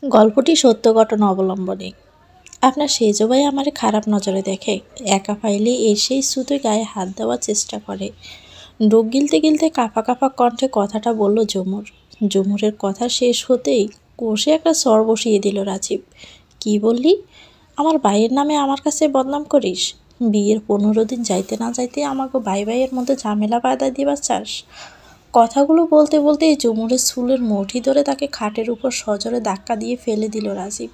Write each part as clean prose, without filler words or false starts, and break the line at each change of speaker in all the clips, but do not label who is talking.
গল্পটি সত্য ঘটনা অবলম্বনে। আপনার সেজ ভাই আমারে খারাপ নজরে দেখে, একা পাইলে এসেই শুধু গায়ে হাত দেওয়ার চেষ্টা করে। ডোক গিলতে গিলতে কাঁপা কাঁপা কণ্ঠে কথাটা বলল ঝুমুর। ঝুমুরের কথা শেষ হতেই কষে একটা চর বসিয়ে দিল রাজীব। কি বললি? আমার ভাইয়ের নামে আমার কাছে বদনাম করিস? বিয়ের 15 দিন যাইতে না যাইতে আমাকে ভাই ভাইয়ের মধ্যে ঝামেলা বাধা দিবার চাস? কথাগুলো বলতে বলতেই ঝুমুরের চুলের মুঠি ধরে তাকে খাটের উপর সজোরে ধাক্কা দিয়ে ফেলে দিল রাজীব।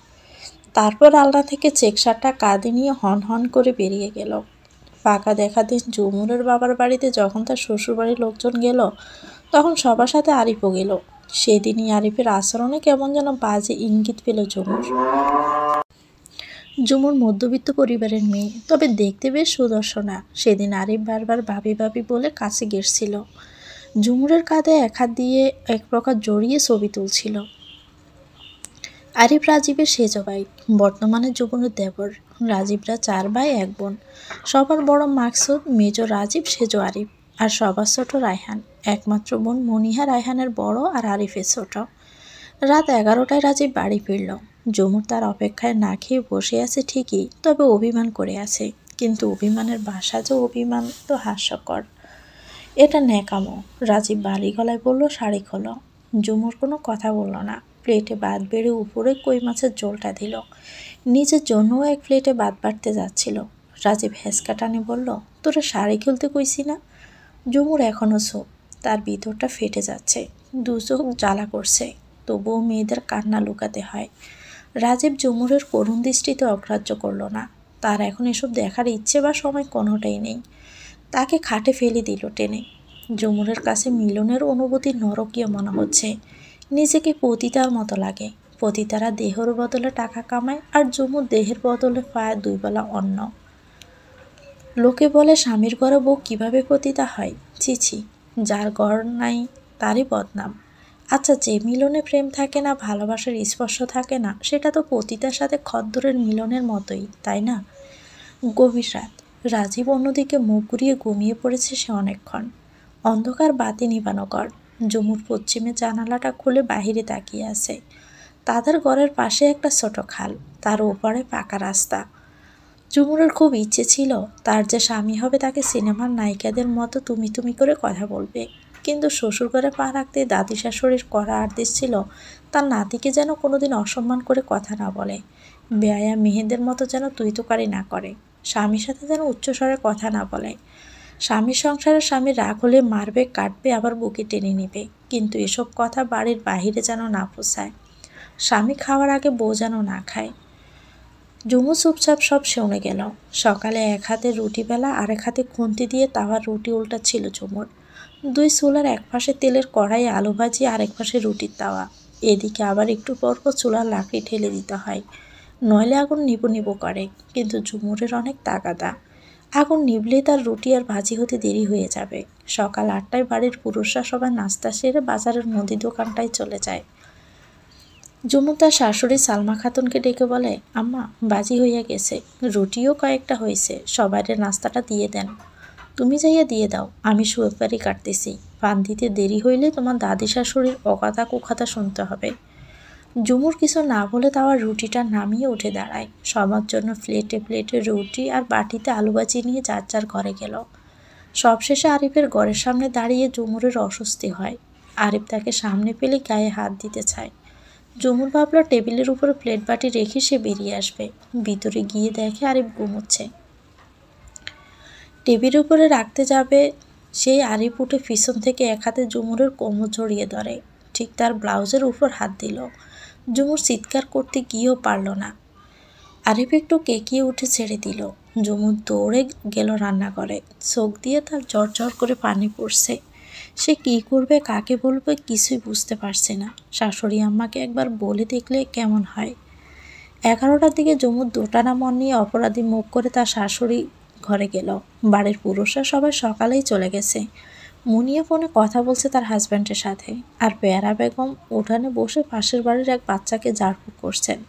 তারপর আলনা থেকে চেক শার্টটা কাঁধে নিয়ে হন হন করে বেরিয়ে গেল। ফাঁকা দেখা দিন ঝুমুরের বাবার বাড়িতে যখন তার শ্বশুরবাড়ির লোকজন গেল, তখন সবার সাথে আরিফও গেল। সেদিনই আরিফের আচরণে কেমন যেন বাজে ইঙ্গিত পেল ঝুমুর। ঝুমুর মধ্যবিত্ত পরিবারের মেয়ে, তবে দেখতে বেশ সুদর্শনা। সেদিন আরিফ বারবার ভাবি ভাবি বলে কাছে গেছিল। ঝুমুরের কাঁধে এক হাত দিয়ে এক প্রকার জড়িয়ে ছবি তুলছিল। আরিফ রাজীবের সেজ ভাই, বর্তমানে ঝুমুরের দেবর। রাজীবরা 4 ভাই 1 বোন। সবার বড় মাকসুদ, মেজো রাজীব, সেজ আরিফ, আর সবার ছোট রায়হান। একমাত্র বোন মনিহা রায়হানের বড় আর আরিফের ছোট। রাত 11টায় রাজীব বাড়ি ফিরল। ঝুমুর তার অপেক্ষায় না খেয়ে বসে আছে ঠিকই, তবে অভিমান করে আছে। কিন্তু অভিমানের ভাষা যে অভিমান, তো হাস্যকর। এটা ন্যাকামো। রাজীব বাড়ি গলায় বলল, শাড়ি খোলো। ঝুমুর কোনো কথা বলল না। প্লেটে ভাত বেড়ে উপরে কই মাছের ঝোলটা দিল। নিজের জন্যও এক প্লেটে ভাত বাড়তে যাচ্ছিল। রাজীব হেঁচকা টানে বলল, তোরা শাড়ি খুলতে কইছি না? ঝুমুর এখনও চোখ, তার ভিতরটা ফেটে যাচ্ছে, দু চোখ জ্বালা করছে। তবুও মেয়েদের কান্না লুকাতে হয়। রাজীব ঝুমুরের করুণ দৃষ্টিতে অগ্রাহ্য করল না। তার এখন এসব দেখার ইচ্ছে বা সময় কোনোটাই নেই। তাকে খাটে ফেলে দিল টেনে। ঝুমুরের কাছে মিলনের অনুভূতি নরকীয় মনে হচ্ছে। নিজেকে পতিতার মতো লাগে। পতিতারা দেহের বদলে টাকা কামায়, আর ঝুমুর দেহের বদলে পায় 2 বেলা অন্ন। লোকে বলে স্বামীর ঘরে বউ কিভাবে পতিতা হয়। ছি, যার ঘর নাই তারই বদনাম। আচ্ছা, যে মিলনে প্রেম থাকে না, ভালোবাসার স্পর্শ থাকে না, সেটা তো পতিতার সাথে খদ্দরের মিলনের মতোই, তাই না? গভীর রাত। রাজীব অন্যদিকে মুখ ঘুরিয়ে ঘুমিয়ে পড়েছে সে অনেকক্ষণ। অন্ধকার বাতি নিবানো ঘর। ঝুমুর পশ্চিমে জানালাটা খুলে বাহিরে তাকিয়ে আছে। তাদের ঘরের পাশে একটা ছোট খাল, তার ওপারে পাকা রাস্তা। ঝুমুরের খুব ইচ্ছে ছিল তার যে স্বামী হবে তাকে সিনেমার নায়িকাদের মতো তুমি তুমি করে কথা বলবে। কিন্তু শ্বশুর ঘরে পা রাখতে দাদি শাশুড়ির কড়া আদেশ ছিল তার নাতিকে যেন কোনোদিন অসম্মান করে কথা না বলে, বেয়ায়া মেয়েদের মতো যেন তুই তোকারি না করে, স্বামীর সাথে যেন উচ্চস্বরে কথা না বলে। স্বামীর সংসারে স্বামী রাগ হলে মারবে, কাটবে, আবার বুকে টেনে নিবে, কিন্তু এসব কথা বাড়ির বাহিরে যেন না পোষায়। স্বামী খাওয়ার আগে বউ যেন না খায়। ঝুমু চুপচাপ সব শুনে গেল। সকালে এক হাতে রুটি বেলা, আরেক হাতে খুন্তি দিয়ে তাওয়ার রুটি উল্টাচ্ছিল ঝুমুর। 2 চুলার এক পাশে তেলের কড়াই, আলু ভাজি, আরেক পাশে রুটির তাওয়া। এদিকে আবার একটু পরপর চুলার লাকড়ি ঠেলে দিতে হয়, নইলে আগুন নিবু নিবু করে। কিন্তু ঝুমুরের অনেক তাগাদা। আগুন নিভলে তার রুটি আর ভাজি হতে দেরি হয়ে যাবে। সকাল 8টায় বাড়ির পুরুষরা সবাই নাস্তা সেরে বাজারের মুদি দোকানটায় চলে যায়। ঝুমু তার শাশুড়ি সালমা খাতুনকে ডেকে বলে, আম্মা, বাজি হইয়া গেছে, রুটিও কয়েকটা হয়েছে, সবাইরে নাস্তাটা দিয়ে দেন। তুমি যাইয়া দিয়ে দাও, আমি সুপারি কাটতেছি। পান দিতে দেরি হইলে তোমার দাদি শাশুড়ির অকাতা কুখাতা শুনতে হবে। ঝুমুর কিছু না বলে তাওয়ার রুটিটা নামিয়ে উঠে দাঁড়ায়। সবার জন্য প্লেটে প্লেটে রুটি আর বাটিতে আলু ভাজি নিয়ে যার যার ঘরে গেল। সবশেষে আরিফের ঘরের সামনে দাঁড়িয়ে ঝুমুরের অস্বস্তি হয়। আরিফ তাকে সামনে পেলে গায়ে হাত দিতে চায়। ঝুমুর ভাবল টেবিলের উপরে প্লেট বাটি রেখে সে বেরিয়ে আসবে। ভিতরে গিয়ে দেখে আরিফ ঘুমোচ্ছে। টেবিলের উপরে রাখতে যাবে সেই আরিফ উঠে পিছন থেকে এক হাতে ঝুমুরের কোমর জড়িয়ে ধরে, ঠিক তার ব্লাউজের উপর হাত দিল। ঝুমুর চিৎকার করতে গিয়েও পারল না। আরিফ একটু কেকিয়ে উঠে ছেড়ে দিল। ঝুমুর দৌড়ে গেল রান্নাঘরে। চোখ দিয়ে তার ঝরঝর করে পানি পড়ছে। সে কী করবে, কাকে বলবে, কিছুই বুঝতে পারছে না। শাশুড়ি আম্মাকে একবার বলে দেখলে কেমন হয়। 11টার দিকে ঝুমুর দোটানা মন নিয়ে অপরাধী মুখ করে তার শাশুড়ি ঘরে গেল। বাড়ির পুরুষরা সবাই সকালেই চলে গেছে। মুনিয়া ফোনে কথা বলছে তার হাজব্যান্ডের সাথে, আর পেয়ারা বেগম উঠানে বসে পাশের বাড়ির এক বাচ্চাকে ঝাড়ফুঁক করছেন।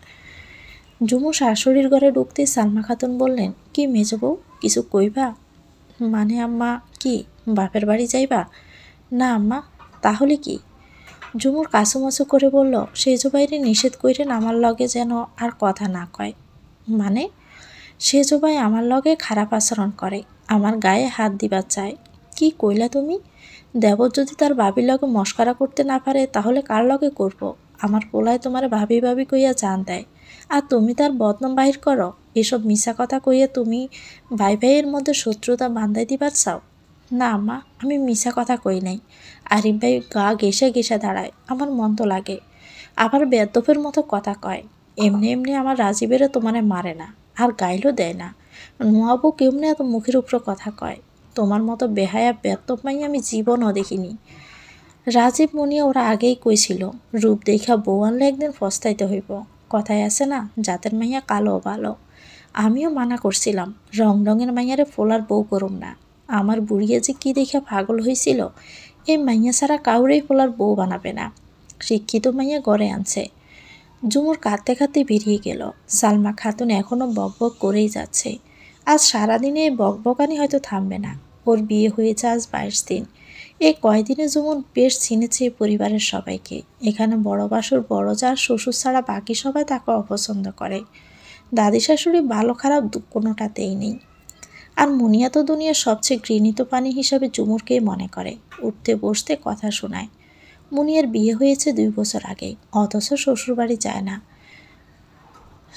ঝুমু শাশুড়ির ঘরে ঢুকতেই সালমা খাতুন বললেন, কি মেজো বউ, কিছু কইবা? মানে আম্মা, কি বাপের বাড়ি যাইবা? না আম্মা। তাহলে কি? ঝুমুর কাছুমাছু করে বলল, সেজো বাইরে নিষেধ কইরেন আমার লগে যেন আর কথা না কয়। মানে? সেজো ভাই আমার লগে খারাপ আচরণ করে, আমার গায়ে হাত দিবার চায়। কি কইলা তুমি? দেবর যদি তার ভাবির লগে মস্করা করতে না পারে তাহলে কার লগে করব? আমার পোলায় তোমার ভাবি ভাবি কইয়া জান দেয়, আর তুমি তার বদনাম বাহির করো। এসব মিছা কথা কইয়া তুমি ভাই ভাইয়ের মধ্যে শত্রুতা বান্ধাই দিবার চাও? না মা, আমি মিছা কথা কই নাই। আরিফ ভাই গা ঘেঁষে ঘেঁষে দাঁড়ায়, আমার মন তো লাগে। আবার বেদপের মতো কথা কয়, এমনি এমনি আমার রাজীবেরে তোমারে মারে না, আর গাইলও দেয় না। নোয়াবু কেমনে এত মুখের উপর কথা কয়? তোমার মতো বেহায়া বেদপ মাই আমি জীবনও দেখিনি। রাজীব মুনিয়া ওরা আগেই কইছিল, রূপ দেখা বউ আনলে একদিন ফস্তাইতে হইব। কথায় আছে না, জাতের মাইয়া কালো ভালো। আমিও মানা করছিলাম, রং রঙের মাইয়ারে ফোলার বউ করুম না। আমার বুড়িয়ে যে কি দেখা পাগল হয়েছিল, এই মাইয়া ছাড়া কাউরেই ফোলার বউ বানাবে না। শিক্ষিত মাইয়া গড়ে আনছে। ঝুমুর কাঁদতে কাঁদতে বেরিয়ে গেল। সালমা খাতুন এখনও বকবক করেই যাচ্ছে। আজ সারাদিনে এই বকবকানি হয়তো থামবে না। ওর বিয়ে হয়েছে আজ 22 দিন। এই কয়দিনে ঝুমুর বেশ চিনেছে পরিবারের সবাইকে। এখানে বড় বাসুর, বড় জার, শ্বশুর ছাড়া বাকি সবাই তাকে অপছন্দ করে। দাদি শাশুড়ি ভালো খারাপ কোনোটাতেই নেই। আর মুনিয়া তো দুনিয়ার সবচেয়ে ঘৃণিত প্রাণী হিসাবে ঝুমুরকেই মনে করে। উঠতে বসতে কথা শোনায়। মুনিয়ার বিয়ে হয়েছে 2 বছর আগে, অথচ শ্বশুরবাড়ি যায় না।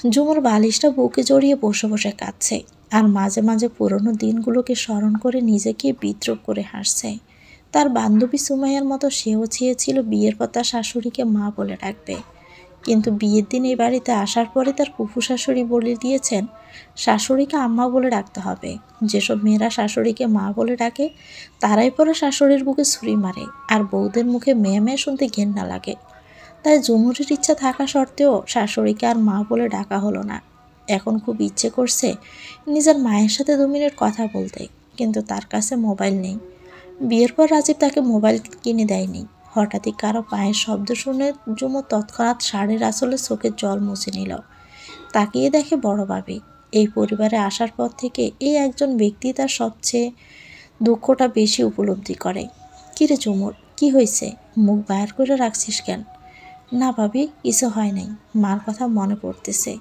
ঝুমুর বালিশটা বুকে জড়িয়ে বসে বসে কাঁদছে, আর মাঝে মাঝে পুরনো দিনগুলোকে স্মরণ করে নিজেকে বিদ্রূপ করে হাসছে। তার বান্ধবী সুমাইয়ার মতো সেও চেয়েছিল বিয়ের পর তার শাশুড়িকে মা বলে ডাকবে, কিন্তু বিয়ের দিন এই বাড়িতে আসার পরে তার ফুফু শাশুড়ি বলে দিয়েছেন শাশুড়িকে আম্মা বলে ডাকতে হবে। যেসব মেয়েরা শাশুড়িকে মা বলে ডাকে তারাই পরে শাশুড়ির বুকে ছুরি মারে, আর বউদের মুখে মেয়ে মেয়ে শুনতে ঘেন্না লাগে। তাই ঝুমুরের ইচ্ছা থাকা সত্ত্বেও শাশুড়িকে আর মা বলে ডাকা হলো না। এখন খুব ইচ্ছে করছে নিজের মায়ের সাথে 2 মিনিট কথা বলতে, কিন্তু তার কাছে মোবাইল নেই। বিয়ের পর রাজীব তাকে মোবাইল কিনে দেয়নি। হঠাৎই কারো পায়ের শব্দ শুনে ঝুমুর তৎক্ষণাৎ শাড়ির আঁচলে চোখের জল মুছে নিল। তাকিয়ে দেখে বড় ভাবি। এই পরিবারে আসার পর থেকে এই একজন ব্যক্তি তার সবচেয়ে দুঃখটা বেশি উপলব্ধি করে। কিরে ঝুমুর, কি হয়েছে? মুখ বাইর করে রাখছিস কেন? না ভাবি, কিছু হয় নাই, মার কথা মনে পড়তেছে।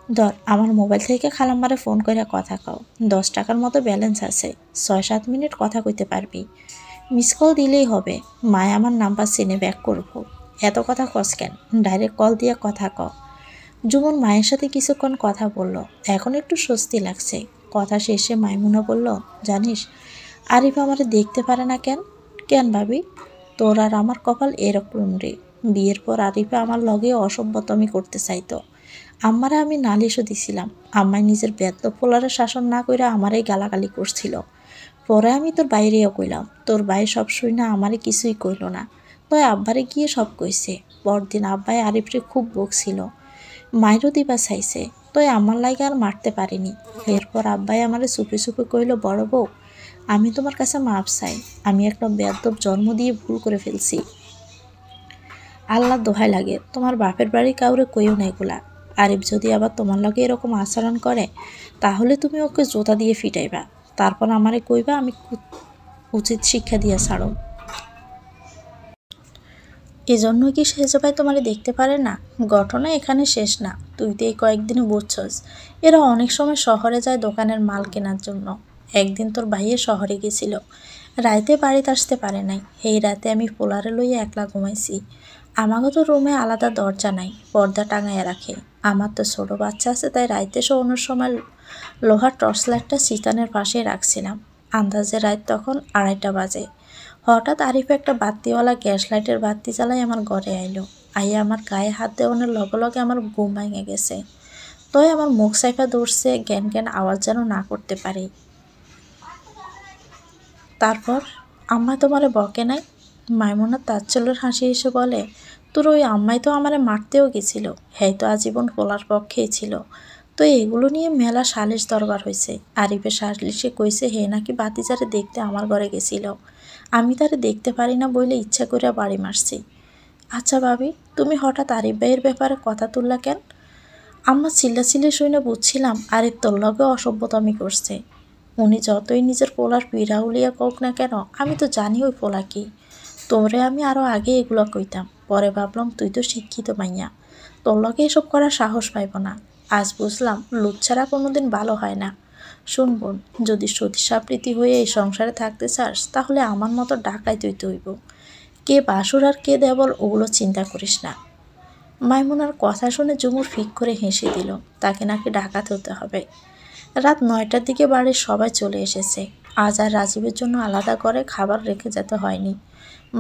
ধর, আমার মোবাইল থেকে খালাম্মারে ফোন করে কথা কও। 10 টাকার মতো ব্যালেন্স আছে, 6-7 মিনিট কথা কইতে পারবি। মিস কল দিলেই হবে। মায় আমার নাম্বার চিনে ব্যাক করব। এত কথা কস কেন, ডাইরেক্ট কল দিয়ে কথা ক। ঝুমুর মায়ের সাথে কিছুক্ষণ কথা বলল, এখন একটু স্বস্তি লাগছে। কথা শেষে মাইমুনা বলল, জানিস আরিফ আমারে দেখতে পারে না কেন? কেন ভাবি? তোর আর আমার কপাল এরকম রে। বিয়ের পর আরিফে আমার লগে অসভ্যতমি করতে চাইতো। আম্মারে আমি নালিশও দিছিলাম। আম্মাই নিজের বেদ্য পোলারে শাসন না কইরা আমারই গালাগালি করছিল। পরে আমি তোর বাইরেও কইলাম, তোর ভাই সব শুই না আমারে কিছুই কইল না। তাই আব্বারে গিয়ে সব কইছে। পরদিন আব্বাই আরিফরে খুব বকছিল, মাইরও দিবা চাইছে। তাই আমার লাগে আর মারতে পারিনি। এরপর আব্বাই আমারে চুপে চুপে কইল, বড় বউ, আমি তোমার কাছে মাপ চাই। আমি একটা বেয়াদব জন্ম দিয়ে ভুল করে ফেলছি। আল্লাহ দোহাই লাগে, তোমার বাপের বাড়ি কাউরে কইও না এগুলা। আরিফ যদি আবার তোমার লগে এরকম আচরণ করে তাহলে তুমি ওকে জোতা দিয়ে ফিটাইবা, তারপর আমারে কইবা আমি উচিত শিক্ষা দিয়া ছাড়ো। এজন্য কি সেজো ভাই তোমারে দেখতে পারে না? ঘটনা এখানে শেষ না, তুই তো এই কয়েকদিনে বুঝছস। এরা অনেক সময় শহরে যায় দোকানের মাল কেনার জন্য। একদিন তোর ভাইয়ে শহরে গেছিল, রাইতে বাড়িতে আসতে পারে নাই। এই রাতে আমি পোলারে লইয়া একলা ঘুমাইছি। আমাকে তো রুমে আলাদা দরজা নাই, পর্দা টাঙাইয়া রাখে। আমার তো ছোট বাচ্চা আছে, তাই রাইতে শোয়ানোর সময় লোহার টর্চ লাইটটা চিতানের পাশে রাখছিলাম। আন্দাজে রাত তখন 2:30 বাজে। হঠাৎ আরিফ একটা বাতিওয়ালা গ্যাস লাইটের বাতি জ্বালাই আমার ঘরে আইলো। আইয়া আমার গায়ে হাত দেওয়ানোর লগে লগে আমার ঘুম ভেঙে গেছে। তই আমার মুখ সাইফা ধরছে, জ্ঞান জ্ঞান আওয়াজ যেন না করতে পারি। তারপর আম্মা তোমারে বকে নাই? মাইমুনা তাচ্ছল্যের হাসি এসে বলে, তোর ওই আম্মাই তো আমারে মারতেও গেছিল। হ্যাঁ তো আজীবন পোলার পক্ষেই ছিল। তো এগুলো নিয়ে মেলা সালিশ দরবার হয়েছে। আরিফের সালিশে কইছে হে নাকি বাতিজারে দেখতে আমার ঘরে গেছিল। আমি তারে দেখতে পারি না বইলে ইচ্ছা করে বাড়ি মারছি। আচ্ছা ভাবি, তুমি হঠাৎ আরিফ ভাইয়ের ব্যাপারে কথা তুললা কেন? আম্মা চিল্লাচিল্লি শুনে বুঝছিলাম আরিফ তোর লগে অসভ্যতামি করছে। উনি যতই নিজের পোলার পিড়া উলিয়া কোক না কেন, আমি তো জানি ওই পোলা কি। তোরে আমি আরও আগে এগুলো কইতাম, পরে ভাবলাম তুই তো শিক্ষিত মাইয়া, তোর লগে এসব করার সাহস পাইব না। আজ বুঝলাম লুচ্ছারা ছাড়া কোনোদিন ভালো হয় না। শুন বোন, যদি সতীসাবৃত্তি হয়ে এই সংসারে থাকতে চাস তাহলে আমার মতো ডাকাই তুই হইব। কে বাসুর আর কে দেবল ওগুলো চিন্তা করিস না। মাইমুনার কথা শুনে ঝুমুর ফিক করে হেসে দিল। তাকে নাকি ডাকাত হতে হবে। রাত 9টার দিকে বাড়ির সবাই চলে এসেছে। আজ আর রাজীবের জন্য আলাদা করে খাবার রেখে যেতে হয়নি।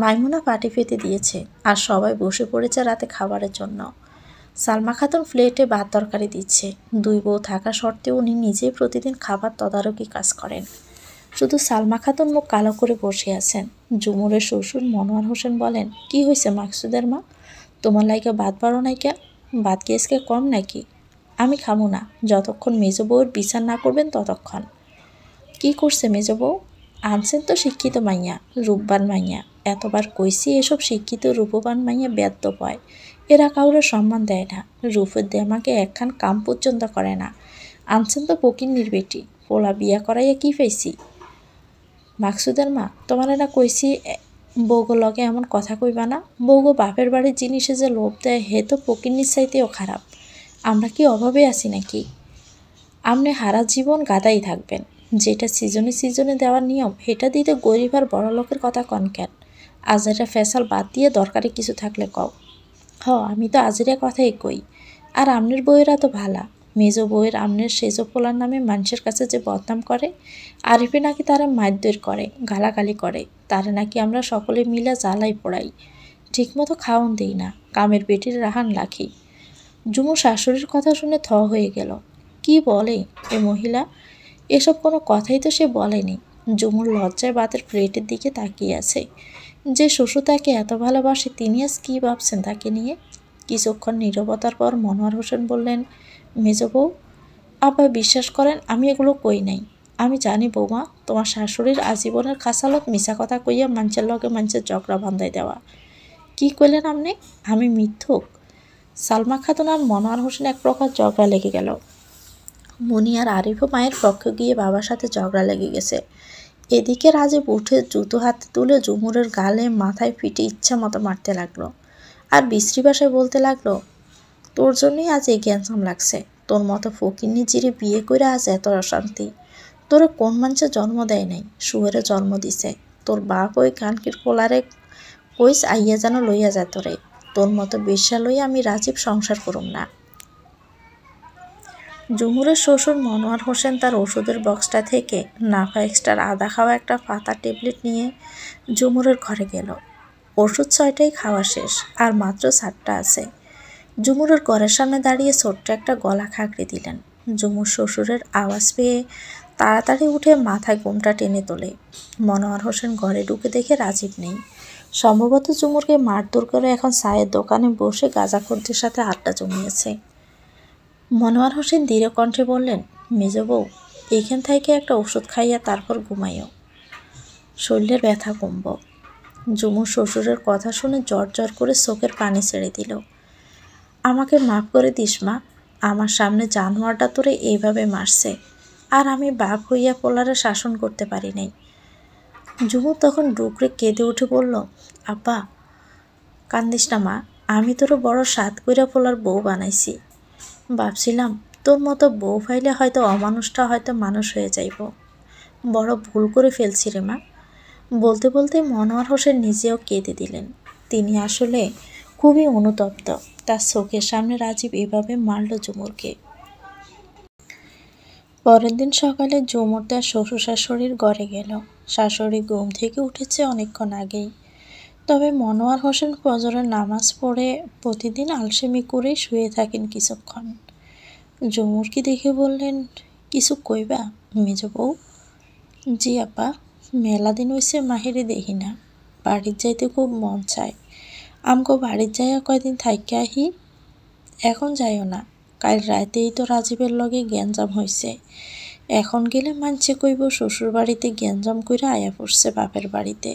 মাইমুনা পাটি পেতে দিয়েছে আর সবাই বসে পড়েছে রাতে খাবারের জন্য। সালমা খাতুন প্লেটে ভাত তরকারি দিচ্ছে। দুই বউ থাকা সত্ত্বেও উনি নিজেই প্রতিদিন খাবার তদারকি কাজ করেন। শুধু সালমা খাতুন মুখ কালো করে বসে আছেন। ঝুমুরের শ্বশুর মনোয়ার হোসেন বলেন, কি হয়েছে মাকসুদের মা, তোমার লাইকে ভাত বাড়ো নাই কে? ভাত কি আজকে কম নাকি? আমি খাবো না, যতক্ষণ মেজ বউয়ের বিচার না করবেন ততক্ষণ। কি করছে মেজ বউ? আনছেন তো শিক্ষিত মাইয়া, রূপবান মাইয়া। এতবার কইছি এসব শিক্ষিত রূপবান মাইয়া ব্যর্থ পায়। এরা কাউরে সম্মান দেয় না, রূপের দেমাকে একখান কাম পর্যন্ত করে না। আনছেন তো ফকিন্নির বেটি, পোলা বিয়া করাইয়া কি পাইছি? মাকসুদের মা, তোমার না কইছি বউগো লগে এমন কথা কইবা না। বউগো বাপের বাড়ির জিনিসে যে লোভ দেয় হে তো ফকিন্নির চাইতেও খারাপ। আমরা কি অভাবে আছি নাকি? আপনি হারা জীবন গাদাই থাকবেন। যেটা সিজনে সিজনে দেওয়ার নিয়ম সেটা দিতে গরিব আর বড় লোকের কথা কন কেন? আজেরা ফেসাল বাদ দিয়ে দরকারি কিছু থাকলে কও। আমি তো আজেরা কথাই কই। আর আমনের বউয়েরা তো ভালা। মেজ বউয়ের আমনের সেজ পোলার নামে মানুষের কাছে যে বদনাম করে, আরিফে নাকি তারা মারধর করে, গালাগালি করে, তারা নাকি আমরা সকলে মিলে জ্বালাই পোড়াই, ঠিকমতো খাওয়ান দিই না, কামের বেটির রাহান রাখি। ঝুমু শাশুড়ির কথা শুনে থ হয়ে গেল। কি বলে এ মহিলা? এসব কোনো কথাই তো সে বলেনি। ঝুমুর লজ্জায় ভাতের প্লেটের দিকে তাকিয়ে আছে। যে শ্বশুর তাকে এত ভালোবাসে তিনি আজ কী ভাবছেন তাকে নিয়ে? কিছুক্ষণ নীরবতার পর মনোয়ার হোসেন বললেন, মেজ বউ, আব্বা বিশ্বাস করেন আমি এগুলো কই নাই। আমি জানি বৌমা, তোমার শাশুড়ির আজীবনের খাসালত মিশা কথা কইয়া মানুষের লগে মানুষের ঝগড়া বান্ধাই দেওয়া। কি কইলেন আপনি? আমি মিথ্যুক? সালমা খাতুন আর মনোয়ার হোসেন এক প্রকার ঝগড়া লেগে গেল। মনি আর আরিফও মায়ের পক্ষে গিয়ে বাবার সাথে ঝগড়া লেগে গেছে। এদিকে রাজীব উঠে জুতো হাতে তুলে ঝুমুরের গালে মাথায় পিঠে ইচ্ছা মতো মারতে লাগলো। আর বিশ্রী ভাষায় বলতে লাগলো, তোর জন্যই আজ এই গ্যাঞ্জাম লাগছে। তোর মতো ফকিন্নি জিরে বিয়ে করে আজ এত অশান্তি। তোরে কোন মানুষে জন্ম দেয় নাই, শুয়েরে জন্ম দিছে। তোর বাপ ওই কানকির পোলারে কইস আইয়া যেন লইয়া যায় তোরে। তোর মতো বেশ্যা লইয়া আমি রাজীব সংসার করুম না। ঝুমুরের শ্বশুর মনোয়ার হোসেন তার ওষুধের বক্সটা থেকে নাফা এক্সট্রার আদা খাওয়া একটা পাতা ট্যাবলেট নিয়ে ঝুমুরের ঘরে গেল। ওষুধ 6টাই খাওয়া শেষ, আর মাত্র 7টা আছে। ঝুমুরের ঘরের সামনে দাঁড়িয়ে ছোট্ট একটা গলা খাঁকড়ে দিলেন। ঝুমুর শ্বশুরের আওয়াজ পেয়ে তাড়াতাড়ি উঠে মাথায় ঘোমটা টেনে তোলে। মনোয়ার হোসেন ঘরে ঢুকে দেখে রাজীব নেই। সম্ভবত ঝুমুরকে মারধর করে এখন চায়ের দোকানে বসে গাঁজাখোরদের সাথে আড্ডা জমিয়েছে। মনোয়ার হোসেন ধীরে কণ্ঠে বললেন, মেজ বউ, এইখান থেকে একটা ওষুধ খাইয়া তারপর ঘুমাইও, শরীরের ব্যথা কমব। ঝুমুর শ্বশুরের কথা শুনে জ্বর জ্বর করে চোখের পানি ছেড়ে দিল। আমাকে মাফ করে দিস মা, আমার সামনে জানোয়ারটা তোরে এইভাবে মারছে, আর আমি বাপ হইয়া পোলারে শাসন করতে পারি নাই। ঝুমুর তখন ডুকরে কেঁদে উঠে বলল, আব্বা কান্দিস না মা, আমি তোরে বড় সাত কইরা পোলার বউ বানাইছি। ভাবছিলাম তোর মতো বউ ফাইলে হয়তো অমানুষটা হয়তো মানুষ হয়ে যাইব। বড় ভুল করে ফেলছি রে মা। বলতে বলতে মনোয়ার হোসেন নিজেও কেঁদে দিলেন। তিনি আসলে খুবই অনুতপ্ত। তার চোখের সামনে রাজীব এভাবে মারল ঝুমুরকে। পরের দিন সকালে ঝুমুর তার শ্বশুর শাশুড়ির ঘরে গেল। শাশুড়ি ঘুম থেকে উঠেছে অনেকক্ষণ আগেই। তবে মনোয়ার হোসেন ফজরের নামাজ পড়ে প্রতিদিন আলসেমি করে শুয়ে থাকেন কিছুক্ষণ। ঝুমুরকে দেখে বললেন, কিছু কইবা মেজ বউ? জি আপা, মেলা দিন হইছে মাহিরে দেখি না, বাড়ির যাইতে খুব মন চায়। আমগো বাড়ির যাইয়া কয়দিন থাইকা আহি। এখন যাইও না, কাল রাতেই তো রাজীবের লগে গ্যাঞ্জাম হইছে। এখন গেলে মানছে কইব শ্বশুর বাড়িতে গ্যাঞ্জাম কইরা আয়া পড়ছে বাপের বাড়িতে,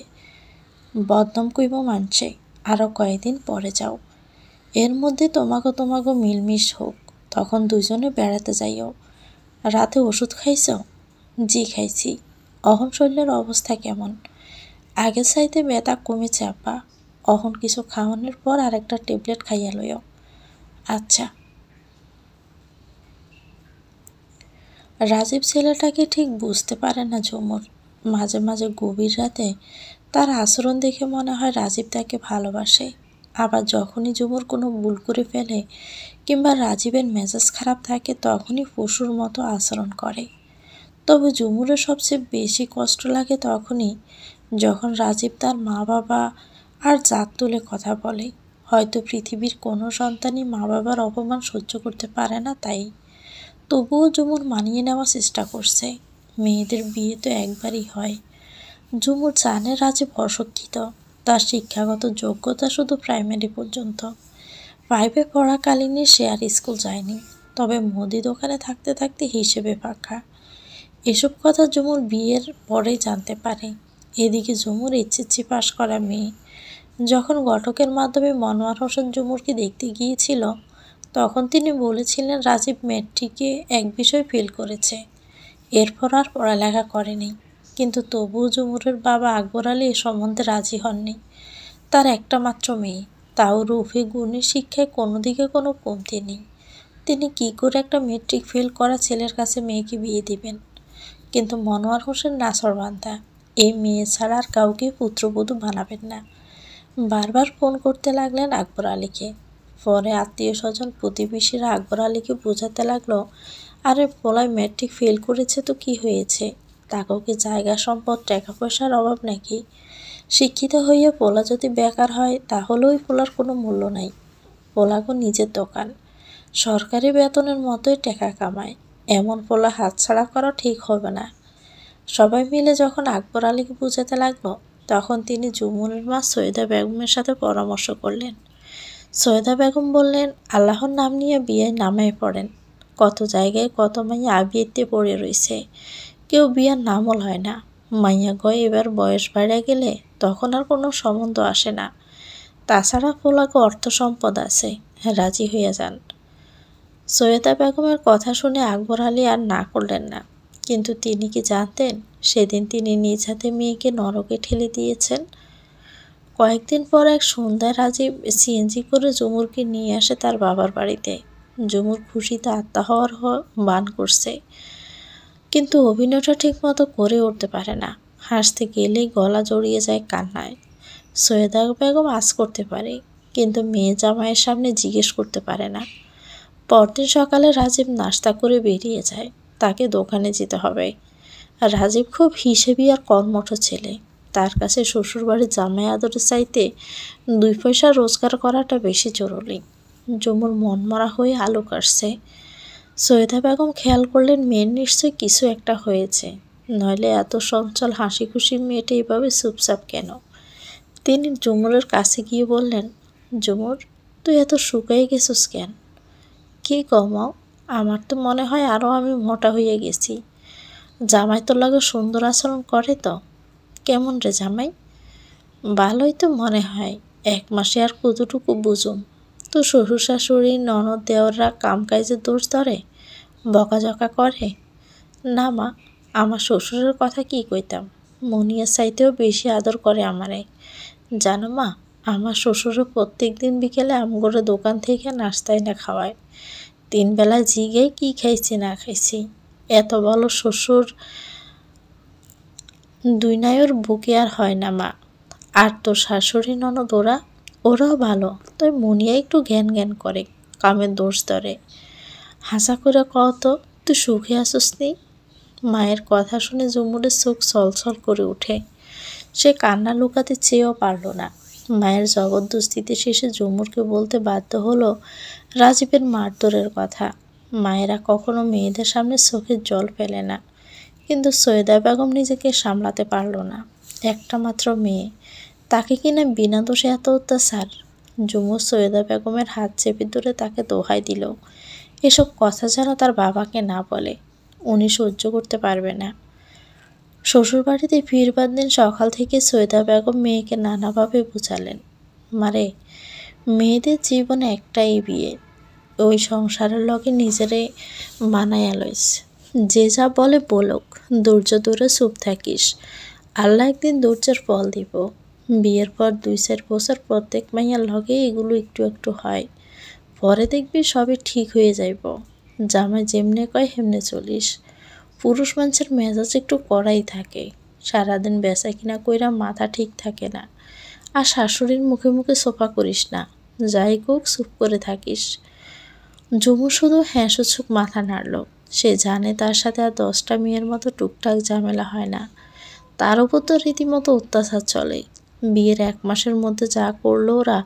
বদনাম কইব মানছে। আরও কয়েকদিন পরে যাও, এর মধ্যে তোমাগো মিলমিশ হোক, তখন দুজনে বেড়াতে যাইও। রাতে ওষুধ খাইছ? জি খাইছি। অহন শরীরের অবস্থা কেমন? আগের চাইতে ব্যথা কমেছে আপা, অহন কিছু খাওয়ানোর পর আরেকটা ট্যাবলেট খাইয়া লইও। আচ্ছা। রাজীব ছেলেটাকে ঠিক বুঝতে পারে না ঝুমুর। মাঝে মাঝে গভীর রাতে তার আচরণ দেখে মনে হয় রাজীব তাকে ভালোবাসে। আবার যখনই ঝুমুর কোনো ভুল করে ফেলে কিংবা রাজীবের মেজাজ খারাপ থাকে তখনই পশুর মতো আচরণ করে। তবে ঝুমুরের সবচেয়ে বেশি কষ্ট লাগে তখনই যখন রাজীব তার মা বাবা আর জাত তুলে কথা বলে। হয়তো পৃথিবীর কোনো সন্তানই মা বাবার অপমান সহ্য করতে পারে না, তাই তবুও ঝুমুর মানিয়ে নেওয়ার চেষ্টা করছে। মেয়েদের বিয়ে তো একবারই হয়। ঝুমুর জানে রাজীব অশিক্ষিত, তার শিক্ষাগত যোগ্যতা শুধু প্রাইমারি পর্যন্ত। 5-এ পড়াকালীনই সে আর স্কুল যায়নি, তবে মুদি দোকানে থাকতে থাকতে হিসেবে পাকা। এসব কথা ঝুমুর বিয়ের পরেই জানতে পারে। এদিকে ঝুমুর এইচএসসি পাশ করা মেয়ে। যখন ঘটকের মাধ্যমে মনোয়ার হোসেন ঝুমুরকে দেখতে গিয়েছিল তখন তিনি বলেছিলেন রাজীব ম্যাট্রিকে এক বিষয় ফেল করেছে, এরপর আর পড়ালেখা করেনি। কিন্তু তবুও ঝুমুরের বাবা আকবর আলী এ সম্বন্ধে রাজি হননি। তার একটা মাত্র মেয়ে, তাও রূপে গুণে শিক্ষায় কোনো দিকে কোনো কমতি নেই। তিনি কি করে একটা ম্যাট্রিক ফেল করা ছেলের কাছে মেয়েকে বিয়ে দিবেন? কিন্তু মনোয়ার হোসেন নাছোড়বান্দা, এই মেয়ে ছাড়া আর কাউকে পুত্রবধূ বানাবেন না। বারবার ফোন করতে লাগলেন আকবর আলীকে। পরে আত্মীয় স্বজন প্রতিবেশীরা আকবর আলীকে বোঝাতে লাগলো, আরে পোলায় ম্যাট্রিক ফেল করেছে তো কি হয়েছে, তাকেও কি জায়গা সম্পদ টাকা পয়সার অভাব নাকি? শিক্ষিত হইয়া পোলা যদি বেকার হয় তাহলে ওই পোলার কোনো মূল্য নাই। পোলাগো নিজের দোকান, সরকারি বেতনের মতোই টাকা কামায়, এমন পোলা হাতছাড়া করা ঠিক হবে না। সবাই মিলে যখন আকবর আলীকে বোঝাতে লাগলো তখন তিনি ঝুমুরের মা সৈয়দা বেগমের সাথে পরামর্শ করলেন। সৈয়দা বেগম বললেন, আল্লাহর নাম নিয়ে বিয়ে নামায় পড়েন। কত জায়গায় কত মাইয়া আবিয়েতে পড়ে রয়েছে, কেউ বিয়ার নামও হয় না। মাইয়া গয় এবার বয়স বাড়িয়া গেলে তখন আর কোনো সম্বন্ধ আসে না। তাছাড়া পোলাকে অর্থ সম্পদ আছে, রাজি হইয়া যান। সৈয়দা বেগমের কথা শুনে আকবর আলী আর না করলেন না। কিন্তু তিনি কি জানতেন সেদিন তিনি নিজ হাতে মেয়েকে নরকে ঠেলে দিয়েছেন? কয়েকদিন পর এক সন্ধ্যায় রাজীব সিএনজি করে ঝুমুরকে নিয়ে আসে তার বাবার বাড়িতে। ঝুমুর খুশিতে আত্মা হওয়ার বান করছে, কিন্তু অভিনয়টা ঠিক মতো করে উঠতে পারে না। হাসতে গেলেই গলা জড়িয়ে যায় কান্নায়। সৈয়দা বেগম আজ করতে পারে, কিন্তু মেয়ে জামাইয়ের সামনে জিজ্ঞেস করতে পারে না। পরদিন সকালে রাজীব নাস্তা করে বেরিয়ে যায়, তাকে দোকানে যেতে হবে। রাজীব খুব হিসেবি আর কর্মঠ ছেলে। তার কাছে শ্বশুরবাড়ির জামাই আদরের চাইতে 2 পয়সা রোজগার করাটা বেশি জরুরি। ঝুমুর মনমরা হয়ে আলু কাটছে। সৈয়দা বেগম খেয়াল করলেন মেয়ের নিশ্চয় কিছু একটা হয়েছে, নইলে এত চঞ্চল হাসি খুশি মেয়েটা এভাবে চুপচাপ কেন? তিনি ঝুমুরের কাছে গিয়ে বললেন, ঝুমুর, তুই এত শুকিয়ে গেছিস কেন? কি কমাও, আমার তো মনে হয় আরও আমি মোটা হয়ে গেছি। জামাই তোর লাগে সুন্দর আচরণ করে তো? কেমন রে জামাই? ভালোই তো মনে হয়, 1 মাসে আর কতটুকু বুঝুম। তো শ্বশুর শাশুড়ি ননদ দেওররা কাম কাজে দোষ ধরে, বকাঝকা করে? না মা, আমার শ্বশুরের কথা কি কইতাম, মনিয়ার চাইতেও বেশি আদর করে আমারে। জানো মা, আমার শ্বশুরও প্রত্যেক দিন বিকেলে আমগরে দোকান থেকে নাস্তায় না খাওয়ায়। 3 বেলা জিগে কি খাইছি না খাইছি। এত ভালো শ্বশুর দুই নাইয়ের বুকে আর হয় না মা। আর তোর শাশুড়ি ননদ ওরাও ভালো, তাই মনিয়া একটু জ্ঞান জ্ঞান করে, কামের দোষ ধরে। হাসা করে কত, তুই সুখে আসিস নি? মায়ের কথা শুনে ঝুমুরের চোখ ছলছল করে ওঠে। সে কান্না লুকাতে চেয়েও পারল না। মায়ের জবরদস্তিতে শেষে ঝুমুরকে বলতে বাধ্য হলো রাজীবের মারধরের কথা। মায়েরা কখনো মেয়েদের সামনে চোখের জল ফেলে না, কিন্তু সৈয়দা বেগম নিজেকে সামলাতে পারল না। একটা মাত্র মেয়ে, তাকে কিনা বিনা দোষে এত অত্যাচার। ঝুমুর সৈয়দা বেগমের হাত চেপে ধরে তাকে দোহাই দিল, এসব কথা যেন তার বাবাকে না বলে, উনি সহ্য করতে পারবে না। শ্বশুরবাড়িতে ফিরবার দিন সকাল থেকে সৈয়দা বেগম মেয়েকে নানাভাবে বুঝালেন, মারে, মেয়েদের জীবনে একটাই বিয়ে, ওই সংসারের লগে নিজেরে মানাইয়া লইস। যে যা বলে বলুক, ধৈর্য ধরে চুপ থাকিস। আল্লাহ একদিন ধৈর্যের ফল দিব। বিয়ের পর 2-4 বছর প্রত্যেক মাইয়ার লগে এগুলো একটু একটু হয়, পরে দেখবি সবই ঠিক হয়ে যাইব। জামাই যেমনে কয় হেমনে চলিস। পুরুষ মানুষের মেজাজ একটু কড়াই থাকে, সারাদিন বেচা কিনা কইরা মাথা ঠিক থাকে না। আর শাশুড়ির মুখে মুখে সোফা করিস না, যাই কোক চুপ করে থাকিস। ঝুমু শুধু হ্যাঁ সূচক মাথা নাড়ল। সে জানে তার সাথে আর 10টা মেয়ের মতো টুকটাক ঝামেলা হয় না, তার উপর তো রীতিমতো অত্যাচার চলে। বিয়ের 1 মাসের মধ্যে যা করলো ওরা,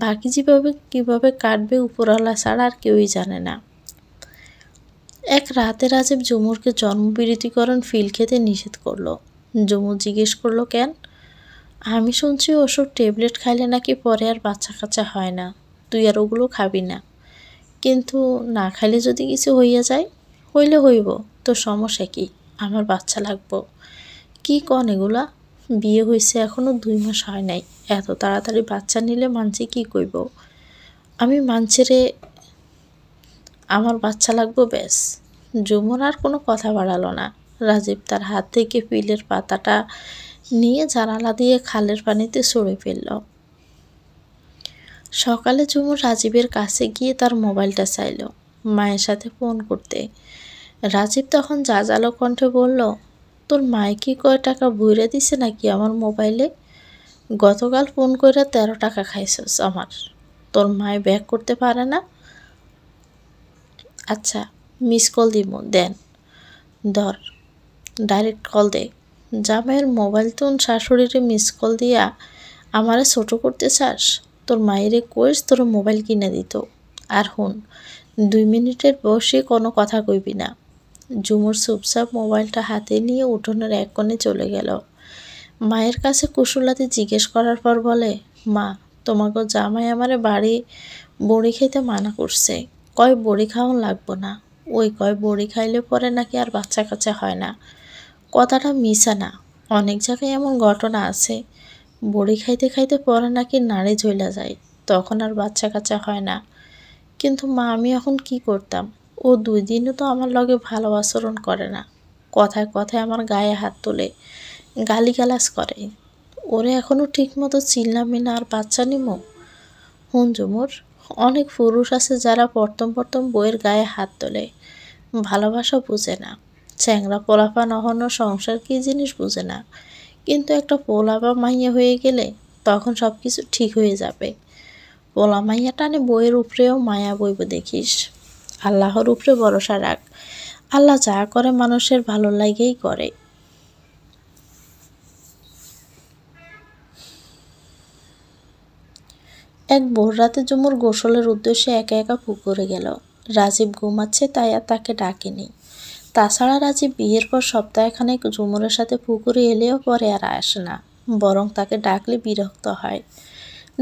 বাকি যেভাবে কিভাবে কাটবে উপরওয়ালা ছাড়া আর কেউই জানে না। এক রাতে রাজীব ঝুমুরকে জন্মবিরতিকরণ ফিল খেতে নিষেধ করলো। ঝুমু জিজ্ঞেস করলো কেন? আমি শুনছি ওসব ট্যাবলেট খাইলে নাকি পরে আর বাচ্চা কাচ্চা হয় না, তুই আর ওগুলো খাবি না। কিন্তু না খাইলে যদি কিছু হইয়া যায়? হইলে হইব, তোর সমস্যা কি? আমার বাচ্চা লাগবো। কি কন এগুলা? বিয়ে হয়েছে এখনো 2 মাস হয় নাই, এত তাড়াতাড়ি বাচ্চা নিলে মানছি কি কইব? আমি মানছেরে, আমার বাচ্চা লাগবো ব্যাস। ঝুমুর আর কোনো কথা বাড়ালো না। রাজীব তার হাত থেকে পিলের পাতাটা নিয়ে জানালা দিয়ে খালের পানিতে ছড়ে ফেলল। সকালে ঝুমুর রাজীবের কাছে গিয়ে তার মোবাইলটা চাইল মায়ের সাথে ফোন করতে। রাজীব তখন জাজালো কণ্ঠে বলল, তোর মায়ে কি কয় টাকা ভইরা দিছে নাকি আমার মোবাইলে? গতকাল ফোন কইরা 13 টাকা খাইছস আমার। তোর মায়ে ব্যাক করতে পারে না? আচ্ছা, মিস কল দিমু দেন। ধর, ডাইরেক্ট কল দে। জামাইয়ের মোবাইল তুন শাশুড়িরে মিস কল দিয়া আমারে ছোট করতে চাস? তোর মায়েরে কইস তোর মোবাইল কিনে দিত। আর হুন, 2 মিনিটের বসে কোনো কথা কইবি না। ঝুমুর চুপচাপ মোবাইলটা হাতে নিয়ে উঠোনের এক কোণে চলে গেল। মায়ের কাছে কুশলাতে জিজ্ঞেস করার পর বলে, মা, তোমাকে জামাই আমারে বড়ি খেতে মানা করছে। কয় বড়ি খাওয়ান লাগবো না। ওই কয় বড়ি খাইলে পরে নাকি আর বাচ্চা কাচ্চা হয় না। কথাটা মিশা না, অনেক জায়গায় এমন ঘটনা আছে। বড়ি খাইতে খাইতে পরে নাকি নাড়ি ঝইলা যায়, তখন আর বাচ্চা কাচ্চা হয় না। কিন্তু মা, আমি এখন কি করতাম? ও 2 দিনও তো আমার লগে ভালো আচরণ করে না, কথায় কথায় আমার গায়ে হাত তোলে, গালিগালাজ করে। ওরে এখনো ঠিক মতো চিল্লামি না আর বাচ্চা নিমো? হুন ঝুমুর, অনেক পুরুষ আছে যারা প্রথম প্রথম বইয়ের গায়ে হাত তোলে, ভালোবাসা বুঝে না। চ্যাংরা পোলাপান অহনো সংসার কি জিনিস বুঝে না। কিন্তু একটা পোলা বা মাইয়া হয়ে গেলে তখন সব কিছু ঠিক হয়ে যাবে। পোলা মাইয়া টানে বইয়ের উপরেও মায়া বইব দেখিস। আল্লাহর উপরে ভরসা রাখ, আল্লাহ যা করে মানুষের ভালো লাগেই করে। এক ভোর রাতে ঝুমুর গোসলের উদ্দেশ্যে একা একা পুকুরে গেল। রাজীব ঘুমাচ্ছে তাই আর তাকে ডাকেনি। তাছাড়া রাজীব বিয়ের পর সপ্তাহখানেক ঝুমুরের সাথে পুকুরে এলেও পরে আর আসে না, বরং তাকে ডাকলে বিরক্ত হয়।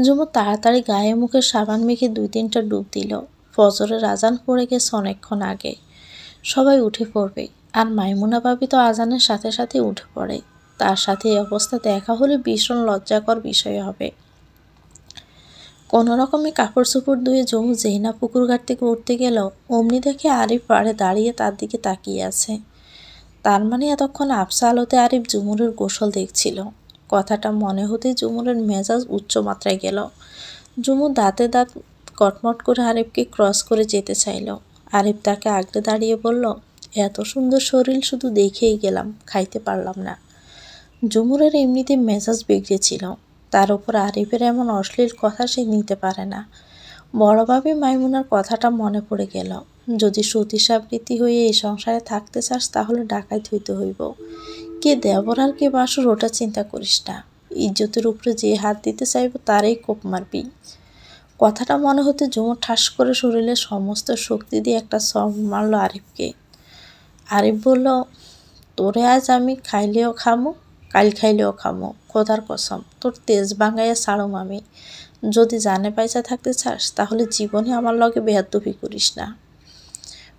ঝুমুর তাড়াতাড়ি গায়ে মুখে সাবান মেখে 2-3টা ডুব দিল। ফজরের আজান পড়ে গেছে অনেকক্ষণ আগে। সবাই উঠে পড়বে, আর মাইমুনা ভাবি তো আজানের সাথে সাথে উঠে পড়ে। তার সাথে এই অবস্থা দেখা হলে ভীষণ লজ্জাকর বিষয় হবে। কোনো রকমে কাপড় চোপড় ধুয়ে ঝুমু যেই না পুকুর ঘাট থেকে উঠতে গেল, অমনি দেখে আরিফ পাড়ে দাঁড়িয়ে তার দিকে তাকিয়ে আছে। তার মানে এতক্ষণ আবছা আলোতে আরিফ ঝুমুরের গোসল দেখছিল। কথাটা মনে হতে ঝুমুরের মেজাজ উচ্চ মাত্রায় গেল। ঝুমুর দাঁতে দাঁত কটমট করে আরিফকে ক্রস করে যেতে চাইল। আরিফ তাকে আগলে দাঁড়িয়ে বলল, এত সুন্দর শরীর শুধু দেখেই গেলাম, খাইতে পারলাম না। ঝুমুরের এমনিতে মেজাজ বিগড়েছিল, তার উপর আরিফের এমন অশ্লীল কথা সে নিতে পারে না। বড়ভাবে মাইমুনার কথাটা মনে পড়ে গেল, যদি সতীসাবৃত্তি হয়ে এই সংসারে থাকতে চাস তাহলে ডাকাইত হইতে হইব। কে দেবর আর কে বাসুর ওটা চিন্তা করিস না, ইজ্জতের উপরে যে হাত দিতে চাইব তারই কোপ মারবি। কথাটা মনে হতে ঝুমুর ঠাস করে শরীরের সমস্ত শক্তি দিয়ে একটা সব মারল আরিফকে। আরিফ বলল, তোরে আজ আমি খাইলেও খামো, কাল খাইলেও খামো, খোদার কসম তোর তেজ ভাঙাইয়া ছাড়ম আমি। যদি জানে পয়সা থাকতে চাস তাহলে জীবনে আমার লগে বেয়াদবি করিস না।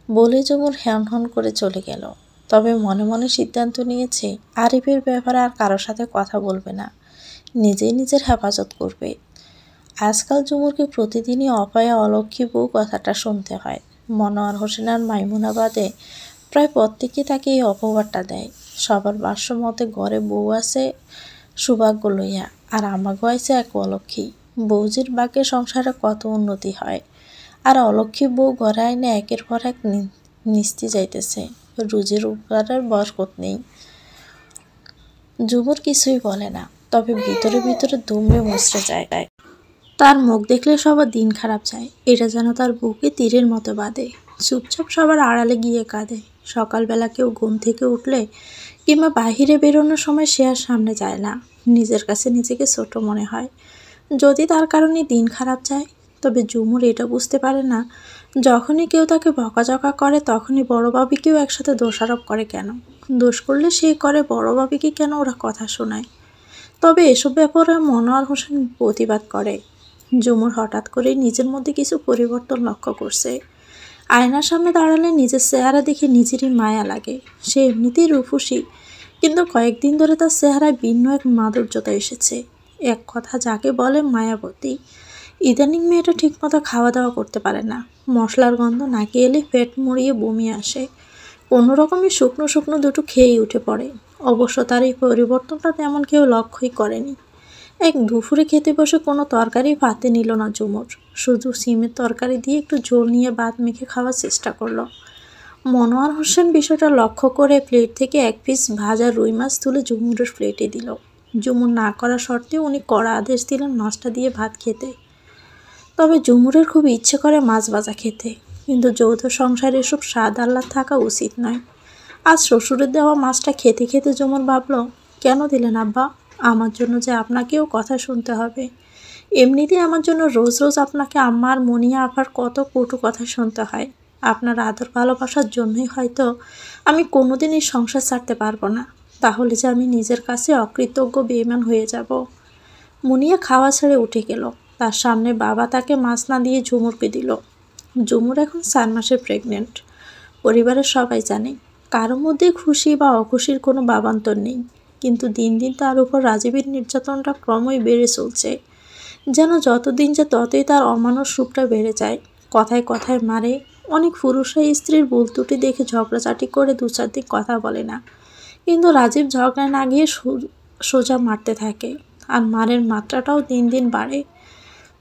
বলে ঝুমুর হ্যান হন করে চলে গেল। তবে মনে মনে সিদ্ধান্ত নিয়েছে আরিফের ব্যাপারে আর কারোর সাথে কথা বলবে না, নিজেই নিজের হেফাজত করবে। আজকাল ঝুমুরকে প্রতিদিনই অপায়া অলক্ষী বউ কথাটা শুনতে হয়। মনোয়ার হোসেন আর মাইমুনা বাদে প্রায় প্রত্যেকে তাকে এই অপবাদটা দেয়। সবার ভাষ্য মতে ঘরে বউ আছে সৌভাগ্য লইয়া, আর আমাগো আইছে এক অলক্ষী। বউজির বাকে সংসারে কত উন্নতি হয়, আর অলক্ষী বউ ঘরে আইনে একের পর এক নিস্তি যাইতেছে। রুজির উপকারের বরকত নেই। ঝুমুর কিছুই বলে না, তবে ভিতরে ভিতরে দুমড়ে মুচড়ে যায়। তার মুখ দেখলে সবার দিন খারাপ যায়, এটা যেন তার বুকে তীরের মতো বাঁধে। চুপচাপ সবার আড়ালে গিয়ে কাঁদে। সকালবেলা কেউ ঘুম থেকে উঠলে কিংবা বাহিরে বেরোনোর সময় সে আর সামনে যায় না। নিজের কাছে নিজেকে ছোট মনে হয় যদি তার কারণে দিন খারাপ যায়। তবে ঝুমুর এটা বুঝতে পারে না, যখনই কেউ তাকে বকাঝকা করে তখনই বড় ভাবিকেও একসাথে দোষারোপ করে কেন। দোষ করলে সে করে, বড় ভাবিকে কেন ওরা কথা শোনায়। তবে এসব ব্যাপারে মনোয়ার হোসেন প্রতিবাদ করে। ঝুমুর হঠাৎ করে নিজের মধ্যে কিছু পরিবর্তন লক্ষ্য করছে। আয়নার সামনে দাঁড়ালে নিজের চেহারা দেখে নিজেরই মায়া লাগে। সে এমনিতেই রূপসী, কিন্তু কয়েকদিন ধরে তার চেহারায় ভিন্ন এক মাধুর্যতা এসেছে। এক কথা যাকে বলে মায়াবতী। ইদানিং মেয়েটা ঠিকমতো খাওয়া দাওয়া করতে পারে না। মশলার গন্ধ নাকে এলে পেট মুড়িয়ে বমি আসে। কোনো রকমই শুকনো শুকনো দুটো খেয়েই উঠে পড়ে। অবশ্য তার এই পরিবর্তনটা তেমন কেউ লক্ষ্যই করেনি। এক দুপুরে খেতে বসে কোনো তরকারি ভাতে নিল না ঝুমুর। শুধু সিমের তরকারি দিয়ে একটু ঝোল নিয়ে ভাত মেখে খাওয়ার চেষ্টা করলো। মনোয়ার হোসেন বিষয়টা লক্ষ্য করে প্লেট থেকে এক পিস ভাজা রুই মাছ তুলে ঝুমুরের প্লেটে দিল। ঝুমুর না করা সত্ত্বেও উনি কড়া আদেশ দিলেন মাছটা দিয়ে ভাত খেতে। তবে ঝুমুরের খুব ইচ্ছে করে মাছ ভাজা খেতে, কিন্তু যৌথ সংসারে এসব স্বাদ আহ্লাদ থাকা উচিত নয়। আজ শ্বশুরের দেওয়া মাছটা খেতে খেতে ঝুমুর ভাবল, কেন দিলেন আব্বা? আমার জন্য যে আপনাকেও কথা শুনতে হবে। এমনিতেই আমার জন্য রোজ রোজ আপনাকে আম্মা আর মনিয়া আপার কত কটু কথা শুনতে হয়। আপনার আদর ভালোবাসার জন্যই হয়তো আমি কোনোদিন এই সংসার ছাড়তে পারবো না। তাহলে যে আমি নিজের কাছে অকৃতজ্ঞ বেঈমান হয়ে যাব। মুনিয়া খাওয়া ছেড়ে উঠে গেল। তার সামনে বাবা তাকে মাছ না দিয়ে ঝুমুরকে দিল। ঝুমুর এখন 4 মাসে প্রেগনেন্ট। পরিবারের সবাই জানে, কারো মধ্যে খুশি বা অখুশির কোনো বাবান্তর নেই। কিন্তু দিন দিন তার উপর রাজীবের নির্যাতনটা ক্রমই বেড়ে চলছে। যেন যতদিন যায় ততই তার অমানুষ রূপটা বেড়ে যায়। কথায় কথায় মারে। অনেক পুরুষরা স্ত্রীর ভুল ত্রুটি দেখে ঝগড়াঝাটি করে 2-4 দিন কথা বলে না, কিন্তু রাজীব ঝগড়ায় না গিয়ে সোজা মারতে থাকে। আর মারের মাত্রাটাও দিন দিন বাড়ে।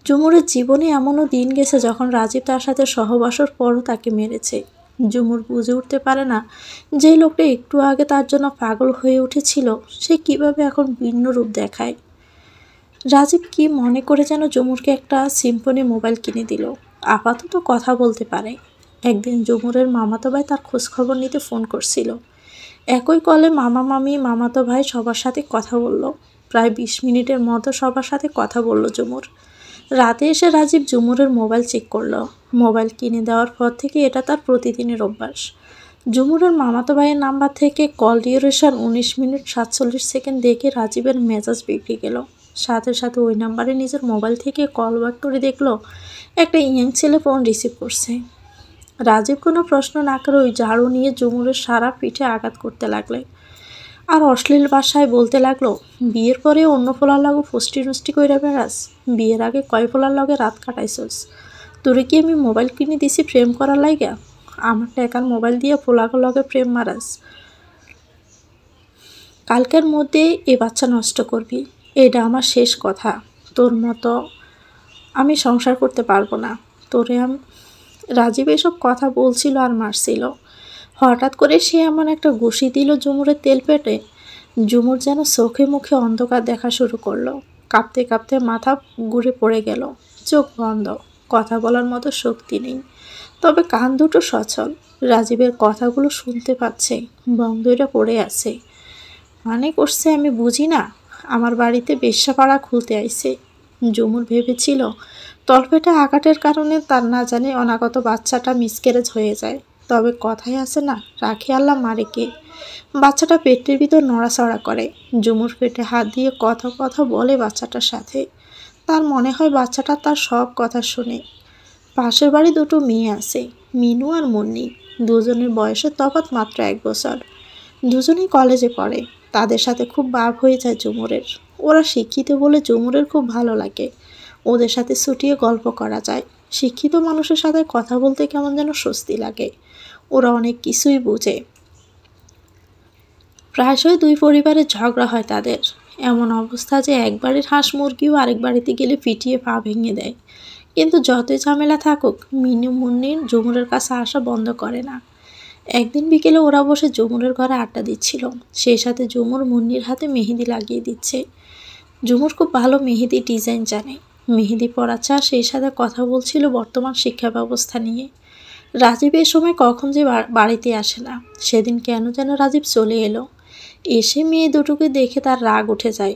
ঝুমুরের জীবনে এমনও দিন গেছে যখন রাজীব তার সাথে সহবাসের পরও তাকে মেরেছে। ঝুমুর বুঝে উঠতে পারে না, যে লোকটা একটু আগে তার জন্য পাগল হয়ে উঠেছিল সে কিভাবে এখন ভিন্ন রূপ দেখায়। রাজীব কি মনে করে যেন ঝুমুরকে একটা সিম্ফনি মোবাইল কিনে দিল, আপাতত কথা বলতে পারে। একদিন ঝুমুরের মামাতো ভাই তার খোঁজখবর নিতে ফোন করছিল। একই কলে মামা মামি মামাতো ভাই সবার সাথে কথা বলল। প্রায় 20 মিনিটের মতো সবার সাথে কথা বলল ঝুমুর। রাতে এসে রাজীব ঝুমুরের মোবাইল চেক করলো। মোবাইল কিনে দেওয়ার পর থেকে এটা তার প্রতিদিনের অভ্যাস। ঝুমুরের মামাতো ভাইয়ের নাম্বার থেকে কল ডিউরেশন 19 মিনিট 47 সেকেন্ড দেখে রাজীবের মেজাজ বিগড়ে গেল। সাথে সাথে ওই নাম্বারে নিজের মোবাইল থেকে কল ব্যাক করে দেখলো একটা ইয়াং ছেলে ফোন রিসিভ করছে। রাজীব কোনো প্রশ্ন না করে ওই ঝাড়ু নিয়ে ঝুমুরের সারা পিঠে আঘাত করতে লাগলে, আর অশ্লীল ভাষায় বলতে লাগলো, বিয়ের পরে অন্য ফোলার লাগো ফষ্টি নষ্টি কইরা বেড়াস, বিয়ের আগে কয় ফোলার লগে রাত কাটাইছস, তোরে কি আমি মোবাইল কিনে দিছি প্রেম করার লাইগা? আমার টাকার মোবাইল দিয়ে ফোলাগো লগে প্রেম মারাস? কালকের মধ্যে এ বাচ্চা নষ্ট করবি, এটা আমার শেষ কথা। তোর মতো আমি সংসার করতে পারবো না। তোরে রাজীব এসব কথা বলছিল আর মারছিল। হঠাৎ করে সে এমন একটা ঘুষি দিল ঝুমুরের তেল পেটে, ঝুমুর যেন চোখে মুখে অন্ধকার দেখা শুরু করলো। কাঁপতে কাঁপতে মাথা ঘুরে পড়ে গেল। চোখ বন্ধ, কথা বলার মতো শক্তি নেই, তবে কান দুটো সচল। রাজীবের কথাগুলো শুনতে পাচ্ছে, বন্ধইরা পড়ে আছে। মানে করছে আমি বুঝি না, আমার বাড়িতে বেশ্যাপাড়া খুলতে আইছে। ঝুমুর ভেবেছিল তলপেটে আঘাতের কারণে তার না জানি অনাগত বাচ্চাটা মিসক্যারেজ হয়ে যায়। তবে কথাই আছে না, রাখে আল্লাহ মারে কে। বাচ্চাটা পেটের ভিতর নড়াচড়া করে। ঝুমুর পেটে হাত দিয়ে কথা কথা বলে বাচ্চাটার সাথে। তার মনে হয় বাচ্চাটা তার সব কথা শুনে। পাশের বাড়ি দুটো মেয়ে আছে, মিনু আর মুন্নি। দুজনের বয়সের তফাৎ মাত্র 1 বছর। দুজনেই কলেজে পড়ে। তাদের সাথে খুব ভাব হয়ে যায় ঝুমুরের। ওরা শিক্ষিত বলে ঝুমুরের খুব ভালো লাগে। ওদের সাথে ছুটিয়ে গল্প করা যায়। শিক্ষিত মানুষের সাথে কথা বলতে কেমন যেন স্বস্তি লাগে। ওরা অনেক কিছুই বুঝে। প্রায়শই দুই পরিবারের ঝগড়া হয় তাদের। এমন অবস্থা যে এক বাড়ির হাঁস মুরগিও আরেক বাড়িতে গেলে পিটিয়ে পা ভেঙে দেয়। কিন্তু যতই ঝামেলা থাকুক, মিনু মুন্নির ঝুমুরের কাছে আসা বন্ধ করে না। একদিন বিকেলে ওরা বসে ঝুমুরের ঘরে আড্ডা দিচ্ছিল। সেই সাথে ঝুমুর মুন্নির হাতে মেহেদি লাগিয়ে দিচ্ছে। ঝুমুর খুব ভালো মেহেদি ডিজাইন জানে, মেহেদি পড়াচ্ছে, আর সেই সাথে কথা বলছিল বর্তমান শিক্ষা ব্যবস্থা নিয়ে। রাজীব এ সময় কখন যে বাড়িতে আসে না। সেদিন কেন যেন রাজীব চলে এলো। এসে মেয়ে দুটোকে দেখে তার রাগ উঠে যায়।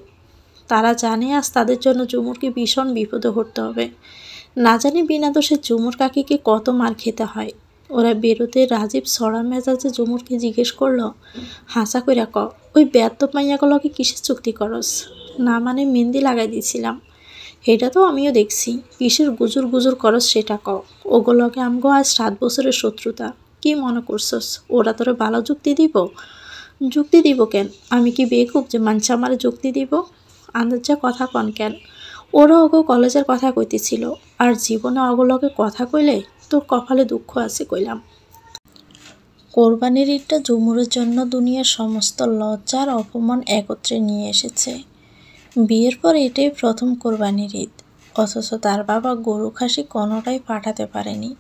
তারা জানে আজ তাদের জন্য ঝুমুরকে ভীষণ বিপদে পড়তে হবে। না জানি বিনা দোষে ঝুমুর কাকিকে কত মার খেতে হয়। ওরা বেরোতে রাজীব সরা মেজাজে ঝুমুরকে জিজ্ঞেস করলো, হাসা কইরা ক, ওই বেয়াদ্দপ মাইয়াগুলোকে কিসের চুক্তি করস? না মানে মেহেন্দি লাগাই দিয়েছিলাম। এটা তো আমিও দেখছি। কিসের গুজুর গুজুর করস সেটা ক। ওগুলোকে আমগো আজ 7 বছরের শত্রুতা। কি মনে করছস ওরা তোরে ভালো যুক্তি দিব? যুক্তি দিব কেন? আমি কি বেকুব যে মানছে আমারে যুক্তি দিব? আন্দাজা কথা কন কেন? ওরা ওগো কলেজের কথা কইতেছিল, আর জীবনে ওগুলোকে কথা কইলে তোর কপালে দুঃখ আছে কইলাম। কোরবানির ঈদটা ঝুমুরের জন্য দুনিয়ার সমস্ত লজ্জা আর অপমান একত্রে নিয়ে এসেছে। বিয়ের পর এটাই প্রথম কোরবানির ঈদ, অথচ তার বাবা গরু খাসি কোনোটাই পাঠাতে পারেনি।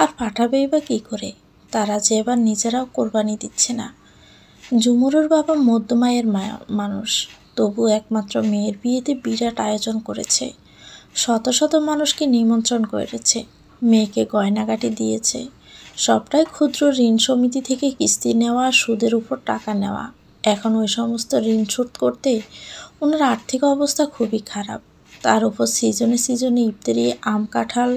আর পাঠাবেই বা কী করে? তারা যে এবার নিজেরাও কোরবানি দিচ্ছে না। ঝুমুরের বাবা মধ্যমায়ের মানুষ, তবু একমাত্র মেয়ের বিয়েতে বিরাট আয়োজন করেছে। শত শত মানুষকে নিমন্ত্রণ করেছে, মেয়েকে গয়নাগাটি দিয়েছে। সবটাই ক্ষুদ্র ঋণ সমিতি থেকে কিস্তি নেওয়া আর সুদের উপর টাকা নেওয়া। এখন ওই সমস্ত ঋণ শোধ করতে ওনার আর্থিক অবস্থা খুবই খারাপ। তার উপর সিজনে সিজনে ইফতারি, আম কাঁঠাল,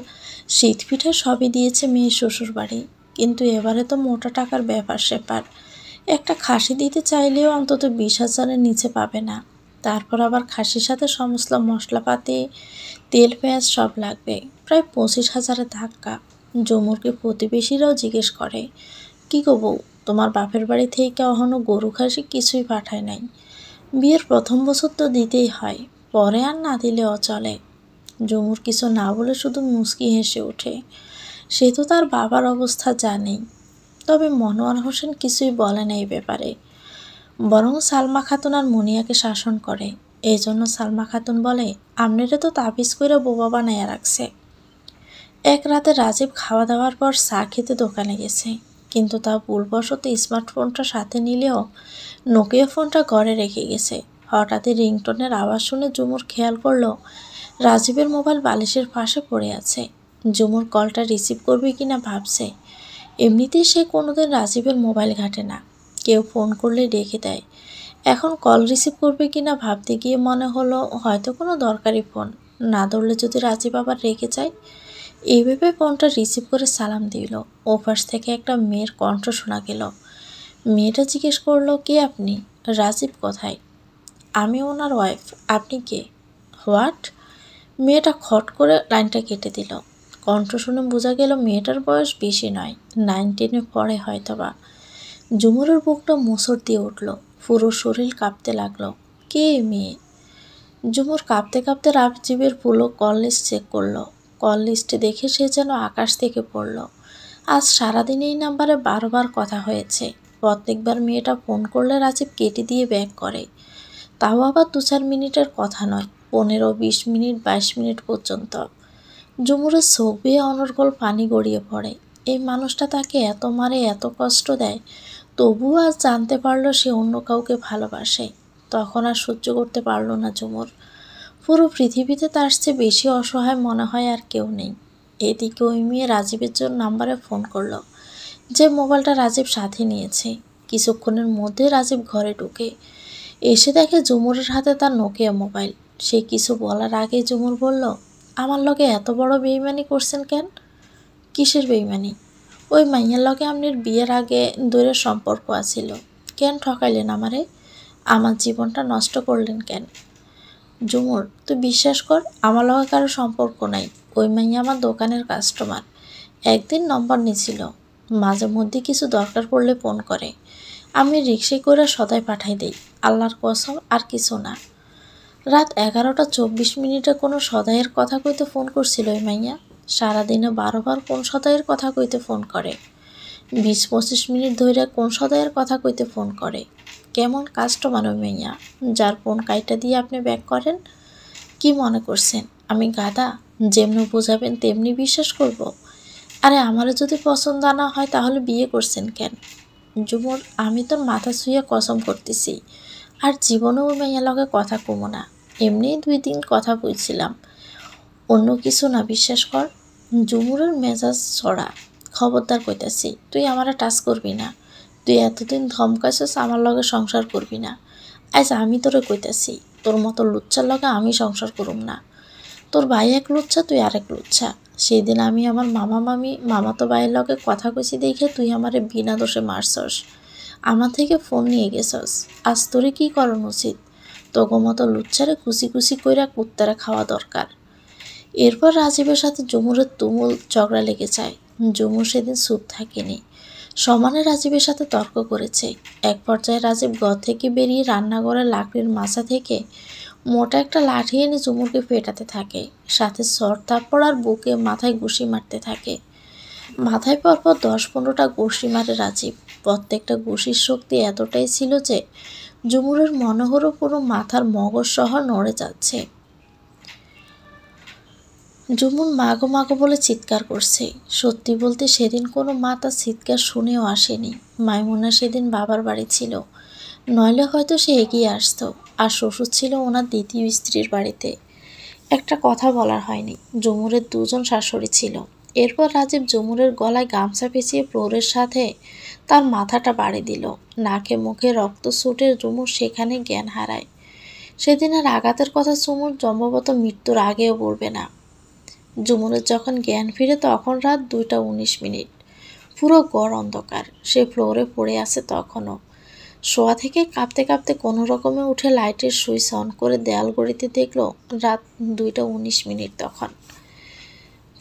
শীত পিঠা সবই দিয়েছে মেয়ের শ্বশুর বাড়ি। কিন্তু এবারে তো মোটা টাকার ব্যাপার স্যাপার। একটা খাসি দিতে চাইলেও অন্তত 20,000-এর নিচে পাবে না। তারপর আবার খাসির সাথে সমস্ত মশলাপাতি, তেল পেঁয়াজ সব লাগবে। প্রায় 25,000-এর ধাক্কা। ঝুমুরকে প্রতিবেশীরাও জিজ্ঞেস করে, কি গো বউ, তোমার বাপের বাড়ি থেকে কখনো গরু খাসি কিছুই পাঠায় নাই? বিয়ের প্রথম বছর তো দিতেই হয়, পরে আর না দিলেও চলে। ঝুমুর কিছু না বলে শুধু মুচকি হেসে ওঠে। সে তো তার বাবার অবস্থা জানেই। তবে মনোয়ার হোসেন কিছুই বলে না এই ব্যাপারে, বরং সালমা খাতুন আর মুনিয়াকে শাসন করে। এই জন্য সালমা খাতুন বলে, আমনেরে তো তাবিজ করে বোবা বানাইয়া রাখছে। এক রাতে রাজীব খাওয়া দাওয়ার পর চা খেতে দোকানে গেছে, কিন্তু তা ভুলবশত স্মার্টফোনটা সাথে নিলেও নোকিয়া ফোনটা ঘরে রেখে গেছে। হঠাৎই রিংটোনের আওয়াজ শুনে ঝুমুর খেয়াল করলো রাজীবের মোবাইল বালিশের পাশে পড়ে আছে। ঝুমুর কলটা রিসিভ করবে কিনা ভাবছে। এমনিতেই সে কোনোদিন রাজীবের মোবাইল ঘাটে না, কেউ ফোন করলে ডেকে দেয়। এখন কল রিসিভ করবে কিনা ভাবতে গিয়ে মনে হলো হয়তো কোনো দরকারি ফোন, না ধরলে যদি রাজীব আবার রেগে যায়। এই ভেবে ফোনটা রিসিভ করে সালাম দিল। ওপাশ থেকে একটা মেয়ের কণ্ঠ শোনা গেল। মেয়েটা জিজ্ঞেস করলো, কে আপনি? রাজীব কোথায়? আমি ওনার ওয়াইফ। আপনি কে? হোয়াট? মেয়েটা খট করে লাইনটা কেটে দিল। কণ্ঠ শুনে বোঝা গেল মেয়েটার বয়স বেশি নয়, 9-10-এ পড়ে হয়তোবা। ঝুমুরের বুকটা মোচড় দিয়ে উঠল, পুরো শরীর কাঁপতে লাগলো। কে মেয়ে? ঝুমুর কাঁপতে কাঁপতে রাজীবের পুরো কল লিস্ট চেক করলো। কল লিস্টে দেখে সে যেন আকাশ থেকে পড়ল। আজ সারাদিন এই নাম্বারে 12 বার কথা হয়েছে। প্রত্যেকবার মেয়েটা ফোন করলে রাজীব কেটে দিয়ে ব্যাক করে। তাও আবার 2-4 মিনিটের কথা নয়, 15-20 মিনিট, 22 মিনিট পর্যন্ত। ঝুমুরের চোখ বেয়ে অনর্গল পানি গড়িয়ে পড়ে। এই মানুষটা তাকে এত মারে, এত কষ্ট দেয়, তবুও আজ জানতে পারলো সে অন্য কাউকে ভালোবাসে। তখন আর সহ্য করতে পারলো না ঝুমুর। পুরো পৃথিবীতে তার চেয়ে বেশি অসহায় মনে হয় আর কেউ নেই। এদিকে ওই মেয়ে রাজীবের জন্য নাম্বারে ফোন করলো, যে মোবাইলটা রাজীব সাথে নিয়েছে। কিছুক্ষণের মধ্যে রাজীব ঘরে ঢুকে এসে দেখে ঝুমুরের হাতে তার নোকিয়া মোবাইল। সে কিছু বলার আগে ঝুমুর বলল, আমার লগে এত বড় বেইমানি করছেন কেন? কিসের বেইমানি? ওই মাইয়ার লগে আপনার বিয়ের আগে দূরের সম্পর্ক আছিল, কেন ঠকাইলেন আমারে? আমার জীবনটা নষ্ট করলেন কেন? ঝুমুর, তুই বিশ্বাস কর, আমার লগে কারো সম্পর্ক নাই। ওই মাইয়া আমার দোকানের কাস্টমার। একদিন নম্বর নিয়েছিল, মাঝে মধ্যে কিছু দরকার পড়লে ফোন করে। আমি রিক্সায় করে সদাই পাঠাই দেই, আল্লাহর কসম আর কিছু না। রাত 11:24 কোনো সদাইয়ের কথা কইতে ফোন করছিল ওই মাইয়া। সারাদিনে 12 বার কোন সদাইয়ের কথা কইতে ফোন করে। 20-25 মিনিট ধরে কোন সদাইয়ের কথা কইতে ফোন করে। কেমন কাস্টমার মেয়া যার ফোন কাইটা দিয়ে আপনি ব্যাক করেন? কি মনে করছেন আমি গাধা? যেমনি বোঝাবেন তেমনি বিশ্বাস করব? আরে আমারও যদি পছন্দ না হয় তাহলে বিয়ে করছেন কেন? ঝুমুর, আমি তোর মাথা ছুঁয়ে কসম করতেছি আর জীবনেও মেয়ের লগে কথা কমো না। এমনিই 2 দিন কথা বলছিলাম, অন্য কিছু না, বিশ্বাস কর। ঝুমুরের মেজাজ ছড়া। খবরদার কইতাছি, তুই আমারে টাচ করবি না। তুই এতদিন ধমকাইছস আমার লগে সংসার করবি না। আজ আমি তোরে কইতাছি, তোর মতো লুচ্চার লগে আমি সংসার করুম না। তোর ভাই এক লুচ্ছা, তুই আরেক লুচ্ছা। সেই দিন আমি আমার মামাতো ভাইয়ের লগে কথা কইছি দেখে তুই আমারে বিনা দোষে মারছস, আমার থেকে ফোন নিয়ে গেছস। আজ তোরে কি করণ উচিত? তোগো মতো লুচ্চারে কুচি কুচি কইরা কুত্তারে খাওয়া দরকার। এরপর রাজীবের সাথে ঝুমুরের তুমুল ঝগড়া লেগে যায়। ঝুমুর সেদিন চুপ থাকেনি, সমানে রাজীবের সাথে তর্ক করেছে। এক পর্যায়ে রাজীব ঘর থেকে বেরিয়ে রান্নাঘরের লাকড়ির মাচা থেকে মোটা একটা লাঠি এনে ঝুমুরকে পেটাতে থাকে, সাথে সর থাপ্পড় আর বুকে মাথায় ঘুষি মারতে থাকে। মাথায় পরপর 10-15টা ঘুষি মারে রাজীব। প্রত্যেকটা ঘুষির শক্তি এতটাই ছিল যে ঝুমুরের মনে হলো পুরো মাথার মগজ সহ নড়ে যাচ্ছে। ঝুমুর মাগো মাগো বলে চিৎকার করছে। সত্যি বলতে সেদিন কোনো মা তার চিৎকার শুনেও আসেনি। মাইমুনা সেদিন বাবার বাড়ি ছিল, নইলে হয়তো সে এগিয়ে আসতো। আর শ্বশুর ছিল ওনার দ্বিতীয় স্ত্রীর বাড়িতে। একটা কথা বলার হয়নি, ঝুমুরের 2জন শাশুড়ি ছিল। এরপর রাজীব ঝুমুরের গলায় গামছা পেঁচিয়ে প্রৌঢ়ের সাথে তার মাথাটা বাড়ি দিল। নাকে মুখে রক্ত ছুটে ঝুমুর সেখানে জ্ঞান হারায়। সেদিনের আঘাতের কথা ঝুমুর সম্ভবত মৃত্যুর আগেও বলবে না। ঝুমুরের যখন জ্ঞান ফিরে তখন রাত 2টা 19 মিনিট। পুরো গড় অন্ধকার। সে ফ্লোরে পড়ে আছে তখনও। শোয়া থেকে কাঁপতে কাঁপতে কোনো রকমে উঠে লাইটের সুইচ অন করে দেয়াল ঘড়িতে দেখলো রাত 2টা 19 মিনিট। তখন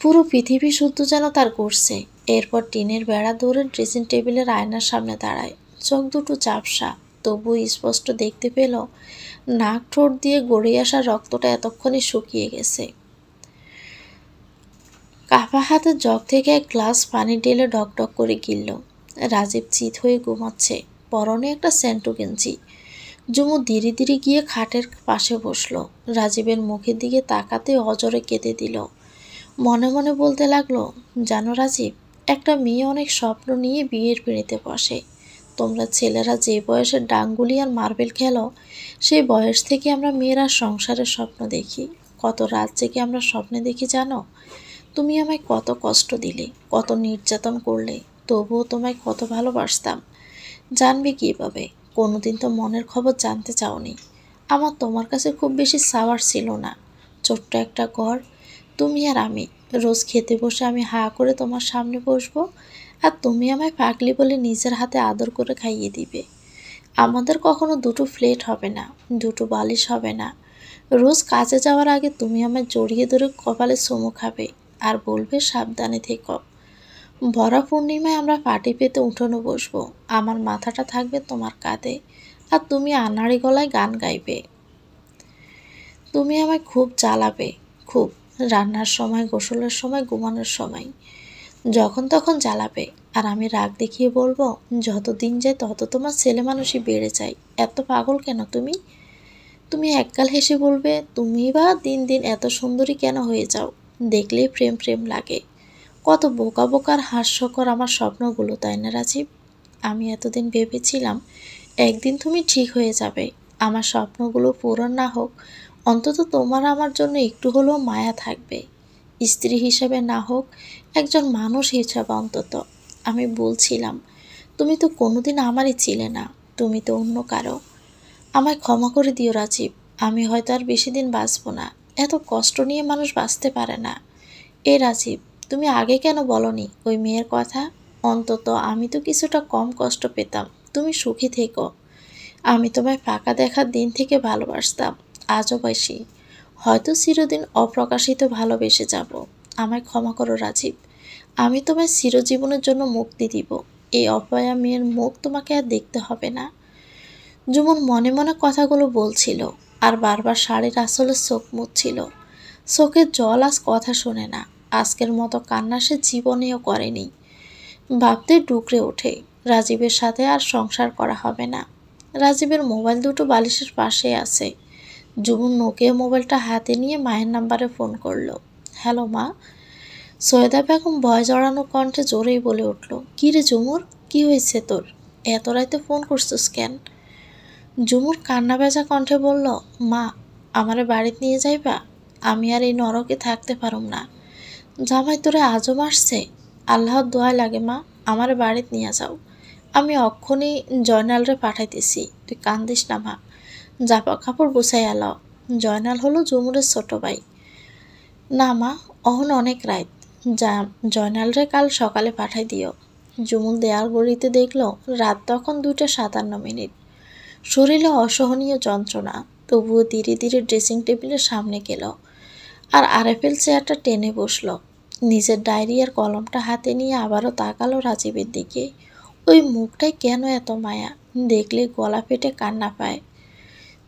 পুরো পৃথিবী শুদ্ধ যেন তার ঘুরছে। এরপর টিনের বেড়া দৌড়ে ড্রেসিং টেবিলের আয়নার সামনে দাঁড়ায়। চোখ দুটো ঝাপসা, তবুও স্পষ্ট দেখতে পেল নাক ঠোঁট দিয়ে গড়িয়ে আসা রক্তটা এতক্ষণে শুকিয়ে গেছে। কাপা হাতে জগ থেকে এক গ্লাস পানি ঢেলে ডকডক করে গিলল। রাজীব চিত হয়ে ঘুমাচ্ছে, পরনে একটা স্যান্টু গেঞ্জি। ঝুমু ধীরে ধীরে গিয়ে খাটের পাশে বসলো। রাজীবের মুখের দিকে তাকাতে অজরে কেঁদে দিল। মনে মনে বলতে লাগলো, জানো রাজীব, একটা মেয়ে অনেক স্বপ্ন নিয়ে বিয়ের পিঁড়িতে বসে। তোমরা ছেলেরা যে বয়সে ডাঙ্গুলি আর মার্বেল খেলো, সেই বয়স থেকে আমরা মেয়েরা সংসারের স্বপ্ন দেখি। কত রাত জেগে আমরা স্বপ্নে দেখি জানো? তুমি আমায় কত কষ্ট দিলে, কত নির্যাতন করলে, তবুও তোমায় কত ভালোবাসতাম। জানবে কীভাবে? কোনোদিন তো মনের খবর জানতে চাওনি। আমার তোমার কাছে খুব বেশি চাওয়ার ছিল না। ছোট্ট একটা ঘর, তুমি আর আমি। রোজ খেতে বসে আমি হা করে তোমার সামনে বসবো, আর তুমি আমায় পাগলি বলে নিজের হাতে আদর করে খাইয়ে দিবে। আমাদের কখনো 2টো প্লেট হবে না, 2টো বালিশ হবে না। রোজ কাজে যাওয়ার আগে তুমি আমায় জড়িয়ে ধরে কপালে চুমু খাবে আর বলবে সাবধানে থেকো। ভরা পূর্ণিমায় আমরা পাটি পেতে উঠোনে বসবো, আমার মাথাটা থাকবে তোমার কাঁধে, আর তুমি আনাড়ি গলায় গান গাইবে। তুমি আমায় খুব জ্বালাবে, খুব। রান্নার সময়, গোসলের সময়, ঘুমানোর সময়, যখন তখন জ্বালাবে। আর আমি রাগ দেখিয়ে বলবো, যত দিন যায় তত তোমার ছেলে মানুষই বেড়ে যায়, এত পাগল কেন তুমি? তুমি একগাল হেসে বলবে, তুমি বা দিন দিন এত সুন্দরী কেন হয়ে যাও, দেখলেই প্রেম প্রেম লাগে। কত বোকা বোকার হাস্যকর আমার স্বপ্নগুলো, তাই না রাজীব? আমি এতদিন ভেবেছিলাম একদিন তুমি ঠিক হয়ে যাবে। আমার স্বপ্নগুলো পূরণ না হোক, অন্তত তোমার আমার জন্য একটু হলেও মায়া থাকবে। স্ত্রী হিসেবে না হোক, একজন মানুষ হিসেবে অন্তত। আমি বলছিলাম, তুমি তো কোনোদিন আমারই ছিলে না, তুমি তো অন্য কারো। আমায় ক্ষমা করে দিও রাজীব, আমি হয়তো আর বেশি দিন বাঁচব না। এত কষ্ট নিয়ে মানুষ বাঁচতে পারে না। এ রাজীব, তুমি আগে কেন বলনি ওই মেয়ের কথা? অন্তত আমি তো কিছুটা কম কষ্ট পেতাম। তুমি সুখী থেকো। আমি তোমায় ফাঁকা দেখার দিন থেকে ভালোবাসতাম, আজও বাসি। হয়তো চিরদিন অপ্রকাশিত ভালোবেসে যাব। আমায় ক্ষমা করো রাজীব, আমি তোমায় চিরজীবনের জন্য মুক্তি দিব। এই অপয়া মেয়ের মুখ তোমাকে আর দেখতে হবে না। ঝুমুর মনে মনে কথাগুলো বলছিল, আর বারবার শাড়ির আঁচলে চোখ মুছছিল। চোখের জল আজ কথা শোনে না। আজকের মতো কান্না সে জীবনেও করেনি। ভাবতে ডুকরে ওঠে, রাজীবের সাথে আর সংসার করা হবে না। রাজীবের মোবাইল দুটো বালিশের পাশে আছে। জুমুর নোকিয়া মোবাইলটা হাতে নিয়ে মায়ের নাম্বারে ফোন করলো। হ্যালো মা। সৈয়দা বেগম ভয় জড়ানো কণ্ঠে জোরেই বলে উঠল, কী রে ঝুমুর, কি হয়েছে তোর? এত রাতে ফোন করছিস কেন? ঝুমুর কান্না ভেজা কণ্ঠে বলল, মা, আমারে বাড়িতে নিয়ে যাইবা? আমি আর এই নরকে থাকতে পারুম না। জামাই তোরে আজও মারছে? আল্লাহর দোয়াই লাগে মা, আমারে বাড়িতে নিয়ে যাও। আমি অক্ষণই জয়নালরে পাঠাইতেছি, তুই কান্দিস না মা। জাপা কাপড় গুছাই এলাও। জয়নাল হলো ঝুমুরের ছোট ভাই। না মা, অহন অনেক রাত, যা জয়নালরে কাল সকালে পাঠাই দিও। ঝুমুর দেয়াল গড়িতে দেখল রাত তখন 2:57। শরীরে অসহনীয় যন্ত্রণা, তবুও ধীরে ধীরে ড্রেসিং টেবিলের সামনে গেল আর আরএফএল চেয়ারটা টেনে বসল। নিজের ডায়েরি আর কলমটা হাতে নিয়ে আবারও তাকালো রাজীবের দিকে। ওই মুখটায় কেন এত মায়া, দেখলে গলা ফেটে কান্না পায়।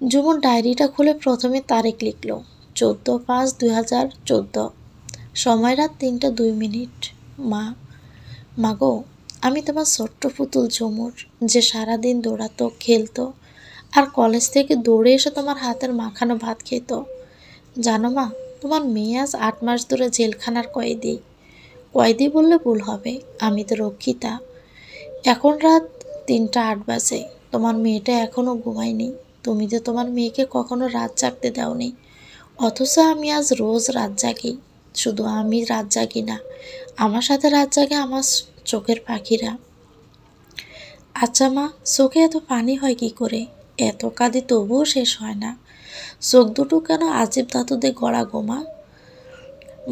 ঝুমুর ডায়েরিটা খুলে প্রথমে তারিখ লিখল, 14/5/2014। সময় রাত 3:02। মাগো, আমি তোমার ছোট্ট পুতুল ঝুমুর, যে সারাদিন দৌড়াতো, খেলতো আর কলেজ থেকে দৌড়ে এসে তোমার হাতের মাখানো ভাত খেত। জানো মা, তোমার মেয়ে আজ 8 মাস ধরে জেলখানার কয়েদি। কয়েদি বললে ভুল হবে, আমি তো রক্ষিতা। এখন রাত 3:08 বাজে, তোমার মেয়েটা এখনও ঘুমায়নি। তুমি তো তোমার মেয়েকে কখনো রাত জাগতে দাওনি, অথচ আমি আজ রোজ রাত জাগি। শুধু আমি রাত জাগি না, আমার সাথে রাত জাগে আমার চোখের পাখিরা। আচ্ছা মা, চোখে এত পানি হয় কি করে? এত কাঁদি তবুও শেষ হয় না। চোখ দুটো কেন আজীব ধাতুতে গড়া গোমা?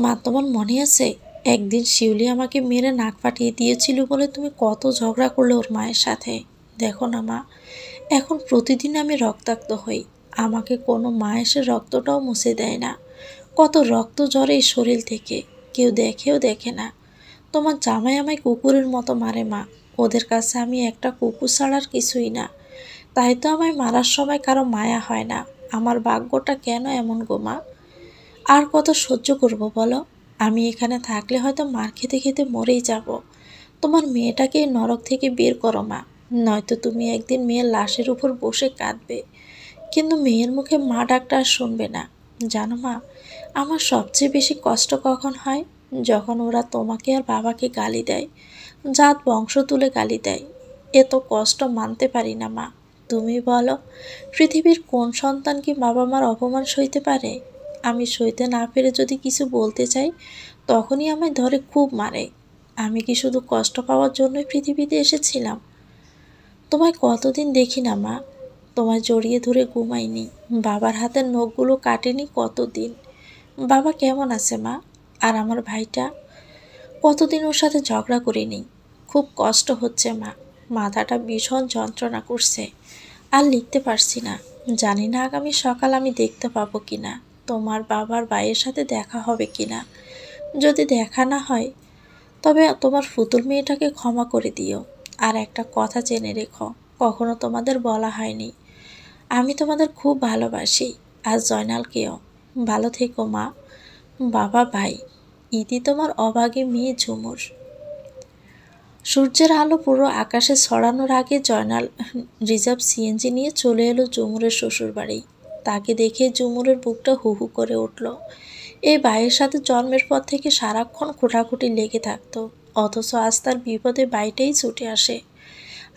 মা, তোমার মনে আছে একদিন শিউলি আমাকে মেরে নাক ফাটিয়ে দিয়েছিল বলে তুমি কত ঝগড়া করলে ওর মায়ের সাথে? দেখো না মা, এখন প্রতিদিন আমি রক্তাক্ত হই, আমাকে কোনো মা এসে রক্তটাও মুছে দেয় না। কত রক্ত ঝরে এই শরীর থেকে, কেউ দেখেও দেখে না। তোমার জামাই আমায় কুকুরের মতো মারে মা, ওদের কাছে আমি একটা কুকুর ছাড়ার কিছুই না। তাই তো আমায় মারার সময় কারো মায়া হয় না। আমার ভাগ্যটা কেন এমন গো মা? আর কত সহ্য করব বলো? আমি এখানে থাকলে হয়তো মার খেতে খেতে মরেই যাব। তোমার মেয়েটাকে এই নরক থেকে বের করো মা, নয়তো তুমি একদিন মেয়ের লাশের উপর বসে কাঁদবে, কিন্তু মেয়ের মুখে মা ডাকটা আর শুনবে না। জানো মা, আমার সবচেয়ে বেশি কষ্ট কখন হয়? যখন ওরা তোমাকে আর বাবাকে গালি দেয়, জাত বংশ তুলে গালি দেয়। এত কষ্ট মানতে পারি না মা। তুমি বলো, পৃথিবীর কোন সন্তান কি বাবা মার অপমান সইতে পারে? আমি সইতে না পেরে যদি কিছু বলতে চাই, তখনই আমায় ধরে খুব মারে। আমি কি শুধু কষ্ট পাওয়ার জন্যই পৃথিবীতে এসেছিলাম? তোমায় কতদিন দেখি না মা, তোমায় জড়িয়ে ধরে ঘুমাইনি, বাবার হাতের নখগুলো কাটেনি কতদিন। বাবা কেমন আছে মা? আর আমার ভাইটা? কতদিন ওর সাথে ঝগড়া করিনি। খুব কষ্ট হচ্ছে মা, মাথাটা ভীষণ যন্ত্রণা করছে। আর লিখতে পারছি না, জানি না আগামী সকাল আমি দেখতে পাবো কিনা, তোমার বাবার ভাইয়ের সাথে দেখা হবে কিনা। যদি দেখা না হয়, তবে তোমার ফুতুল মেয়েটাকে ক্ষমা করে দিও। আর একটা কথা জেনে রেখো, কখনো তোমাদের বলা হয়নি, আমি তোমাদের খুব ভালোবাসি, আর জয়নালকেও। ভালো থেকো মা, বাবা, ভাই। ইতি তোমার অভাগী মেয়ে ঝুমুর। সূর্যের আলো পুরো আকাশে ছড়ানোর আগে জয়নাল রিজার্ভ সিএনজি নিয়ে চলে এলো ঝুমুরের শ্বশুরবাড়ি। তাকে দেখে ঝুমুরের বুকটা হু হু করে উঠল। এই ভাইয়ের সাথে জন্মের পর থেকে সারাক্ষণ খোঁটাখুটি লেগে থাকতো, অথচ আজ তার বিপদে বাইটাই ছুটে আসে।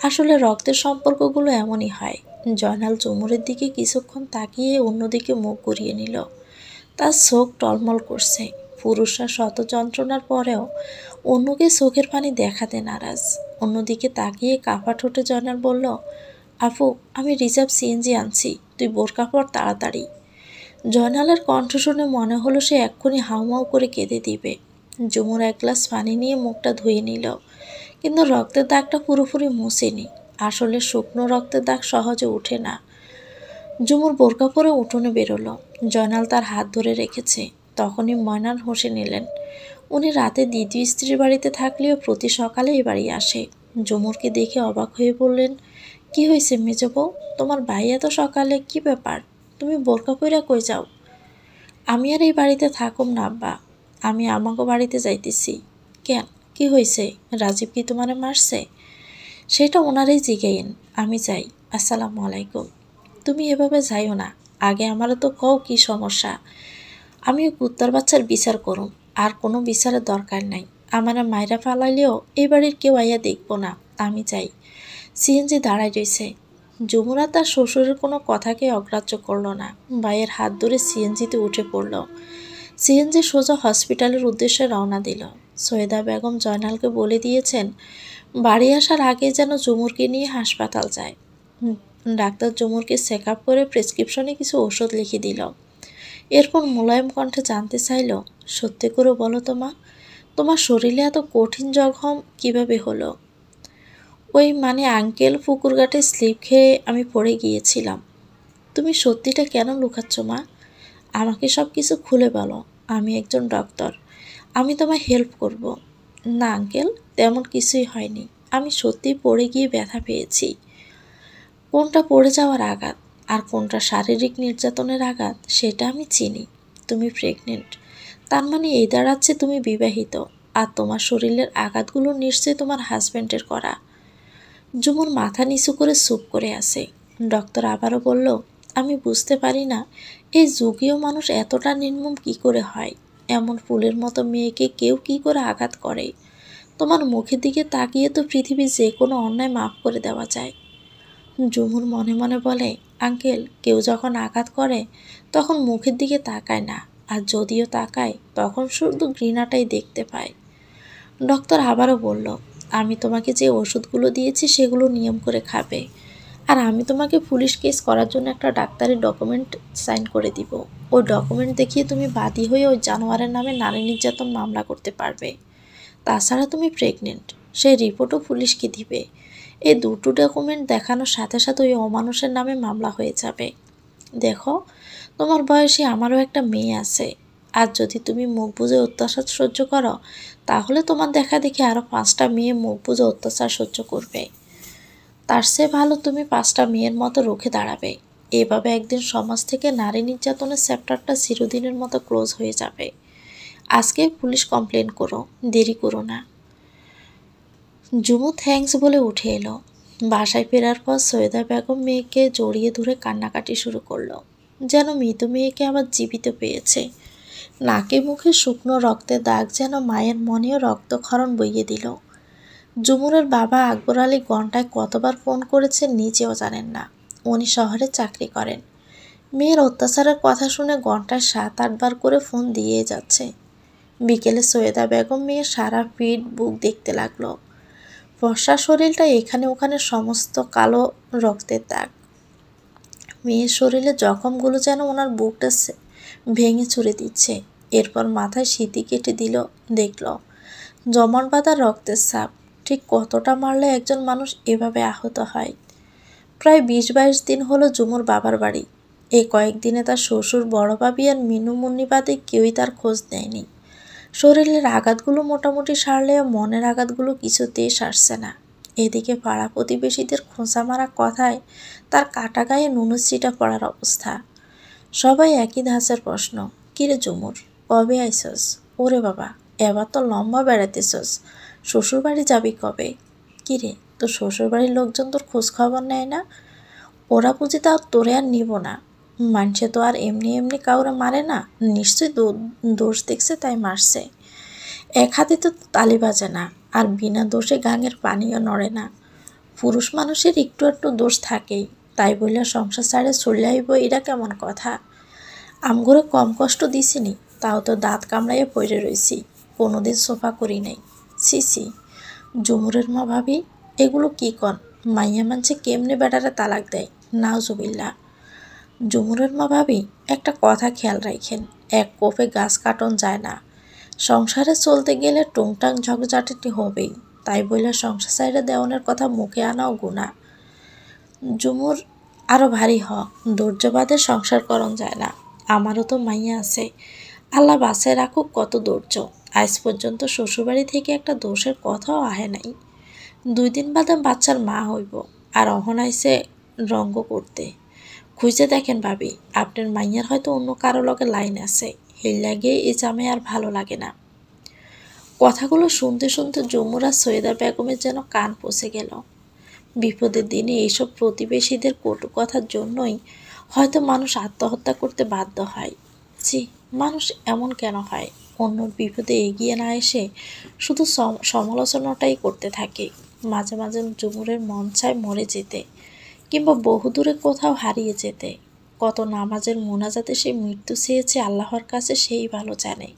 আসলে রক্তের সম্পর্কগুলো এমনই হয়। জয়নাল ঝুমুরের দিকে কিছুক্ষণ তাকিয়ে অন্যদিকে মুখ ঘুরিয়ে নিল। তার চোখ টলমল করছে। পুরুষরা শত যন্ত্রণার পরেও অন্যকে চোখের পানি দেখাতে নারাজ। অন্যদিকে তাকিয়ে কাপা ঠোঁটে জয়নাল বলল, আপু, আমি রিজার্ভ সিএনজি আনছি, তুই বোরকা পর তাড়াতাড়ি। জয়নালের কণ্ঠ শুনে মনে হলো সে এক্ষুনি হাউমাউ করে কেঁদে দিবে। ঝুমুর এক গ্লাস পানি নিয়ে মুখটা ধুয়ে নিল, কিন্তু রক্তের দাগটা পুরোপুরি মুছেনি। আসলে শুকনো রক্তের দাগ সহজে ওঠে না। ঝুমুর বোরকা পরে উঠোনে বেরোলো। জয়নাল তার হাত ধরে রেখেছে। তখনই ময়নান হোসেন এলেন। উনি রাতে দ্বিতীয় স্ত্রীর বাড়িতে থাকলেও প্রতি সকালে এ বাড়ি আসে। ঝুমুরকে দেখে অবাক হয়ে বললেন, কি হয়েছে মেজো বউ, তোমার ভাই এত সকালে, কি ব্যাপার? তুমি বোরকা পইরা কই যাও? আমি আর এই বাড়িতে থাকুম না আব্বা, আমি আমাকে বাড়িতে যাইতেছি। কেন, কি হয়েছে? রাজীব কি তোমারে মারছে? সেটা ওনারাই জিগাইন, আমি যাই। আসসালামু আলাইকুম। তুমি এভাবে যাইও না। আগে আমারও তো কও কি সমস্যা। আমিও কুত্তার বাচ্চার বিচার করুম, আর কোনো বিচারের দরকার নাই। আমারে মাইরা ফালাইলেও এই বাড়ির কেউ আইয়া দেখব না। আমি চাই। সিএনজি দাঁড়ায় রইছে। যমুনা তার শ্বশুরের কোনো কথাকে অগ্রাহ্য করল না। ভাইয়ের হাত ধরে সিএনজিতে উঠে পড়ল। সিএনজি সোজা হসপিটালের উদ্দেশ্যে রওনা দিল। সৈয়দা বেগম জয়নালকে বলে দিয়েছেন বাড়ি আসার আগে যেন জুমুরকে নিয়ে হাসপাতাল যায়। ডাক্তার জুমুরকে চেক আপ করে প্রেসক্রিপশনে কিছু ওষুধ লিখে দিল। এরপর মোলায়েম কণ্ঠে জানতে চাইল, সত্যি করে বলো তো মা, তোমার শরীরে এত কঠিন জখম কিভাবে হলো? ওই মানে আঙ্কেল, পুকুরঘাটে স্লিপ খেয়ে আমি পড়ে গিয়েছিলাম। তুমি সত্যিটা কেন লুকাচ্ছ মা? আমাকে সব কিছু খুলে বলো। আমি একজন ডক্টর, আমি তোমায় হেল্প করব। না আঙ্কেল, তেমন কিছুই হয়নি। আমি সত্যিই পড়ে গিয়ে ব্যথা পেয়েছি। কোনটা পড়ে যাওয়ার আঘাত আর কোনটা শারীরিক নির্যাতনের আঘাত সেটা আমি চিনি। তুমি প্রেগনেন্ট, তার মানে এই দাঁড়াচ্ছে তুমি বিবাহিত, আর তোমার শরীরের আঘাতগুলো নিশ্চয়ই তোমার হাজব্যান্ডের করা। ঝুমুর মাথা নিচু করে চুপ করে আছে। ডক্টর আবারও বলল, আমি বুঝতে পারি না এই যুগীয় মানুষ এতটা নির্মম কি করে হয়। এমন ফুলের মতো মেয়েকে কেউ কি করে আঘাত করে? তোমার মুখের দিকে তাকিয়ে তো পৃথিবীর যে কোনো অন্যায় মাফ করে দেওয়া যায়। ঝুমুর মনে মনে বলে, আঙ্কেল, কেউ যখন আঘাত করে তখন মুখের দিকে তাকায় না, আর যদিও তাকায় তখন শুধু ঘৃণাটাই দেখতে পায়। ডক্টর আবারও বলল, আমি তোমাকে যে ওষুধগুলো দিয়েছি সেগুলো নিয়ম করে খাবে, আর আমি তোমাকে পুলিশ কেস করার জন্য একটা ডাক্তারি ডকুমেন্ট সাইন করে দিব। ওই ডকুমেন্ট দেখিয়ে তুমি বাদী হয়ে ওই জানোয়ারের নামে নারী নির্যাতন মামলা করতে পারবে। তাছাড়া তুমি প্রেগনেন্ট, সেই রিপোর্টও পুলিশকে দিবে। এই দুটো ডকুমেন্ট দেখানোর সাথে সাথে ওই অমানুষের নামে মামলা হয়ে যাবে। দেখো, তোমার বয়সে আমারও একটা মেয়ে আছে, আর যদি তুমি মুখ বুজে অত্যাচার সহ্য করো তাহলে তোমার দেখা দেখি আরও 5টা মেয়ে মুখ বুজে অত্যাচার সহ্য করবে। তার চেয়ে ভালো তুমি 5টা মেয়ের মতো রুখে দাঁড়াবে। এভাবে একদিন সমাজ থেকে নারী নির্যাতনের চ্যাপ্টারটা চিরদিনের মতো ক্লোজ হয়ে যাবে। আজকে পুলিশ কমপ্লেন করো, দেরি করো না। জুমু থ্যাঙ্কস বলে উঠে এলো। বাসায় ফেরার পর সৈয়দা বেগম মেয়েকে জড়িয়ে ধরে কান্নাকাটি শুরু করলো, যেন মৃত মেয়েকে আবার জীবিত পেয়েছে। নাকে মুখে শুকনো রক্তের দাগ যেন মায়ের মনেও রক্তক্ষরণ বইয়ে দিল। জুমুরের বাবা আকবর আলী ঘন্টায় কতবার ফোন করেছেন নিজেও জানেন না। উনি শহরে চাকরি করেন। মেয়ের অত্যাচারের কথা শুনে ঘন্টায় 7-8 বার করে ফোন দিয়ে যাচ্ছে। বিকেলে সৈয়দা বেগম মেয়ের সারা পিঠ বুক দেখতে লাগলো। ফর্সা শরীরটা এখানে ওখানে সমস্ত কালো রক্তের দাগ। মেয়ের শরীরে জখমগুলো যেন ওনার বুকটা ভেঙে ছুঁড়ে দিচ্ছে। এরপর মাথায় সিঁথি কেটে দিল। দেখল জমাট বাঁধা রক্তের ছাপ। ঠিক কতটা মারলে একজন মানুষ এভাবে আহত হয়? প্রায় 20-22 দিন হলো জুমুর বাবার বাড়ি। এই কয়েকদিনে তার শ্বশুর, বড় ভাবি আর মিনু মুন্নি বাদে কেউই তার খোঁজ নেয়নি। শরীরের আঘাতগুলো মোটামুটি সারলেও মনের আঘাতগুলো কিছুতেই সারছে না। এদিকে পাড়া প্রতিবেশীদের খোঁচা মারা কথায় তার কাটা গায়ে নুনুচিটা পড়ার অবস্থা। সবাই একই ধাঁচের প্রশ্ন, কিরে ঝুমুর, কবে আইসস? ওরে বাবা, এবার তো লম্বা বেড়াতেছস। শ্বশুরবাড়ি যাবি কবে? কিরে, তোর শ্বশুরবাড়ির লোকজন তোর খোঁজ খবর নেয় না? ওরা বুঝি তা তোরে আর নিব না? মানুষে তো আর এমনি এমনি কাউরে মারে না, নিশ্চয়ই দোষ দেখছে তাই মারছে। এক হাতে তো তালি বাজে না, আর বিনা দোষে গাঙের পানিও নড়ে না। পুরুষ মানুষের একটু একটু দোষ থাকেই, তাই বললে সংসার ছাড়ে চলে আইব, এটা কেমন কথা? আমগরে কম কষ্ট দিছিনি, তাও তো দাঁত কামড়াইয়া পড়ে রইছি, কোনোদিন সোফা করি নাই। সি, জুমুরের মা ভাবি, এগুলো কি কন? মাইয়া মানছে কেমনে বেটারে তালাক দেয়? নাউজুবিল্লাহ। জুমুরের মা ভাবি, একটা কথা খেয়াল রাখেন, এক কোপে গাছ কাটন যায় না। সংসারে চলতে গেলে টুংটাং ঝগঝাটি হবেই, তাই বলে সংসার সাইডে দেওয়ানের কথা মুখে আনাও গুণা। জুমুর আরও ভারী ধৈর্য বাদে সংসার করন যায় না। আমারও তো মাইয়া আছে, আল্লাহ বাসায় রাখুক কত ধৈর্য। আজ পর্যন্ত শ্বশুরবাড়ি থেকে একটা দোষের কথাও আহে নাই। 2 দিন বাদে বাচ্চার মা হইব, আর অহন আইসে রঙ্গ করতে। খুঁজে দেখেন ভাবি, আপনার মাইয়ার হয়তো অন্য কারো লগে লাইন আছে, এই লাগে এই জামে আর ভালো লাগে না। কথাগুলো শুনতে শুনতে জুমুর আর সৈয়দা বেগমের যেন কান পচে গেল। বিপদের দিনে এইসব প্রতিবেশীদের কটু কথার জন্যই হয়তো মানুষ আত্মহত্যা করতে বাধ্য হয়। জি, মানুষ এমন কেন হয়? অন্যর বিপদে এগিয়ে না এসে শুধু সমালোচনাটাই করতে থাকে। মাঝে মাঝে জুমুরের মন চায় মরে যেতে, কিংবা বহুদূরে কোথাও হারিয়ে যেতে। কত নামাজের মোনাজাতে সে মৃত্যু চেয়েছে আল্লাহর কাছে সেই ভালো জানে।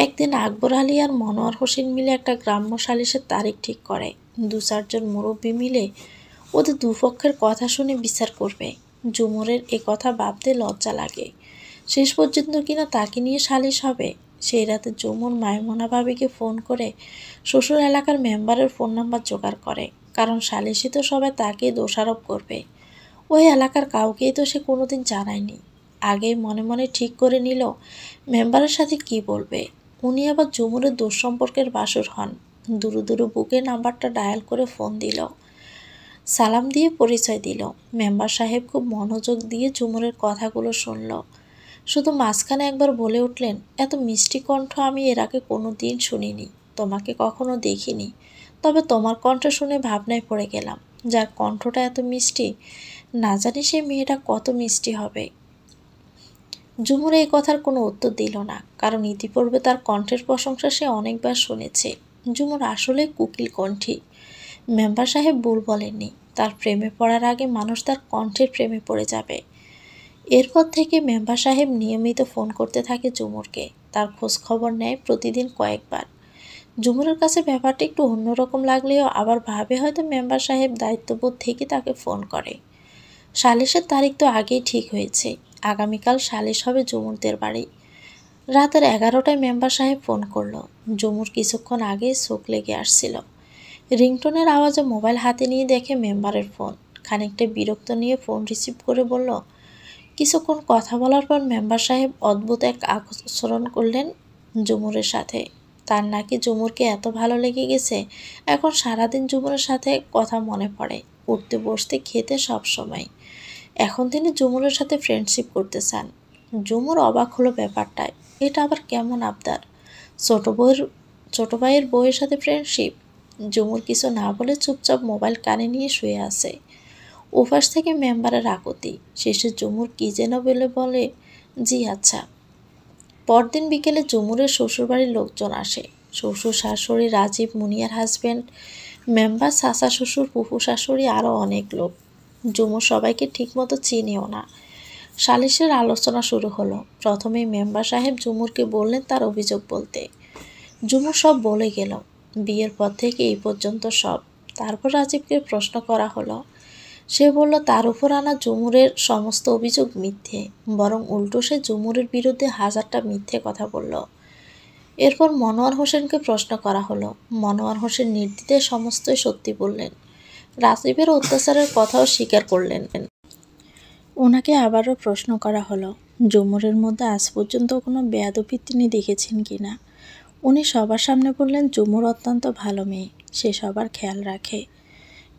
একদিন আকবর আলী আর মনোয়ার হোসেন মিলে একটা গ্রাম্য সালিশের তারিখ ঠিক করে। 2-4 জন মুরব্বী মিলে ওদের দুপক্ষের কথা শুনে বিচার করবে। জুমুরের এ কথা ভাবতে লজ্জা লাগে। শেষ পর্যন্ত কিনা তাকে নিয়ে সালিশ হবে। সেই রাতে জুমুর মাইমুনা ভাবিকে ফোন করে শ্বশুর এলাকার মেম্বারের ফোন নাম্বার জোগাড় করে, কারণ সালিশি তো সবাই তাকেই দোষারোপ করবে। ওই এলাকার কাউকেই তো সে কোনোদিন জানায়নি। আগেই মনে মনে ঠিক করে নিল মেম্বারের সাথে কি বলবে। উনি আবার জুমুরের দুঃসম্পর্কের বাসর হন। দুরু দুরু বুকে নাম্বারটা ডায়াল করে ফোন দিল, সালাম দিয়ে পরিচয় দিল। মেম্বার সাহেব খুব মনোযোগ দিয়ে জুমুরের কথাগুলো শুনল। শুধু মাঝখানে একবার বলে উঠলেন, এত মিষ্টি কণ্ঠ আমি এর আগে কোনো দিন শুনিনি, তোমাকে কখনো দেখিনি। তবে তোমার কণ্ঠ শুনে ভাবনায় পড়ে গেলাম, যার কণ্ঠটা এত মিষ্টি, না জানি সেই মেয়েটা কত মিষ্টি হবে। জুমুর এই কথার কোনো উত্তর দিল না, কারণ ইতিপূর্বে তার কণ্ঠের প্রশংসা সে অনেকবার শুনেছে। জুমুর আসলে কুকিল কণ্ঠী। মেম্বার সাহেব ভুল বলেননি, তার প্রেমে পড়ার আগে মানুষ তার কণ্ঠের প্রেমে পড়ে যাবে। এরপর থেকে মেম্বার সাহেব নিয়মিত ফোন করতে থাকে জুমুরকে, তার খোঁজ খবর নেয় প্রতিদিন কয়েকবার। জুমুরের কাছে ব্যাপারটা একটু অন্যরকম লাগলেও আবার ভাবে হয়তো মেম্বার সাহেব দায়িত্ববোধ থেকে তাকে ফোন করে। সালিশের তারিখ তো আগেই ঠিক হয়েছে, আগামীকাল সালিশ হবে জুমুরদের বাড়ি। রাতের 11টায় মেম্বার সাহেব ফোন করলো। জুমুর কিছুক্ষণ আগে চোখ লেগে আসছিল। রিংটোনের আওয়াজে মোবাইল হাতে নিয়ে দেখে মেম্বারের ফোন। খানিকটা বিরক্ত নিয়ে ফোন রিসিভ করে বলল, কিছুক্ষণ কথা বলার পর মেম্বার সাহেব অদ্ভুত এক আচরণ করলেন জুমুরের সাথে। তার নাকি জুমুরকে এত ভালো লেগে গেছে, এখন সারাদিন জুমুরের সাথে কথা মনে পড়ে, উঠতে বসতে খেতে সব সময়। এখন তিনি জুমুরের সাথে ফ্রেন্ডশিপ করতে চান। জুমুর অবাক হলো ব্যাপারটায়, এটা আবার কেমন আবদার? ছোট ভাইয়ের বউয়ের সাথে ফ্রেন্ডশিপ? জুমুর কিছু না বলে চুপচাপ মোবাইল কানে নিয়ে শুয়ে আছে। ওপাশ থেকে মেম্বারের আকুতি। শেষে জুমুর কি যেন বলে, জি আচ্ছা। পরদিন বিকেলে জুমুরের শ্বশুরবাড়ির লোকজন আসে। শ্বশুর শাশুড়ি, রাজীব, মুনিয়ার হাজব্যান্ড, মেম্বার, চাচা শ্বশুর, ফুফু শাশুড়ি, আরও অনেক লোক। জুমুর সবাইকে ঠিকমতো চিনেও না। সালিশের আলোচনা শুরু হলো। প্রথমেই মেম্বার সাহেব জুমুরকে বললেন তার অভিযোগ বলতে। জুমুর সব বলে গেল, বিয়ের পর থেকে এই পর্যন্ত সব। তারপর রাজীবকে প্রশ্ন করা হলো। সে বলল তার উপর আনা জুমুরের সমস্ত অভিযোগ মিথ্যে, বরং উল্টো সে জুমুরের বিরুদ্ধে 1000টা মিথ্যে কথা বলল। এরপর মনোয়ার হোসেনকে প্রশ্ন করা হলো। মনোয়ার হোসেন নির্দ্বিধায় সমস্তই সত্যি বললেন। রাজীবের অত্যাচারের কথাও স্বীকার করলেন। ওনাকে আবারও প্রশ্ন করা হলো, জুমুরের মধ্যে আজ পর্যন্ত কোনো বেয়াদবি তিনি দেখেছেন কিনা। উনি সবার সামনে বললেন, জুমুর অত্যন্ত ভালো মেয়ে, সে সবার খেয়াল রাখে।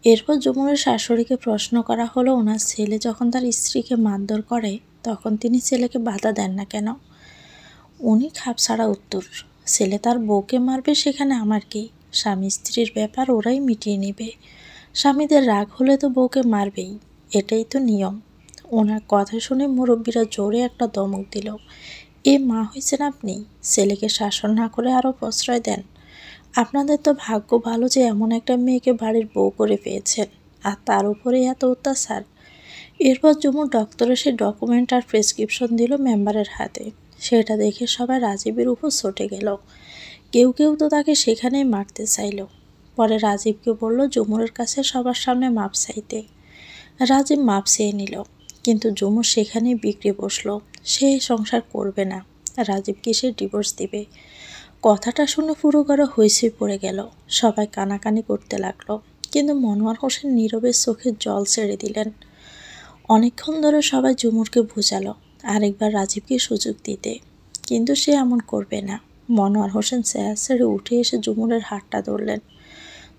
এরপর জুমুরের শাশুড়িকে প্রশ্ন করা হলো, ওনার ছেলে যখন তার স্ত্রীকে মারধর করে তখন তিনি ছেলেকে বাধা দেন না কেন। উনি খাপছাড়া উত্তর, ছেলে তার বউকে মারবে সেখানে আমার কি? স্বামী স্ত্রীর ব্যাপার ওরাই মিটিয়ে নেবে। স্বামীদের রাগ হলে তো বউকে মারবেই, এটাই তো নিয়ম। ওনার কথা শুনে মুরব্বীরা জোরে একটা ধমক দিল। এ মা হয়েছেন আপনি? ছেলেকে শাসন না করে আরও প্রশ্রয় দেন। আপনাদের তো ভাগ্য ভালো যে এমন একটা মেয়েকে বাড়ির বউ করে পেয়েছেন, আর তার উপরে এত অত্যাচার। এরপর জুমুর ডক্টর এসে ডকুমেন্ট আর প্রেসক্রিপশন দিল মেম্বারের হাতে। সেটা দেখে সবাই রাজীবের উপর ছুটে গেল। কেউ কেউ তো তাকে সেখানেই মারতে চাইল। পরে রাজীবকে বলল জুমুরের কাছে সবার সামনে মাপ চাইতে। রাজীব মাপ চেয়ে নিল, কিন্তু জুমুর সেখানেই বিগড়ে বসলো। সে সংসার করবে না, রাজীব কিসের ডিভোর্স দিবে। কথাটা শুনে পুরো ঘরে হইচই পড়ে গেল। সবাই কানাকানি করতে লাগলো, কিন্তু মনোয়ার হোসেন নীরবে চোখের জল ছেড়ে দিলেন। অনেকক্ষণ ধরে সবাই জুমুরকে বোঝালো আরেকবার রাজীবকে সুযোগ দিতে, কিন্তু সে এমন করবে না। মনোয়ার হোসেন চেয়ার ছেড়ে উঠে এসে জুমুরের হাতটা ধরলেন।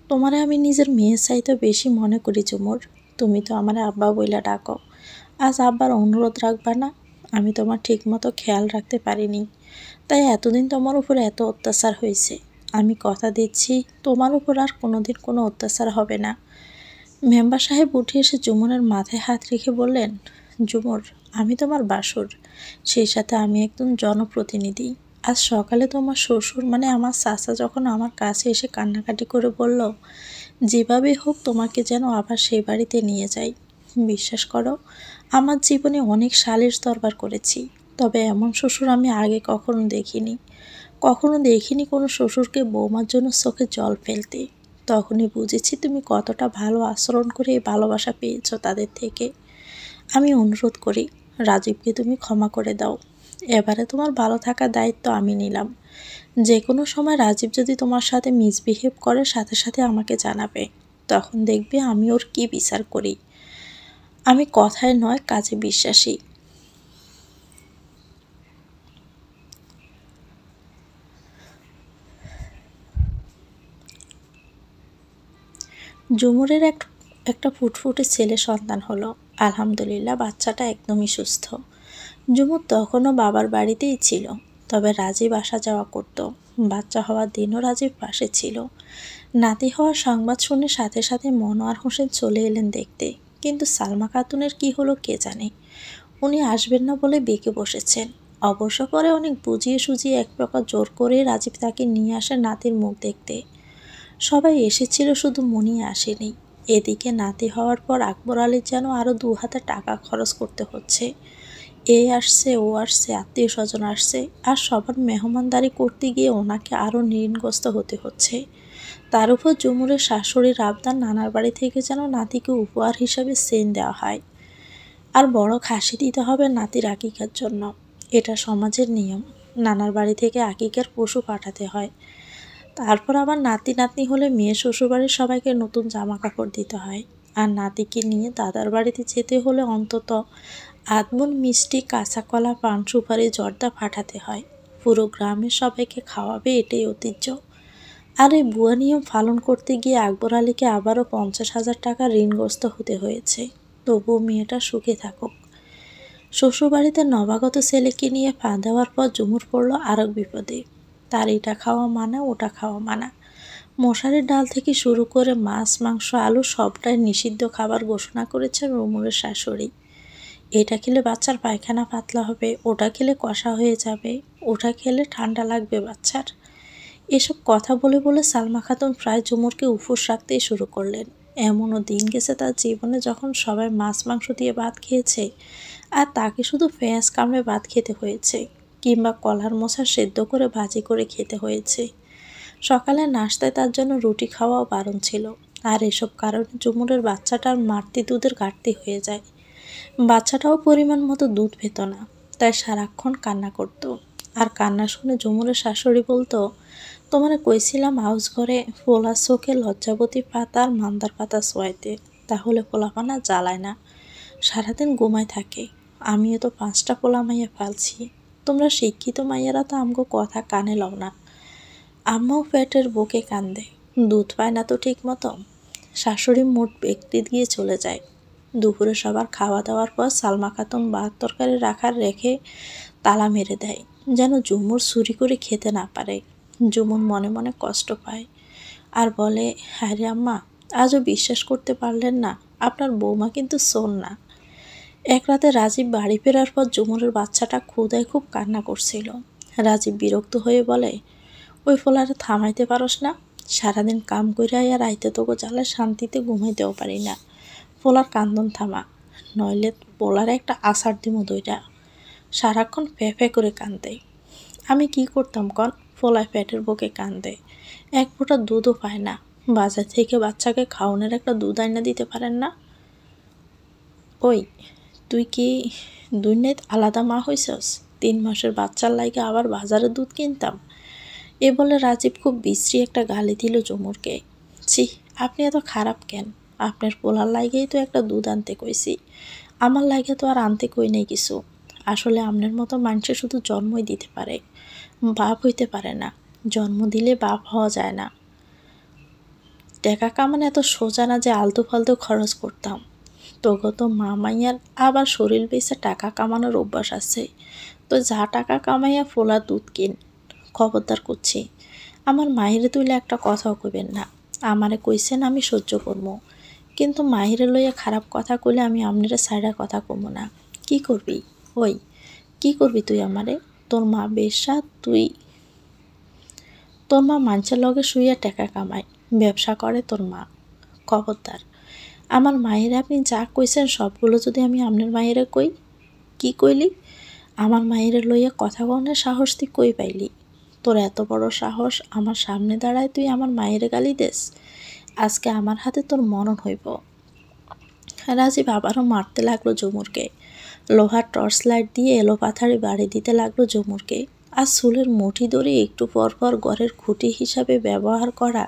তোমারে আমি নিজের মেয়ের চাইতে বেশি মনে করি জুমুর, তুমি তো আমার আব্বা বইলা ডাকো, আজ আব্বার অনুরোধ রাখবা না? আমি তোমার ঠিক মতো খেয়াল রাখতে পারিনি, তাই এতদিন তোমার উপর এত অত্যাচার হয়েছে। আমি কথা দিচ্ছি তোমার উপর আর কোনোদিন কোনো অত্যাচার হবে না। মেম্বার সাহেব উঠে এসে ঝুমুরের মাথায় হাত রেখে বললেন, ঝুমুর, আমি তোমার বাসুর, সেই সাথে আমি একজন জনপ্রতিনিধি। আজ সকালে তোমার শ্বশুর মানে আমার চাচা যখন আমার কাছে এসে কান্নাকাটি করে বলল, যেভাবেই হোক তোমাকে যেন আবার সেই বাড়িতে নিয়ে যাই। বিশ্বাস করো, আমার জীবনে অনেক সালিশ দরবার করেছি, তবে এমন শ্বশুর আমি আগে কখনো দেখিনি কোনো শ্বশুরকে বৌমার জন্য চোখে জল ফেলতে। তখনই বুঝেছি তুমি কতটা ভালো আচরণ করে এই ভালোবাসা পেয়েছো তাদের থেকে। আমি অনুরোধ করি, রাজীবকে তুমি ক্ষমা করে দাও। এবারে তোমার ভালো থাকার দায়িত্ব আমি নিলাম। যে কোনো সময় রাজীব যদি তোমার সাথে মিসবিহেভ করে, সাথে সাথে আমাকে জানাবে। তখন দেখবে আমি ওর কি বিচার করি। আমি কথায় নয় কাজে বিশ্বাসী। ঝুমুরের একটা ফুটফুটে ছেলে সন্তান হলো। আলহামদুলিল্লাহ, বাচ্চাটা একদমই সুস্থ। ঝুমুর তখনও বাবার বাড়িতেই ছিল, তবে রাজীব আসা যাওয়া করত। বাচ্চা হওয়ার দিনও রাজীব পাশে ছিল। নাতি হওয়ার সংবাদ শুনে সাথে সাথে মনোয়ার হোসেন চলে এলেন দেখতে, কিন্তু সালমা খাতুনের কি হলো কে জানে। উনি আসবেন না বলে বেঁকে বসেছেন। অবশ্য পরে অনেক বুঝিয়ে সুঝিয়ে এক প্রকার জোর করে রাজীব তাকে নিয়ে আসে নাতির মুখ দেখতে। সবাই এসেছিল, শুধু মনি আসেনি। এদিকে নাতি হওয়ার পর আকবর আলীর যেন আরও 2 হাতে টাকা খরচ করতে হচ্ছে। এ আসছে, ও আসছে, আত্মীয় স্বজন আসছে, আর সবার মেহমানদারি করতে গিয়ে ওনাকে আরও ঋণগ্রস্ত হতে হচ্ছে। তার উপর ঝুমুরের শাশুড়ির আবদার, নানার বাড়ি থেকে যেন নাতিকে উপহার হিসাবে সেন দেওয়া হয়, আর বড় খাসি দিতে হবে নাতির আকিকার জন্য। এটা সমাজের নিয়ম। নানার বাড়ি থেকে আকিকার পশু পাঠাতে হয়। তারপর আবার নাতি নাতনি হলে মেয়ে শ্বশুরবাড়ির সবাইকে নতুন জামা কাপড় দিতে হয়। আর নাতিকে নিয়ে দাদার বাড়িতে যেতে হলে অন্তত আধমন মিষ্টি, কাঁচা কলা, পান সুপারি, জর্দা পাঠাতে হয়। পুরো গ্রামের সবাইকে খাওয়াবে, এটাই ঐতিহ্য। আর এই ভুয়া নিয়ম পালন করতে গিয়ে আকবর আলীকে আবারও 50,000 টাকা ঋণগ্রস্ত হতে হয়েছে। তবুও মেয়েটা সুখে থাকুক। শ্বশুরবাড়িতে নবাগত ছেলেকে নিয়ে পা দেওয়ার পর ঝুমুর পড়ল আরেক বিপদে। তার এটা খাওয়া মানা, ওটা খাওয়া মানা। মশারির ডাল থেকে শুরু করে মাছ, মাংস, আলু সবটাই নিষিদ্ধ খাবার ঘোষণা করেছে রুমুরের শাশুড়ি। এটা খেলে বাচ্চার পায়খানা পাতলা হবে, ওটা খেলে কষা হয়ে যাবে, ওটা খেলে ঠান্ডা লাগবে বাচ্চার। এসব কথা বলে বলে সালমা খাতুন প্রায় ঝুমুরকে উপোস রাখতেই শুরু করলেন। এমনও দিন গেছে তার জীবনে যখন সবাই মাছ মাংস দিয়ে ভাত খেয়েছে, আর তাকে শুধু পেঁয়াজ কামড়ে ভাত খেতে হয়েছে, কিংবা কলার মোচা সেদ্ধ করে ভাজি করে খেতে হয়েছে। সকালে নাশতায় তার জন্য রুটি খাওয়াও বারণ ছিল। আর এসব কারণে ঝুমুরের বাচ্চাটার মাতৃ দুধের ঘাটতি হয়ে যায়। বাচ্চাটাও পরিমাণ মতো দুধ পেত না, তাই সারাক্ষণ কান্না করত। আর কান্না শুনে ঝুমুরের শাশুড়ি বলতো, তোমারে কইছিলাম আউস ঘরে পোলা চোখে লজ্জাবতী পাতা আর মান্দার পাতা শোয়াইতে, তাহলে পোলাপানা জ্বালায় না, সারাদিন ঘুমায় থাকে। আমিও তো 5টা পোলা মাইয়া পালছি, তোমরা শিক্ষিত মাইয়ারা তো আমগো কথা কানে লও না। আম্মাও পেটের বুকে কান্দে, দুধ পায় না তো ঠিক মতো। শাশুড়ি মোট ব্যক্তি দিয়ে চলে যায়। দুপুরে সবার খাওয়া দাওয়ার পর সালমা খাতুন ভাত তরকারি রেখে তালা মেরে দেয়, যেন ঝুমুর চুরি করে খেতে না পারে। ঝুমুর মনে মনে কষ্ট পায় আর বলে, হ্যাঁ রে আম্মা, আজও বিশ্বাস করতে পারলেন না, আপনার বৌমা কিন্তু শোন না। এক রাতে রাজীব বাড়ি ফেরার পর ঝুমুরের বাচ্চাটা ক্ষুধায় খুব কান্না করছিল। রাজীব বিরক্ত হয়ে বলে, ওই ফোলারে থামাইতে পারস না? সারাদিন কাম কইরা আর আইতে তোকে জ্বালে শান্তিতে ঘুমাইতেও পারি না। ফোলার কান্দন থামা, নইলে পোলারে একটা আছাড় দিমো দইটা। সারাক্ষণ ফে করে কান্দে। আমি কি করতাম কন? ফোলায় পেটের বুকে কান্দে, এক ফোঁটা দুধও পায় না। বাজার থেকে বাচ্চাকে খাওয়ানোর একটা দুধ আইনা দিতে পারেন না? ওই, তুই কি দুই আলাদা মা হইছস? 3 মাসের বাচ্চার লাইগা আবার বাজারে দুধ কিনতাম? এ বলে রাজীব খুব বিশ্রী একটা গালি দিল ঝুমুরকে। ছি, আপনি এত খারাপ কেন? আপনার পোলার লাইগেই তো একটা দুধ আনতে কইছি, আমার লাইগে তো আর আনতে কই নাই কিছু। আসলে আপনার মতো মানুষে শুধু জন্মই দিতে পারে, বাপ হইতে পারে না। জন্ম দিলে বাপ হওয়া যায় না। টাকা কামান এত সোজা না যে আলতু ফালতু খরচ করতাম। তোগো তো মা মাইয়ার আবার শরীর বেঁচে টাকা কামানোর অভ্যাস আছে, তো যা টাকা কামাইয়া ফোলা দুধ কিন। খবরদার করছি, আমার মায়ের তুইলে একটা কথাও কইবেন না। আমারে কইছেন আমি সহ্য করবো, কিন্তু মাহিরে লইয়া খারাপ কথা কইলে আমি আমনেরে সাইডা কথা কমু না। কি করবি? ওই কি করবি তুই আমারে? তোর মা বেশ্যা, তোর মা মানুষের লগে শুইয়া টাকা কামায়, ব্যবসা করে তোর মা। খবরদার, আমার মায়ের আপনি যা কইছেন সবগুলো যদি আমি আপনার মায়েরে কই। কি কইলি? আমার মায়ের লইয়া কথা কনের সাহস তুই কই পাইলি? তোর এত বড় সাহস, আমার সামনে দাঁড়ায় তুই আমার মায়ের গালি দেস? আজকে আমার হাতে তোর মরণ হইব। রাজীব আবারও মারতে লাগলো ঝুমুরকে। লোহার টর্চ লাইট দিয়ে এলো পাথারে বাড়ি দিতে লাগলো ঝুমুরকে। আর চুলের মুঠি ধরে একটু পর পর ঘরের খুঁটি হিসাবে ব্যবহার করা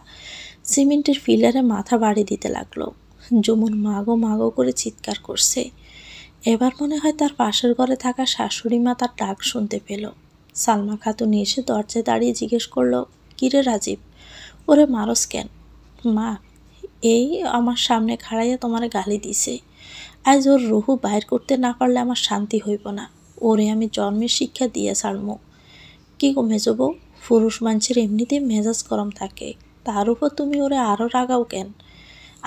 সিমেন্টের পিলারে মাথা বাড়ি দিতে লাগলো। ঝুমুর মাগো মাগো করে চিৎকার করছে। এবার মনে হয় তার পাশের ঘরে থাকা শাশুড়ি মা তার ডাক শুনতে পেল। সালমা খাতুন এসে দরজায় দাঁড়িয়ে জিজ্ঞেস করলো, কিরে রাজীব, ওরে মারস কেন? মা, এই আমার সামনে খাড়াইয়া তোমারে গালি দিছে। আজ ওর রুহু বাইর করতে না পারলে আমার শান্তি হইব না। ওরে আমি জন্মের শিক্ষা দিয়ে ছাড়মু। কি গো মেজো বউ, পুরুষ মানুষের এমনিতেই মেজাজ গরম থাকে, তার উপর তুমি ওরে আরও রাগাও কেন?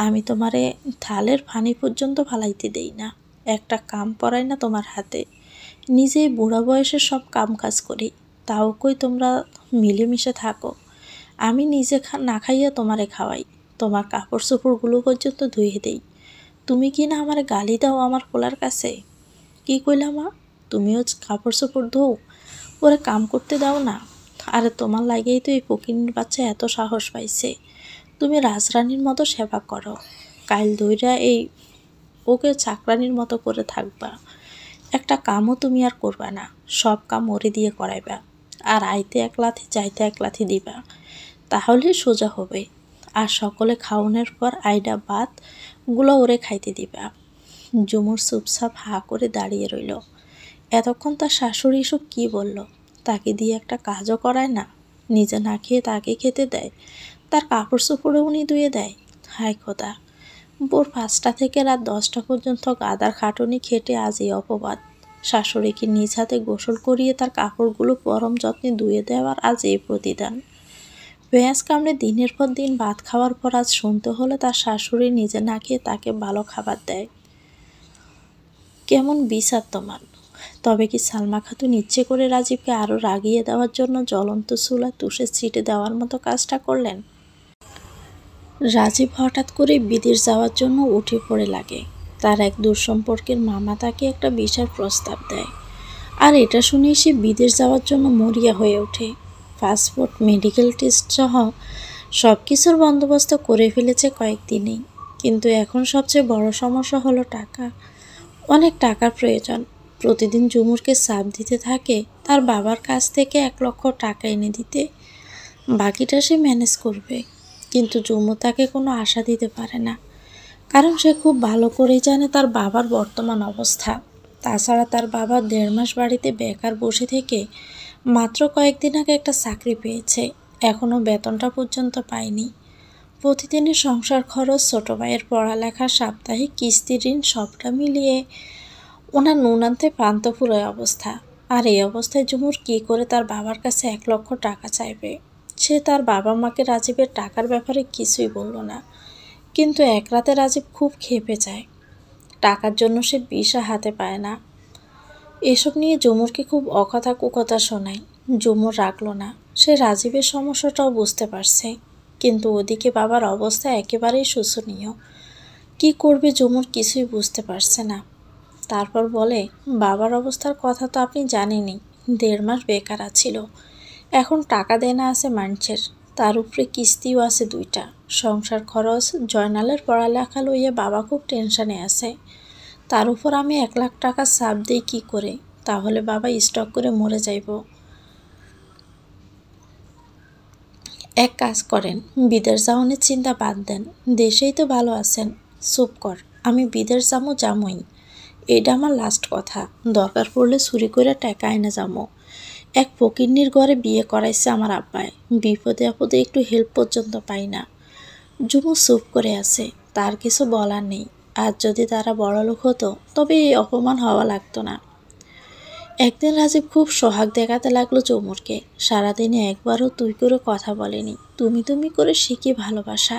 আমি তোমারে থালের ফানি পর্যন্ত ফালাইতে দেই না, একটা কাম পড়াই না তোমার হাতে। নিজেই বুড়া বয়সে সব কাম কাজ করি, তাও কই তোমরা মিলেমিশে থাকো। আমি নিজে না খাইয়া তোমারে খাওয়াই, তোমার কাপড় চোপড়গুলো পর্যন্ত ধুয়ে দেই। তুমি কি না আমার গালি দাও আমার পোলার কাছে? কি কইলা মা? তুমিও কাপড় চোপড় ধোও, ওরে কাম করতে দাও না? আরে তোমার লাগেই তো এই ফকিন্নির বাচ্চা এত সাহস পাইছে। তুমি রাজরানীর মতো সেবা করো, কাইল দইরা এই ওকে চাকরানির মতো করে থাকবা। একটা কামও তুমি আর করবা না, সব কাম ওরে দিয়ে করাইবা। আর আইতে এক লাথি যাইতে এক লাথি দিবা, তাহলে সোজা হবে। আর সকলে খাওয়ানোর পর আইডা ভাত গুলো ওরে খাইতে দিবা। ঝুমুর চুপচাপ হা করে দাঁড়িয়ে রইল। এতক্ষণ তার শাশুড়ি এসব কী বলল? তাকে দিয়ে একটা কাজও করায় না, নিজে না খেয়ে তাকে খেতে দেয়, তার কাপড় চোপড়ে উনি ধুয়ে দেয়। হায় খোদা, ভোর 5টা থেকে রাত 10টা পর্যন্ত গাদার খাটুনি খেটে আজ এই অপবাদ। শাশুড়িকে নিজ হাতে গোসল করিয়ে তার কাপড়গুলো পরম যত্নে ধুয়ে দেওয়ার আজ এই প্রতিদান। পেঁয়াজ কামড়ে দিনের পর দিন ভাত খাওয়ার পর আজ শুনতে হলে তার শাশুড়ি নিজে না খেয়ে তাকে ভালো খাবার দেয়। কেমন বিচার তোমার? তবে কি সালমা খাতুন ইচ্ছে করে রাজীবকে আরও রাগিয়ে দেওয়ার জন্য জ্বলন্ত চুলা তুষে ছিটে দেওয়ার মতো কাজটা করলেন? রাজীব হঠাৎ করে বিদেশ যাওয়ার জন্য উঠে পড়ে লাগে। তার এক দূরসম্পর্কের মামা তাকে একটা বিশাল প্রস্তাব দেয়, আর এটা শুনেই সে বিদেশ যাওয়ার জন্য মরিয়া হয়ে ওঠে। পাসপোর্ট, মেডিকেল টেস্ট সহ সব কিছুর বন্দোবস্ত করে ফেলেছে কয়েকদিনেই। কিন্তু এখন সবচেয়ে বড় সমস্যা হলো টাকা। অনেক টাকার প্রয়োজন। প্রতিদিন ঝুমুরকে চাপ দিতে থাকে তার বাবার কাছ থেকে 1 লক্ষ টাকা এনে দিতে, বাকিটা সে ম্যানেজ করবে। কিন্তু ঝুমুর তাকে কোনো আশা দিতে পারে না, কারণ সে খুব ভালো করেই জানে তার বাবার বর্তমান অবস্থা। তাছাড়া তার বাবা 1.5 মাস বাড়িতে বেকার বসে থেকে মাত্র কয়েকদিন আগে একটা চাকরি পেয়েছে, এখনও বেতনটা পর্যন্ত পায়নি। প্রতিদিনের সংসার খরচ, ছোটো ভাইয়ের পড়ালেখা, সাপ্তাহিক কিস্তি, ঋণ সবটা মিলিয়ে ওনার নুন আনতে প্রান্ত ফুরোয় অবস্থা। আর এই অবস্থায় ঝুমুর কী করে তার বাবার কাছে 1 লক্ষ টাকা চাইবে? সে তার বাবা মাকে রাজীবের টাকার ব্যাপারে কিছুই বলল না, কিন্তু এক রাতে রাজীব খুব ক্ষেপে যায়। টাকার জন্য সে বিষা হাতে পায় না। এসব নিয়ে ঝুমুরকে খুব অকথা কুকথা শোনায়। ঝুমুর রাখল না, সে রাজীবের সমস্যাটাও বুঝতে পারছে, কিন্তু ওদিকে বাবার অবস্থা একেবারেই শোচনীয়। কি করবে ঝুমুর কিছুই বুঝতে পারছে না। তারপর বলে, বাবার অবস্থার কথা তো আপনি জানেনই, 1.5 মাস বেকার ছিল, এখন টাকা দেনা আছে মানুষের, তার উপরে কিস্তিও আছে 2টা, সংসার খরচ, জয়নালের পড়ালেখা লইয়া বাবা খুব টেনশনে আছে। তার উপর আমি 1 লাখ টাকা চাপ দিই কি করে? তাহলে বাবা স্টক করে মরে যাইব। এক কাজ করেন, বিদেশ যাওয়ানোর চিন্তা বাদ দেন, দেশেই তো ভালো আছেন। চুপ কর, আমি বিদেশ যামই, এটা আমার লাস্ট কথা। দরকার পড়লে চুরি করে টাকা এনে যাবো। এক ফকিন্নির ঘরে বিয়ে করাইছে আমার আব্বায়, বিপদে আপদে একটু হেল্প পর্যন্ত পাই না। ঝুমু চুপ করে আছে, তার কিছু বলার নেই। আর যদি তারা বড়লোক হতো তবে এই অপমান হওয়া লাগতো না। একদিন রাজীব খুব সোহাগ দেখাতে লাগলো ঝুমুরকে। সারাদিনে একবারও তুই করে কথা বলেনি, তুমি তুমি করে শিখি ভালোবাসা।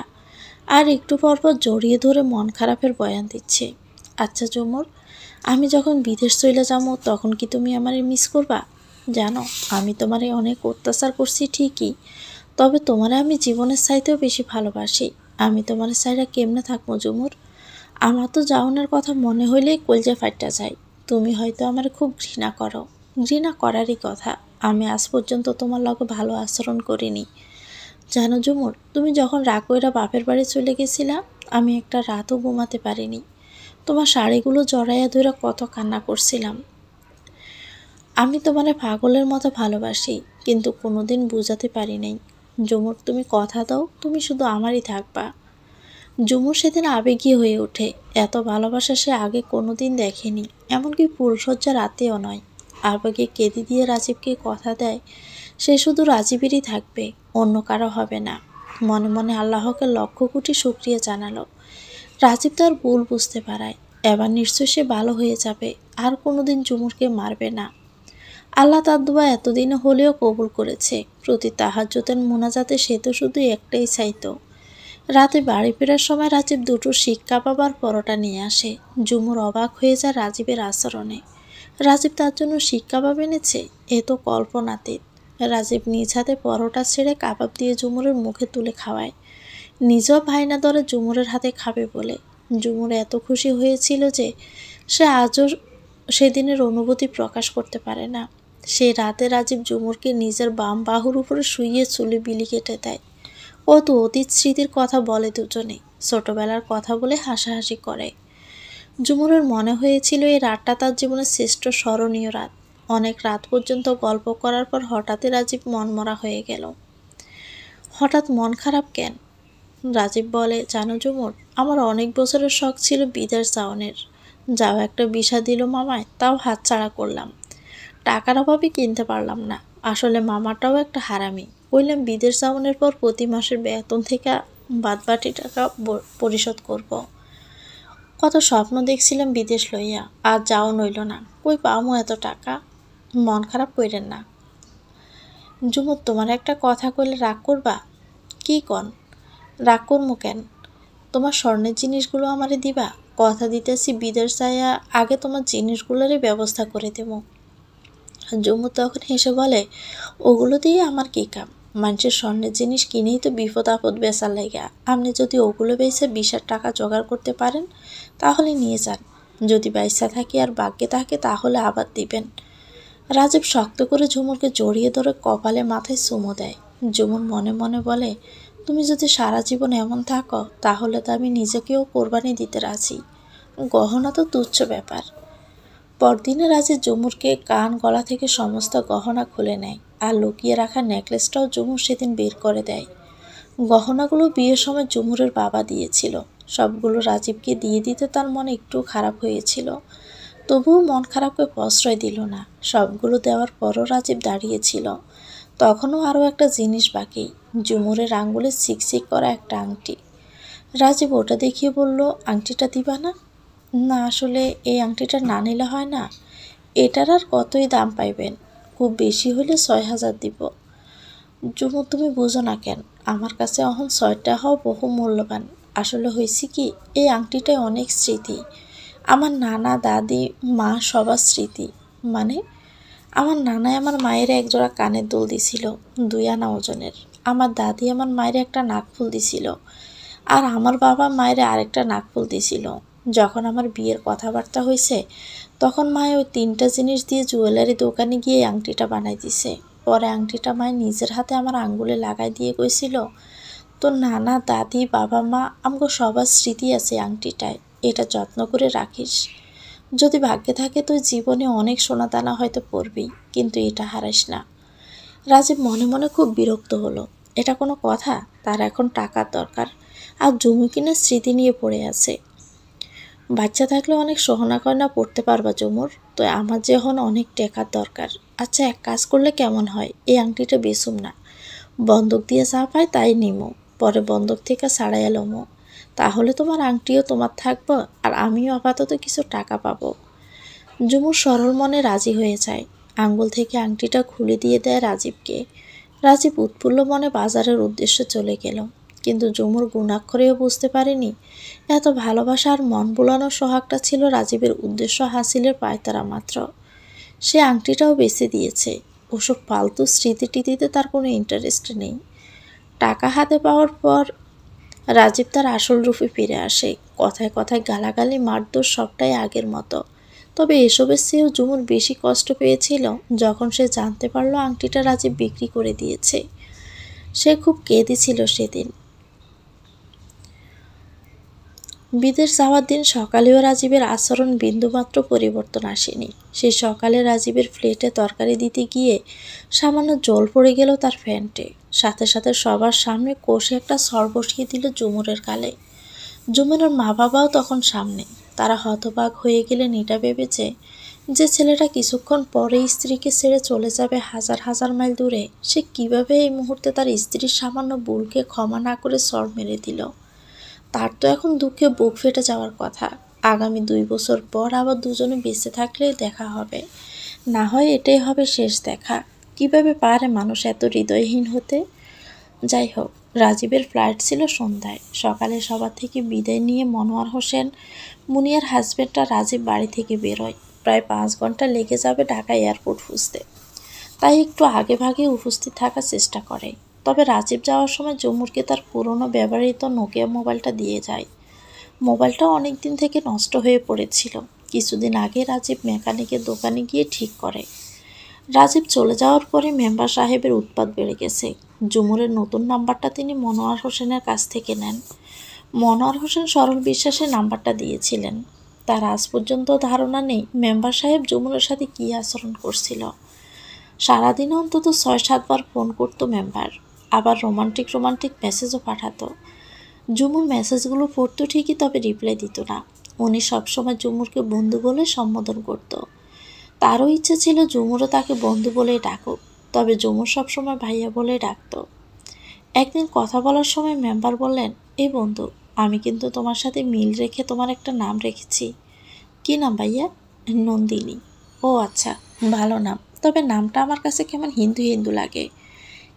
আর একটু পরপর জড়িয়ে ধরে মন খারাপের বয়ান দিচ্ছে। আচ্ছা ঝুমুর, আমি যখন বিদেশ চলে যাবো তখন কি তুমি আমারে মিস করবা? জানো, আমি তোমারে অনেক অত্যাচার করছি ঠিকই, তবে তোমারে আমি জীবনের চাইতেও বেশি ভালোবাসি। আমি তোমার চাইরা কেমনে থাকবো ঝুমুর? আমার তো যাওনের কথা মনে হইলেই কলজা ফাইটা যায়। তুমি হয়তো আমার খুব ঘৃণা করো, ঘৃণা করারই কথা। আমি আজ পর্যন্ত তোমার লগে ভালো আচরণ করিনি। জানো ঝুমুর, তুমি যখন রাগ কইরা বাপের বাড়ি চলে গেছিলা, আমি একটা রাতও ঘুমাতে পারিনি। তোমার শাড়িগুলো জড়াইয়া ধরে কত কান্না করছিলাম। আমি তোমারে পাগলের মতো ভালোবাসি, কিন্তু কোনোদিন বুঝাতে পারি নাই। ঝুমুর, তুমি কথা দাও তুমি শুধু আমারই থাকবা। ঝুমুর সেদিন আবেগী হয়ে ওঠে। এত ভালোবাসা সে আগে কোনোদিন দেখেনি, এমনকি ফুলশয্যা রাতেও নয়। আবেগে কেঁদে দিয়ে রাজীবকে কথা দেয় সে শুধু রাজীবেরই থাকবে, অন্য কারো হবে না। মনে মনে আল্লাহকে লক্ষ কোটি শুকরিয়া জানালো। রাজীব তার ভুল বুঝতে পারায় এবার নিশ্চয় সে ভালো হয়ে যাবে, আর কোনোদিন ঝুমুরকে মারবে না। আল্লাহ তার দোয়া এতদিনে হলেও কবুল করেছে। প্রতি তাহাজ্জুদের মোনাজাতে সে তো শুধু একটাই চাইতো। রাতে বাড়ি ফেরার সময় রাজীব দুটো শিক কাবাব আর পরোটা নিয়ে আসে। ঝুমুর অবাক হয়ে যায় রাজীবের আচরণে। রাজীব তার জন্য শিক কাবাব এনেছে, এ তো কল্পনাতীত। রাজীব নিজ হাতে পরোটা ছেড়ে কাবাব দিয়ে ঝুমুরের মুখে তুলে খাওয়ায়, নিজেও ভাইনা দরে ঝুমুরের হাতে খাবে বলে। ঝুমুর এত খুশি হয়েছিল যে সে আজও সেদিনের অনুভূতি প্রকাশ করতে পারে না। সেই রাতে রাজীব ঝুমুরকে নিজের বাম বাহুর উপরে শুইয়ে চুলে বিলি কেটে দেয়। কত অতীত স্মৃতির কথা বলে দুজনে, ছোটবেলার কথা বলে হাসাহাসি করে। ঝুমুরের মনে হয়েছিল এই রাতটা তার জীবনের শ্রেষ্ঠ স্মরণীয় রাত। অনেক রাত পর্যন্ত গল্প করার পর হঠাৎই রাজীব মনমরা হয়ে গেল। হঠাৎ মন খারাপ কেন? রাজীব বলে, জানো ঝুমুর, আমার অনেক বছরের শখ ছিল বিদেশ যাওয়ানের। যাও একটা ভিসা দিল মামায়, তাও হাতছাড়া করলাম। টাকার অভাবে কিনতে পারলাম না। আসলে মামাটাও একটা হারামি। কইলাম বিদেশ যাওয়ানোর পর প্রতি মাসের বেতন থেকে বাদবাকি টাকা পরিশোধ করব। কত স্বপ্ন দেখছিলাম বিদেশ লইয়া, আর যাও নইল না। কই পামো এত টাকা? মন খারাপ কইরেন না। ঝুমুর, তোমার একটা কথা কইলে রাগ করবা? কি কন? রাগ করমু কেন? তোমার স্বর্ণের জিনিসগুলো আমারে দিবা? কথা দিতেছি বিদেশ যাইয়া আগে তোমার জিনিসগুলোরই ব্যবস্থা করে দেবো। ঝুমুর তখন হেসে বলে, ওগুলো দিয়ে আমার কী কাম? মানুষের স্বর্ণের জিনিস কিনেই তো বিপদ আপদ বেচার লাইগা। আপনি যদি ওগুলো বেচে 20,000 টাকা জোগাড় করতে পারেন তাহলে নিয়ে যান। যদি বাইসা থাকি আর ভাগ্যে থাকে তাহলে আবার দিবেন। রাজীব শক্ত করে ঝুমুরকে জড়িয়ে ধরে কপালে মাথায় চুমু দেয়। ঝুমুর মনে মনে বলে, তুমি যদি সারা জীবন এমন থাকো তাহলে তো আমি নিজেকেও কোরবানি দিতে রাজি। গহনা তো তুচ্ছ ব্যাপার। পরদিনে রাজীব ঝুমুরকে কান গলা থেকে সমস্ত গহনা খুলে নেয়, আর লুকিয়ে রাখা নেকলেসটাও ঝুমুর সেদিন বের করে দেয়। গহনাগুলো বিয়ের সময় ঝুমুরের বাবা দিয়েছিল। সবগুলো রাজীবকে দিয়ে দিতে তার মনে একটু খারাপ হয়েছিল, তবুও মন খারাপকে প্রশ্রয় দিল না। সবগুলো দেওয়ার পরও রাজীব দাঁড়িয়েছিল। তখনও আরও একটা জিনিস বাকি, ঝুমুরের আঙ্গুলে চিকচিক করা একটা আংটি। রাজীব ওটা দেখিয়ে বলল, আংটিটা দিবা না? না, আসলে এই আংটিটা না নিলে হয় না। এটার আর কতই দাম পাইবেন? খুব বেশি হলে 6,000 দিব। ঝুমুর, তুমি বুঝো না কেন? আমার কাছে এখন 6টা হওয়া বহু মূল্যবান। আসলে হয়েছে কি, এই আংটিটায় অনেক স্মৃতি। আমার নানা দাদি মা সবার স্মৃতি। মানে, আমার নানাই আমার মায়ের একজোড়া কানের দুল দিছিল, 2 আনা ওজনের। আমার দাদি আমার মায়ের একটা নাকফুল দিছিল, আর আমার বাবা মায়ের আরেকটা নাকফুল দিছিল। যখন আমার বিয়ের কথাবার্তা হয়েছে তখন মায়ে ওই 3টা জিনিস দিয়ে জুয়েলারি দোকানে গিয়ে আংটিটা বানাই দিছে। পরে আংটিটা মায়ে নিজের হাতে আমার আঙ্গুলে লাগাই দিয়ে কইছিল, তো নানা দাদি বাবা মা আমাকে সবার স্মৃতি আছে আংটিটায়, এটা যত্ন করে রাখিস। যদি ভাগ্যে থাকে তুই জীবনে অনেক সোনা দানা হয়তো পড়বি, কিন্তু এটা হারাইস না। রাজীব মনে মনে খুব বিরক্ত হলো। এটা কোনো কথা? তার এখন টাকার দরকার, আর জমি কিনে স্মৃতি নিয়ে পড়ে আছে। বাচ্চা থাকলে অনেক সোহনা গয়না পড়তে পারবা ঝুমুর, তো আমার যে এখন অনেক টাকার দরকার। আচ্ছা, এক কাজ করলে কেমন হয়, এই আংটিটা বেচুম না, বন্ধক দিয়ে যা পাই তাই নিমো, পরে বন্ধক থেকে ছাড়াইয়া লমো। তাহলে তোমার আংটিও তোমার থাকবো, আর আমিও আপাতত কিছু টাকা পাবো। ঝুমুর সরল মনে রাজি হয়ে যায়, আঙ্গুল থেকে আংটিটা খুলে দিয়ে দেয় রাজীবকে। রাজীব উৎফুল্ল মনে বাজারের উদ্দেশ্যে চলে গেল। কিন্তু ঝুমুর গুণাক্ষরেও বুঝতে পারেনি এত ভালোবাসা আর মন ভোলানো সোহাগটা ছিল রাজীবের উদ্দেশ্য হাসিলের পায়তারা মাত্র। সে আংটিটাও বেছে দিয়েছে। ওসব ফালতু স্মৃতি-টিতিতে তার কোনো ইন্টারেস্ট নেই। টাকা হাতে পাওয়ার পর রাজীব তার আসল রূপে ফিরে আসে। কথায় কথায় গালাগালি, মারধর সবটাই আগের মতো। তবে এসবের চেয়েও ঝুমুর বেশি কষ্ট পেয়েছিল যখন সে জানতে পারলো আংটিটা রাজীব বিক্রি করে দিয়েছে। সে খুব কেঁদেছিল সেদিন। বিদেশ যাওয়ার দিন সকালেও রাজীবের আচরণ বিন্দুমাত্র পরিবর্তন আসেনি। সেই সকালে রাজীবের প্লেটে তরকারি দিতে গিয়ে সামান্য জল পড়ে গেল তার প্যান্টে। সাথে সাথে সবার সামনে কষে একটা সর বসিয়ে দিল ঝুমুরের গালে। ঝুমুরের মা বাবাও তখন সামনে। তারা হতবাক হয়ে গেলেন এটা ভেবেছে যে ছেলেটা কিছুক্ষণ পরে স্ত্রীকে ছেড়ে চলে যাবে হাজার হাজার মাইল দূরে, সে কিভাবে এই মুহূর্তে তার স্ত্রীর সামান্য ভুলকে ক্ষমা না করে সর মেরে দিল। তার তো এখন দুঃখে বুক ফেটে যাওয়ার কথা। আগামী 2 বছর পর আবার দুজনে বেঁচে থাকলে দেখা হবে, না হয় এটাই হবে শেষ দেখা। কিভাবে পারে মানুষ এত হৃদয়হীন হতে? যাই হোক, রাজীবের ফ্লাইট ছিল সন্ধ্যায়। সকালে সবার থেকে বিদায় নিয়ে মনোয়ার হোসেন, মুনিয়ার হাজব্যান্ডটা রাজীব বাড়ি থেকে বেরোয়। প্রায় 5 ঘন্টা লেগে যাবে ঢাকা এয়ারপোর্ট খুঁজতে, তাই একটু আগে ভাগে উপস্থিত থাকার চেষ্টা করে। তবে রাজীব যাওয়ার সময় ঝুমুরকে তার পুরনো ব্যবহৃত নোকিয়া মোবাইলটা দিয়ে যায়। মোবাইলটা অনেক দিন থেকে নষ্ট হয়ে পড়েছিল। কিছুদিন আগে রাজীব মেকানিকের দোকানে গিয়ে ঠিক করে। রাজীব চলে যাওয়ার পরে মেম্বার সাহেবের উৎপাত বেড়ে গেছে। ঝুমুরের নতুন নাম্বারটা তিনি মনোয়ার হোসেনের কাছ থেকে নেন। মনোয়ার হোসেন সরল বিশ্বাসের নাম্বারটা দিয়েছিলেন। তার আজ পর্যন্ত ধারণা নেই মেম্বার সাহেব ঝুমুরের সাথে কী আচরণ করছিল। সারাদিনে অন্তত 6-7 বার ফোন করতো মেম্বার, আবার রোমান্টিক রোমান্টিক মেসেজও পাঠাতো। ঝুমুর মেসেজগুলো পড়তো ঠিকই, তবে রিপ্লাই দিত না। উনি সবসময় ঝুমুরকে বন্ধু বলে সম্বোধন করত। তারও ইচ্ছে ছিল ঝুমুরও তাকে বন্ধু বলেই ডাকুক, তবে ঝুমুর সবসময় ভাইয়া বলেই ডাকত। একদিন কথা বলার সময় মেম্বার বললেন, এই বন্ধু, আমি কিন্তু তোমার সাথে মিল রেখে তোমার একটা নাম রেখেছি। কী নাম ভাইয়া? নন্দিনী। ও আচ্ছা, ভালো নাম, তবে নামটা আমার কাছে কেমন হিন্দু হিন্দু লাগে।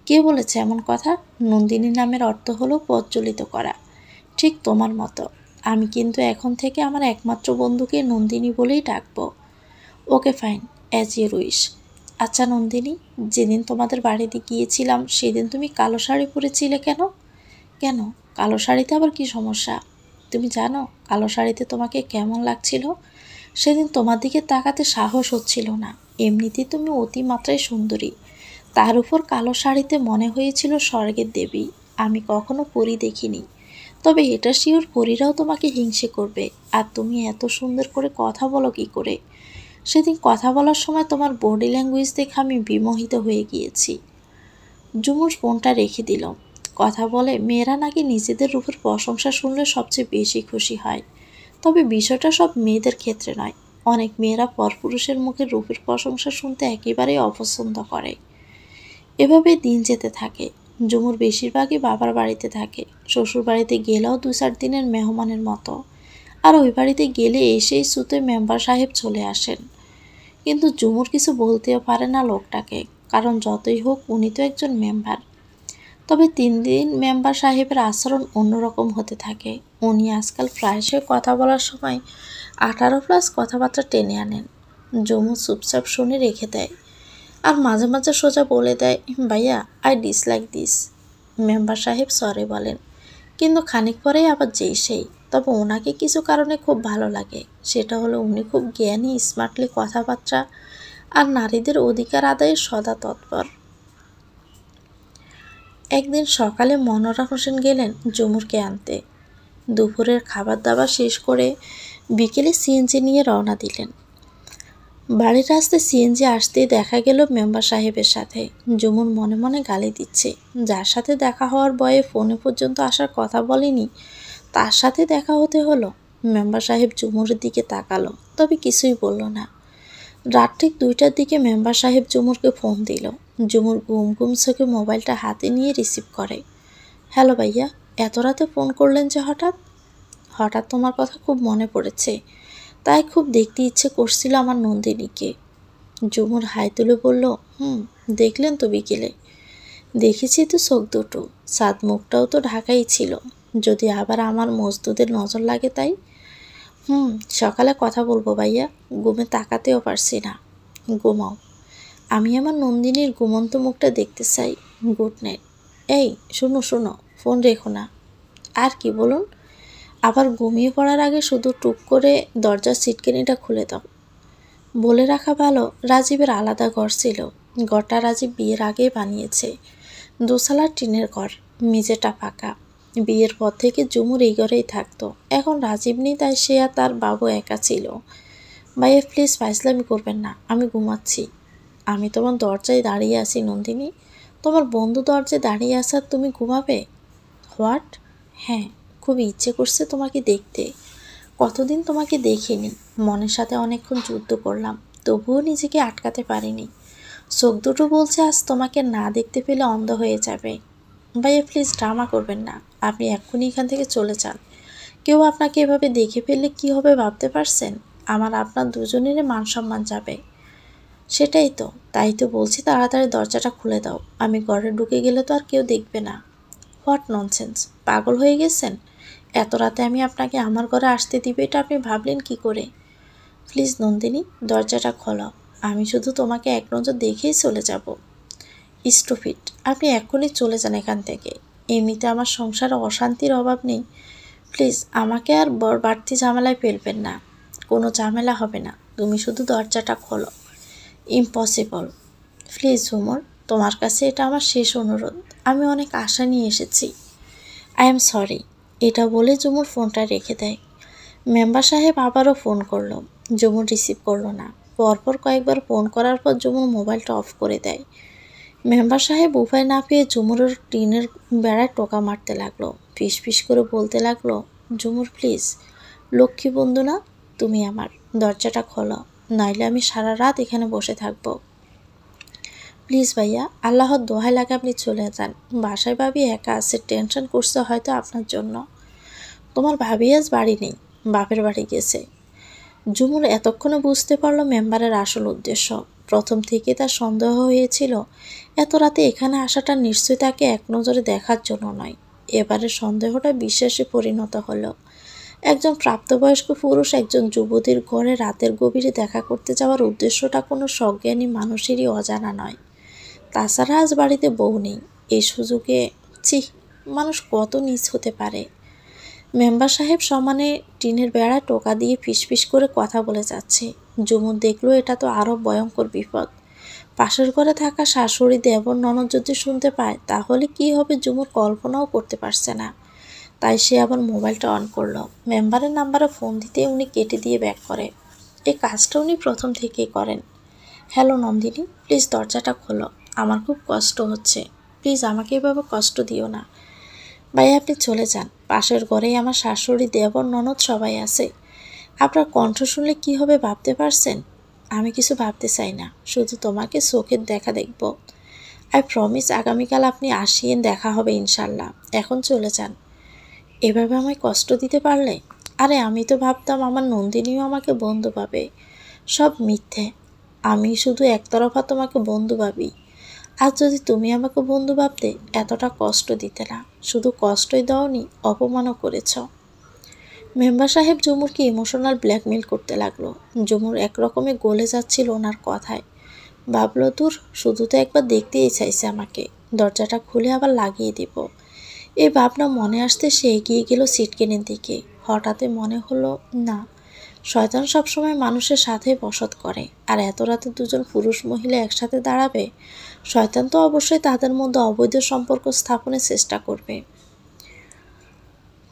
কে বলেছে এমন কথা? নন্দিনী নামের অর্থ হলো প্রজ্বলিত করা, ঠিক তোমার মতো। আমি কিন্তু এখন থেকে আমার একমাত্র বন্ধুকে নন্দিনী বলেই ডাকবো। Okay fine, as your wish. আচ্ছা নন্দিনী, যেদিন তোমাদের বাড়িতে গিয়েছিলাম সেদিন তুমি কালো শাড়ি পরেছিলে কেন? কেন, কালো শাড়িতে আবার কি সমস্যা? তুমি জানো কালো শাড়িতে তোমাকে কেমন লাগছিল? সেদিন তোমার দিকে তাকাতে সাহস হচ্ছিল না। এমনিতেই তুমি অতিমাত্রায় সুন্দরী, তার উপর কালো শাড়িতে মনে হয়েছিল স্বর্গের দেবী। আমি কখনো পরী দেখিনি, তবে এটা শিওর পরীরাও তোমাকে হিংসে করবে। আর তুমি এত সুন্দর করে কথা বলো কী করে? সেদিন কথা বলার সময় তোমার বডি ল্যাঙ্গুয়েজ দেখে আমি বিমোহিত হয়ে গিয়েছি। ঝুমুর ফোনটা রেখে দিল। কথা বলে মেয়েরা নাকি নিজেদের রূপের প্রশংসা শুনলে সবচেয়ে বেশি খুশি হয়। তবে বিষয়টা সব মেয়েদের ক্ষেত্রে নয়। অনেক মেয়েরা পরপুরুষের মুখে রূপের প্রশংসা শুনতে একেবারেই অপছন্দ করে। এভাবে দিন যেতে থাকে। ঝুমুর বেশিরভাগই বাবার বাড়িতে থাকে। শ্বশুর বাড়িতে গেলেও 2-4 দিনের মেহমানের মতো। আর ওই বাড়িতে গেলে এসেই ছুতে মেম্বার সাহেব চলে আসেন। কিন্তু ঝুমুর কিছু বলতেও পারে না লোকটাকে, কারণ যতই হোক উনি তো একজন মেম্বার। তবে 3 দিন মেম্বার সাহেবের আচরণ অন্যরকম হতে থাকে। উনি আজকাল প্রায়শই কথা বলার সময় 18+ কথাবার্তা টেনে আনেন। ঝুমুর চুপচাপ শুনে রেখে দেয়, আর মাঝে মাঝে সোজা বলে দেয়, ভাইয়া আই ডিসলাইক দিস। মেম্বার সাহেব সরি বলেন, কিন্তু খানিক পরেই আবার যেই সেই। তবে ওনাকে কিছু কারণে খুব ভালো লাগে। সেটা হলো উনি খুব জ্ঞানী, স্মার্টলি কথাবার্তা আর নারীদের অধিকার আদায়ে সদা তৎপর। একদিন সকালে মনোয়ার হোসেন গেলেন ঝুমুরকে আনতে। দুপুরের খাবার দাবার শেষ করে বিকেলে সিএনজি নিয়ে রওনা দিলেন। বাড়ির রাস্তায় সিএনজি আসতেই দেখা গেল মেম্বার সাহেবের সাথে। ঝুমুর মনে মনে গালি দিচ্ছে, যার সাথে দেখা হওয়ার ভয়ে ফোনে পর্যন্ত আসার কথা বলেনি তার সাথে দেখা হতে হলো। মেম্বার সাহেব ঝুমুরের দিকে তাকালো, তবে কিছুই বলল না। রাত ঠিক 2টার দিকে মেম্বার সাহেব ঝুমুরকে ফোন দিল। ঝুমুর ঘুম ঘুম চোখে মোবাইলটা হাতে নিয়ে রিসিভ করে। হ্যালো ভাইয়া, এত রাতে ফোন করলেন যে হঠাৎ? হঠাৎ তোমার কথা খুব মনে পড়েছে, তাই খুব দেখতে ইচ্ছে করছিল আমার নন্দিনীকে। ঝুমুর হাই তুলে বলল, দেখলেন তো বিকেলে? দেখেছি তো চোখ দুটো, সাত মুখটাও তো ঢাকাই ছিল, যদি আবার আমার মজদুদের নজর লাগে তাই। হুম, সকালে কথা বলবো ভাইয়া, ঘুমে তাকাতেও পারছি না। ঘুমাও, আমি আমার নন্দিনীর ঘুমন্ত মুখটা দেখতে চাই। Good night. এই শোনো শোনো, ফোন রেখো না। আর কি বলুন? আবার ঘুমিয়ে পড়ার আগে শুধু টুক করে দরজার সিটকেনিটা খুলে দাও। বলে রাখা ভালো, রাজীবের আলাদা ঘর ছিল। ঘরটা রাজীব বিয়ের আগেই বানিয়েছে। দোতলার টিনের ঘর, মেঝেটা পাকা। বিয়ের পর থেকে ঝুমুর এই ঘরেই থাকতো। এখন রাজীব নেই, তাই সে আর তার বাবু একা ছিল। ভাইয়া প্লিজ ফাইজলামি করবেন না, আমি ঘুমাচ্ছি। আমি তোমার দরজায় দাঁড়িয়ে আছি নন্দিনী। তোমার বন্ধু দরজায় দাঁড়িয়ে আসার তুমি ঘুমাবে? হোয়াট? হ্যাঁ, খুব ইচ্ছে করছে তোমাকে দেখতে। কতদিন তোমাকে দেখিনি। মনের সাথে অনেকক্ষণ যুদ্ধ করলাম, তবুও নিজেকে আটকাতে পারিনি। চোখ দুটো বলছে আজ তোমাকে না দেখতে পেলে অন্ধ হয়ে যাবে। ভাইয়া প্লিজ ড্রামা করবেন না, আপনি এক্ষুনি এখান থেকে চলে যান। কেউ আপনাকে এভাবে দেখে ফেললে কি হবে ভাবতে পারছেন? আমার আপনার দুজনেরই মান সম্মান যাবে। সেটাই তো, তাই তো বলছি তাড়াতাড়ি দরজাটা খুলে দাও। আমি ঘরে ঢুকে গেলে তো আর কেউ দেখবে না। হোয়াট ননসেন্স, পাগল হয়ে গেছেন? এত রাতে আমি আপনাকে আমার ঘরে আসতে দিবে এটা আপনি ভাবলেন কি করে? প্লিজ নন্দিনী, দরজাটা খোলাও। আমি শুধু তোমাকে এক নজর দেখেই চলে যাব। স্টুপিড, আপনি এক্ষুনি চলে যান এখান থেকে। এমনিতে আমার সংসারে অশান্তির অভাব নেই। প্লিজ আমাকে আর বাড়তি ঝামেলায় ফেলবেন না। কোনো ঝামেলা হবে না, তুমি শুধু দরজাটা খোলো। ইম্পসিবল। প্লিজ ঝুমুর, তোমার কাছে এটা আমার শেষ অনুরোধ। আমি অনেক আশা নিয়ে এসেছি। I am sorry. এটা বলে ঝুমুর ফোনটা রেখে দেয়। মেম্বার সাহেব আবারও ফোন করলো। ঝুমুর রিসিভ করলো না। পরপর কয়েকবার ফোন করার পর ঝুমুর মোবাইলটা অফ করে দেয়। মেম্বার সাহেব উপায় না পেয়ে ঝুমুরের টিনের বেড়ায় টোকা মারতে লাগলো। ফিস ফিস করে বলতে লাগলো, ঝুমুর প্লিজ, লক্ষ্মী বন্ধু না তুমি আমার, দরজাটা খোলো, নাইলে আমি সারা রাত এখানে বসে থাকবো। প্লিজ ভাইয়া, আল্লাহর দোহাই লাগে আপনি চলে যান। বাসায় ভাবি একা আছে, টেনশন করছে হয়তো আপনার জন্য। তোমার ভাবি আজ বাড়ি নেই, বাপের বাড়ি গেছে। ঝুমুর এতক্ষণে বুঝতে পারলো মেম্বারের আসল উদ্দেশ্য। প্রথম থেকে তার সন্দেহ হয়েছিল এত রাতে এখানে আসাটা নিশ্চয়ই তাকে এক নজরে দেখার জন্য নয়। এবারে সন্দেহটা বিশ্বাসে পরিণত হলো। একজন প্রাপ্তবয়স্ক পুরুষ একজন যুবতীর ঘরে রাতের গভীরে দেখা করতে যাওয়ার উদ্দেশ্যটা কোনো সজ্ঞানী মানুষেরই অজানা নয়। তাছাড়া আজ বাড়িতে বউ নেই, এই সুযোগে ছি, মানুষ কত নীচ হতে পারে। মেম্বার সাহেব সমানে টিনের বেড়া টোকা দিয়ে ফিসফিস করে কথা বলে যাচ্ছে। ঝুমুর দেখলো এটা তো আরও ভয়ঙ্কর বিপদ। পাশের ঘরে থাকা শাশুড়ি দেবর ননদ যদি শুনতে পায় তাহলে কি হবে ঝুমুর কল্পনাও করতে পারছে না। তাই সে আবার মোবাইলটা অন করলো। মেম্বারের নাম্বারে ফোন দিতে উনি কেটে দিয়ে ব্যাক করে। এই কাজটা উনি প্রথম থেকেই করেন। হ্যালো নন্দিনী, প্লিজ দরজাটা খোলো, আমার খুব কষ্ট হচ্ছে। প্লিজ আমাকে এভাবে কষ্ট দিও না। ভাই আপনি চলে যান, পাশের ঘরেই আমার শাশুড়ি দেবর ননদ সবাই আছে। আপনার কণ্ঠ শুনলে কি হবে ভাবতে পারছেন? আমি কিছু ভাবতে চাই না, শুধু তোমাকে চোখের দেখা দেখব। আই প্রমিস আগামীকাল আপনি আসিয়েন, দেখা হবে ইনশাল্লাহ। এখন চলে যান। এভাবে আমায় কষ্ট দিতে পারলে? আরে আমি তো ভাবতাম আমার নন্দিনীও আমাকে বন্ধু পাবে। সব মিথ্যে, আমি শুধু একতরফা তোমাকে বন্ধু ভাবি। আর যদি তুমি আমাকে বন্ধু ভাবতে এতটা কষ্ট দিতে না। শুধু কষ্টই দাওনি, অপমানও করেছ। মেম্বার সাহেব ঝুমুরকে ইমোশনাল ব্ল্যাকমেল করতে লাগলো। ঝুমুর একরকমে গলে যাচ্ছিল ওনার কথায়। ভাবল দূর, শুধু তো একবার দেখতেই চাইছে আমাকে, দরজাটা খুলে আবার লাগিয়ে দিব। এই ভাবনা মনে আসতে সে এগিয়ে গেল সিটকেনের দিকে। হঠাৎই মনে হলো না, শয়তান সবসময় মানুষের সাথে বসত করে, আর এত রাতে দুজন পুরুষ মহিলা একসাথে দাঁড়াবে। শয়তান তো অবশ্যই তাদের মধ্যে অবৈধ সম্পর্ক স্থাপনের চেষ্টা করবে।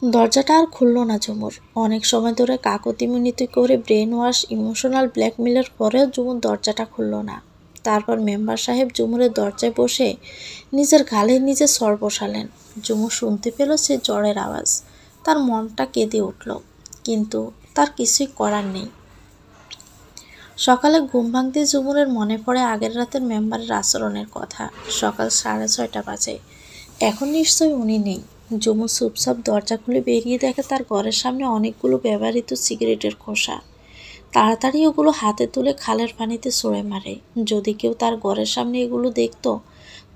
দরজাটা আর খুলল না ঝুমুর। অনেক সময় ধরে কাকতি মিনতি করে ব্রেন ওয়াশ, ইমোশনাল ব্ল্যাকমেলের পরেও ঝুমুর দরজাটা খুলল না। তারপর মেম্বার সাহেব ঝুমুরের দরজায় বসে নিজের গালে নিজে সর বসালেন। ঝুমুর শুনতে পেল সে জ্বরের আওয়াজ। তার মনটা কেঁদে উঠল, কিন্তু তার কিছুই করার নেই। সকালে ঘুম ভাঙতে ঝুমুরের মনে পড়ে আগের রাতের মেম্বারের আচরণের কথা। সকাল 6:30 বাজে। এখন নিশ্চয়ই উনি নেই। ঝুমুর চুপচাপ দরজা খুলে বেরিয়ে দেখে তার ঘরের সামনে অনেকগুলো ব্যবহৃত সিগারেটের খোসা। তাড়াতাড়ি ওগুলো হাতে তুলে খালের পানিতে ছুঁড়ে মারে। যদি কেউ তার ঘরের সামনে এগুলো দেখত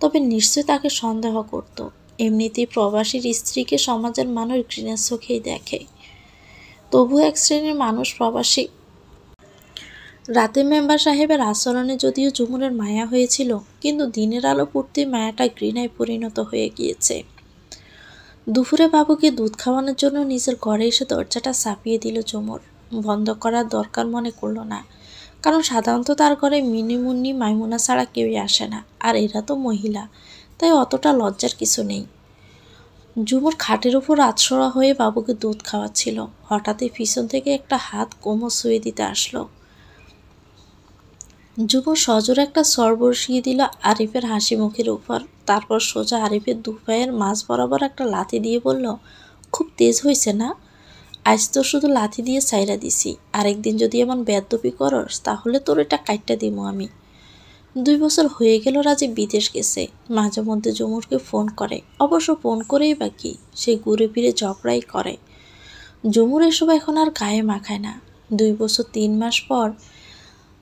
তবে নিশ্চয় তাকে সন্দেহ করত। এমনিতেই প্রবাসীর স্ত্রীকে সমাজের মানুষ ঘৃণার চোখেই দেখে। তবু এক শ্রেণীর মানুষ প্রবাসী রাতে মেম্বার সাহেবের আচরণে যদিও ঝুমুরের মায়া হয়েছিল, কিন্তু দিনের আলো পড়তেই মায়াটা ঘৃণায় পরিণত হয়ে গিয়েছে। দুপুরে বাবুকে দুধ খাওয়ানোর জন্য নিজের ঘরে এসে দরজাটা চাপিয়ে দিল ঝুমুর। বন্ধ করার দরকার মনে করল না, কারণ সাধারণত তার ঘরে মিনি মুন্নি মাইমুনা ছাড়া কেউই আসে না, আর এরা তো মহিলা, তাই অতটা লজ্জার কিছু নেই। ঝুমুর খাটের উপর আতশোয়া হয়ে বাবুকে দুধ খাওয়াচ্ছিল। হঠাৎই পিছন থেকে একটা হাত কোমর ছুঁয়ে দিতে আসলো। ঝুমুর সজোরে একটা চড় বসিয়ে দিল আরিফের হাসি মুখের উপর। তারপর সোজা আরিফের দু পায়ের মাঝ বরাবর একটা লাথি দিয়ে বলল, খুব তেজ হয়েছে না? আজ তো শুধু লাথি দিয়ে ছাইরা দিছি, আরেকদিন যদি এমন বেয়াদবি করস তাহলে তোর এটা কাইটটা দিমু আমি। 2 বছর হয়ে গেল রাজীব বিদেশ গেছে। মাঝে মধ্যে ঝুমুরকে ফোন করে, অবশ্য ফোন করেই বা কি, সে ঘুরে ফিরে ঝগড়াই করে। ঝুমুর এসব এখন আর গায়ে মাখায় না। 2 বছর 3 মাস পর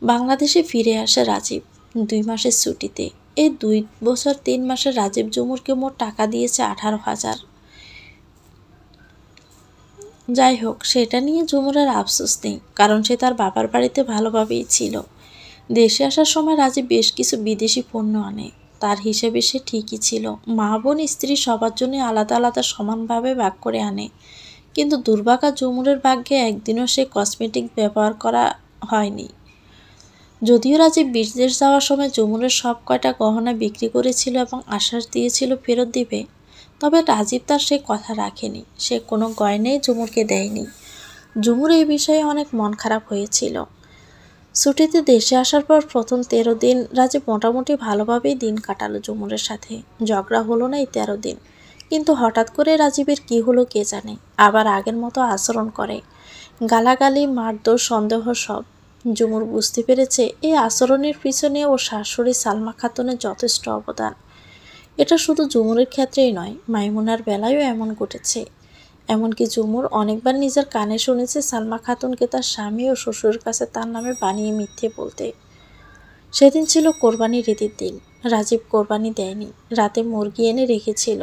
বাংলাদেশে ফিরে আসে রাজীব 2 মাসের ছুটিতে। এই 2 বছর 3 মাসে রাজীব ঝুমুরকে মোট টাকা দিয়েছে 18,000। যাই হোক, সেটা নিয়ে ঝুমুরের আফসোস নেই, কারণ সে তার বাবার বাড়িতে ভালোভাবেই ছিল। দেশে আসার সময় রাজীব বেশ কিছু বিদেশি পণ্য আনে। তার হিসেবে সে ঠিকই ছিল। মা বোন স্ত্রী সবার জন্য আলাদা আলাদা সমানভাবে ভাগ করে আনে, কিন্তু দুর্ভাগা ঝুমুরের ভাগ্যে একদিনও সে কসমেটিক ব্যবহার করা হয়নি। যদিও রাজীব বিদেশ যাওয়ার সময় ঝুমুরের সব কয়টা গহনা বিক্রি করেছিল এবং আশ্বাস দিয়েছিল ফেরত দিবে, তবে রাজীব তার সে কথা রাখেনি। সে কোনো গয়নাই ঝুমুরকে দেয়নি। ঝুমুর এই বিষয়ে অনেক মন খারাপ হয়েছিল। ছুটিতে দেশে আসার পর প্রথম 13 দিন রাজীব মোটামুটি ভালোভাবেই দিন কাটালো ঝুমুরের সাথে। ঝগড়া হলো না এই 13 দিন, কিন্তু হঠাৎ করে রাজীবের কি হলো কে জানে, আবার আগের মতো আচরণ করে। গালাগালি, মারধর, সন্দেহ সব। ঝুমুর বুঝতে পেরেছে এই আচরণের পিছনে ওর শাশুড়ি সালমা খাতুনের যথেষ্ট অবদান। এটা শুধু ঝুমুরের ক্ষেত্রেই নয়, মাইমুনার বেলায়ও এমন ঘটেছে। এমনকি ঝুমুর অনেকবার নিজের কানে শুনেছে সালমা খাতুনকে তার স্বামী ও শ্বশুরের কাছে তার নামে বানিয়ে মিথ্যে বলতে। সেদিন ছিল কোরবানির ঈদের দিন। রাজীব কোরবানি দেয়নি, রাতে মুরগি এনে রেখেছিল।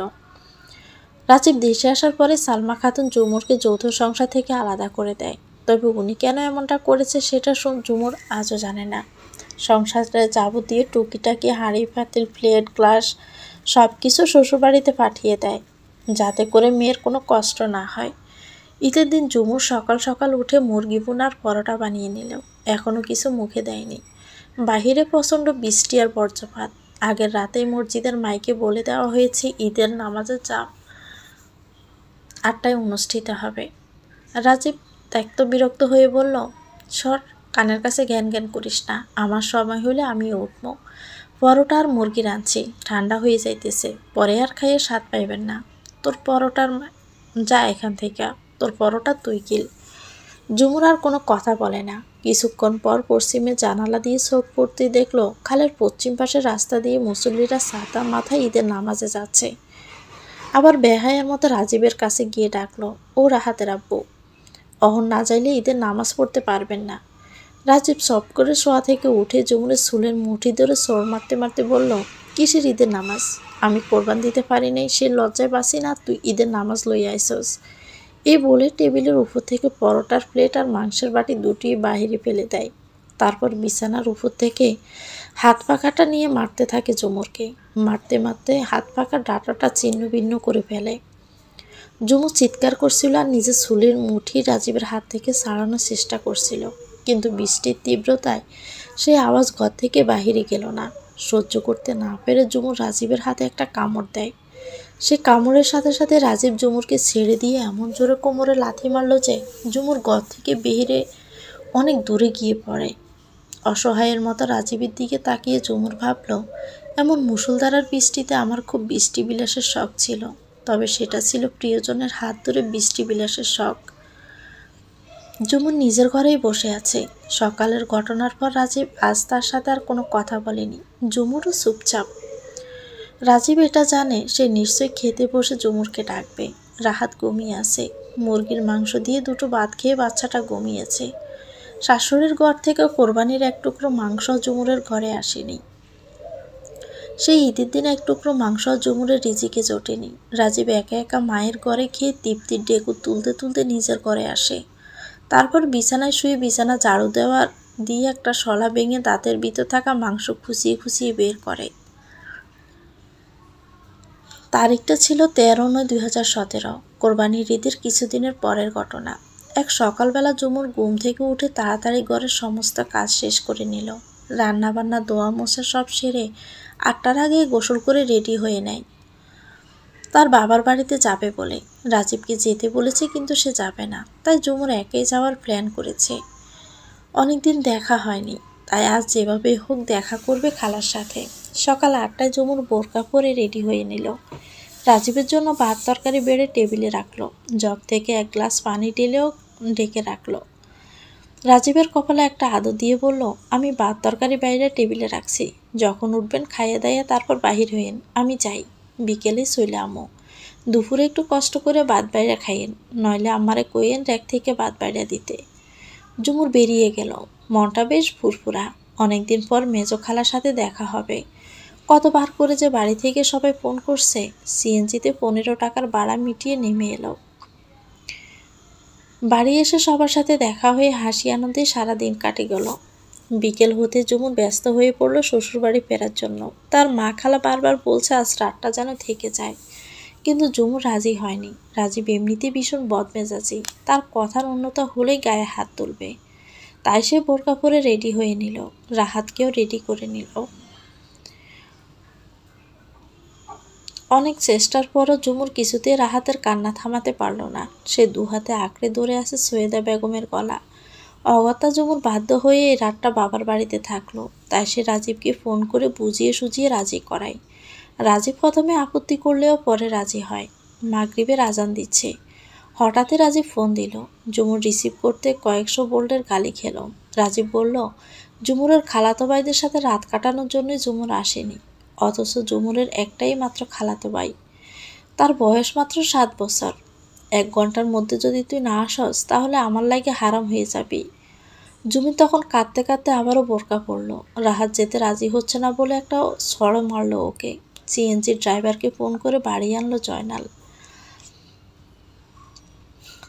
রাজীব দেশে আসার পরে সালমা খাতুন ঝুমুরকে যৌথ সংসার থেকে আলাদা করে দেয়। তবে উনি কেন এমনটা করেছে সেটা ঝুমুর আজও জানে না। সংসারে যাবতীয় টুকিটাকি হাঁড়ি পাতিল প্লেট গ্লাস সব কিছু শ্বশুরবাড়িতে পাঠিয়ে দেয়, যাতে করে মেয়ের কোনো কষ্ট না হয়। ঈদের দিন ঝুমুর সকাল সকাল উঠে মুরগি বোনার পরোটা বানিয়ে নিল। এখনও কিছু মুখে দেয়নি। বাহিরে প্রচণ্ড বৃষ্টি আর বজ্রপাত। আগের রাতেই মসজিদের মাইকে বলে দেওয়া হয়েছে ঈদের নামাজের জাম 8টায় অনুষ্ঠিত হবে। রাজীব ত্যক্ত বিরক্ত হয়ে বলল, সর, কানের কাছে জ্ঞান জ্ঞান করিস না। আমার সময় হলে আমিও উঠব। পরোটা আর মুরগি রাঁধছি, ঠান্ডা হয়ে যাইতেছে, পরে আর খাইয়ে স্বাদ পাইবেন না। তোর পরোটার যা এখান থেকে, তোর পরোটা তুই কিল। ঝুমুর আর কোনো কথা বলে না। কিছুক্ষণ পর পশ্চিমে জানালা দিয়ে চোখ পড়তেই দেখলো খালের পশ্চিম পাশের রাস্তা দিয়ে মুসল্লিরা ছাতা মাথায় ঈদের নামাজে যাচ্ছে। আবার বেহায়ের মতো রাজীবের কাছে গিয়ে ডাকলো, ও রাহাতের আব্বু, অহন না যাইলে ঈদের নামাজ পড়তে পারবেন না। রাজীব সব করে শোয়া থেকে উঠে ঝুমুরের চুলের মুঠি ধরে সোর মারতে মারতে বলল, কিসের ঈদের নামাজ? আমি কোরবান দিতে পারি নাই, সে লজ্জায় বাসি না, তুই ঈদের নামাজ লইয়া আইসস। এই বলে টেবিলের উপর থেকে পরোটার প্লেট আর মাংসের বাটি দুটি বাহিরে ফেলে দেয়। তারপর বিছানার উপর থেকে হাত পাখাটা নিয়ে মারতে থাকে ঝুমুরকে। মারতে মারতে হাত পাখার ডাঁটাটা ছিন্ন ভিন্ন করে ফেলে। ঝুমুর চিৎকার করছিল আর নিজের চুলের মুঠি রাজীবের হাত থেকে ছাড়ানোর চেষ্টা করছিল, কিন্তু বৃষ্টির তীব্রতায় সেই আওয়াজ ঘর থেকে বাহিরে গেল না। সহ্য করতে না পেরে ঝুমুর রাজীবের হাতে একটা কামড় দেয়। সে কামড়ের সাথে সাথে রাজীব ঝুমুরকে ছেড়ে দিয়ে এমন জোরে কোমরে লাথি মারল যে ঝুমুর ঘর থেকে বেরিয়ে অনেক দূরে গিয়ে পড়ে। অসহায়ের মতো রাজীবের দিকে তাকিয়ে ঝুমুর ভাবল, এমন মুষলধারার বৃষ্টিতে আমার খুব বৃষ্টি বিলাসের শখ ছিল, তবে সেটা ছিল প্রিয়জনের হাত ধরে বৃষ্টি বিলাসের শখ। ঝুমুর নিজের ঘরেই বসে আছে। সকালের ঘটনার পর রাজীব আজ তার সাথে আর কোনো কথা বলেনি। ঝুমুরও চুপচাপ। রাজীব এটা জানে সে নিশ্চয়ই খেতে বসে ঝুমুরকে ডাকবে। রাহাত ঘুমিয়ে আছে। মুরগির মাংস দিয়ে দুটো ভাত খেয়ে বাচ্চাটা ঘুমিয়েছে। শাশুড়ির ঘর থেকে কোরবানির এক টুকরো মাংস ঝুমুরের ঘরে আসেনি। সেই ঈদের দিন এক টুকরো মাংস ঝুমুরের রিজিকে জোটেনি। রাজীব একা একা মায়ের ঘরে খেয়ে তৃপ্তির ডেকুর তুলতে তুলতে নিজের ঘরে আসে। তারপর বিছানায় শুয়ে বিছানা ঝাড়ু দেওয়ার দিয়ে একটা শলা ভেঙে দাঁতের ভিতর থাকা মাংস খুঁচিয়ে খুঁচিয়ে বের করে। তারিখটা ছিল 13/9/2017, কোরবানির ঈদের কিছুদিনের পরের ঘটনা। এক সকালবেলা ঝুমুর ঘুম থেকে উঠে তাড়াতাড়ি ঘরের সমস্ত কাজ শেষ করে নিল। রান্নাবান্না দোয়া মোছা সব সেরে 8টার আগে গোসল করে রেডি হয়ে নেয় তার বাবার বাড়িতে যাবে বলে। রাজীবকে যেতে বলেছে কিন্তু সে যাবে না, তাই ঝুমুর একাই যাওয়ার প্ল্যান করেছে। অনেকদিন দেখা হয়নি, তাই আজ যেভাবে হোক দেখা করবে খালার সাথে। সকাল 8টায় ঝুমুর বোরকা পরে রেডি হয়ে নিল। রাজীবের জন্য ভাত তরকারি বেড়ে টেবিলে রাখলো। জগ থেকে এক গ্লাস পানি ঢেলেও ডেকে রাখলো। রাজীবের কপালে একটা আদর দিয়ে বলল, আমি ভাত তরকারি বাইরে টেবিলে রাখছি, যখন উঠবেন খাইয়ে দাইয়া তারপর বাহির হইন, আমি যাই, বিকেলে চলে আমো। দুপুরে একটু কষ্ট করে ভাত বাইরে খাইয়েন, নইলে আমারে কইয়েন র্যাক থেকে ভাত বাইরে দিতে। ঝুমুর বেরিয়ে গেল, মনটা বেশ ফুরফুরা। অনেকদিন পর মেজো খালার সাথে দেখা হবে। কতবার করে যে বাড়ি থেকে সবাই ফোন করছে। সিএনজিতে 15 টাকার ভাড়া মিটিয়ে নেমে এলো। বাড়ি এসে সবার সাথে দেখা হয়ে হাসি আনন্দে সারা দিন কাটে গেল। বিকেল হতে ঝুমুর ব্যস্ত হয়ে পড়ল শ্বশুরবাড়ি ফেরার জন্য। তার মা খালা বারবার বলছে আজ রাতটা যেন থেকে যায়, কিন্তু ঝুমুর রাজি হয়নি। রাজীব এমনিতে ভীষণ বদমেজাজি, তার কথার অন্যতা হলেই গায়ে হাত তুলবে। তাই সে বোরকা পরে রেডি হয়ে নিল, রাহাতকেও রেডি করে নিল। অনেক চেষ্টার পরও ঝুমুর কিছুতেই রাহাতের কান্না থামাতে পারল না। সে দুহাতে আঁকড়ে ধরে আছে সৈয়দা বেগমের গলা। অগত্যা ঝুমুর বাধ্য হয়ে এই রাতটা বাবার বাড়িতে থাকলো। তাই সে রাজীবকে ফোন করে বুঝিয়ে সুঝিয়ে রাজি করায়। রাজীব প্রথমে আপত্তি করলেও পরে রাজি হয়। মাগরিবের আজান দিচ্ছে, হঠাৎই রাজীব ফোন দিল। ঝুমুর রিসিভ করতে কয়েকশো বোল্টের গালি খেল। রাজীব বলল, ঝুমুরের খালাতো ভাইদের সাথে রাত কাটানোর জন্যই ঝুমুর আসেনি, অথচ ঝুমুরের একটাই মাত্র খালাতো ভাই, তার বয়স মাত্র 7 বছর। 1 ঘন্টার মধ্যে যদি তুই না আসস তাহলে আমার লাগে হারাম হয়ে যাবি। ঝুমুর তখন কাঁদতে কাঁদতে আবারও বোরকা পড়ল। রাহাত যেতে রাজি হচ্ছে না বলে একটা সড়ো মারল ওকে। সিএনজির ড্রাইভারকে ফোন করে বাড়ি আনলো জয়নাল।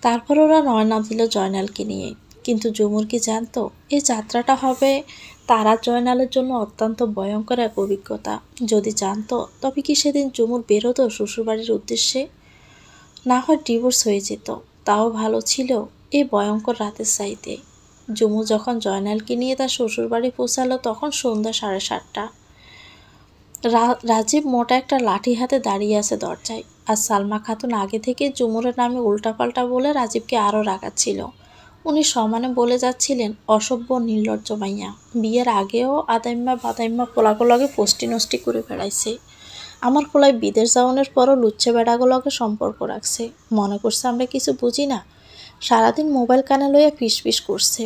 তারপর ওরা রওনা দিল জয়নালকে নিয়ে। কিন্তু ঝুমুর কি জানতো এই যাত্রাটা হবে তার আর জয়নালের জন্য অত্যন্ত ভয়ঙ্কর এক অভিজ্ঞতা। যদি জানতো তবে কি সেদিন ঝুমুর বেরোতো শ্বশুরবাড়ির উদ্দেশ্যে? না হয় ডিভোর্স হয়ে যেত, তাও ভালো ছিল এই ভয়ঙ্কর রাতের চাইতে। ঝুমুর যখন জয়নালকে নিয়ে তার শ্বশুরবাড়ি পৌঁছালো তখন সন্ধ্যা 7:30। রাজীব মোটা একটা লাঠি হাতে দাঁড়িয়ে আছে দরজায়। আর সালমা খাতুন আগে থেকে ঝুমুরের নামে উল্টাপাল্টা বলে রাজীবকে আরও রাগাচ্ছিল। উনি সমানে বলে যাচ্ছিলেন, অসভ্য নির্লজ্জ মাইয়া, বিয়ের আগেও আদাইম্মা বাদাইম্মা পোলাগুলোকে পোস্টি নষ্টি করে বেড়াইছে। আমার পোলায় বিদেশ যাওয়ানোর পরও লুচ্ছে বেড়াগুলোকে সম্পর্ক রাখছে, মনে করছে আমরা কিছু বুঝি না। সারাদিন মোবাইল কানে লইয়া ফিস করছে।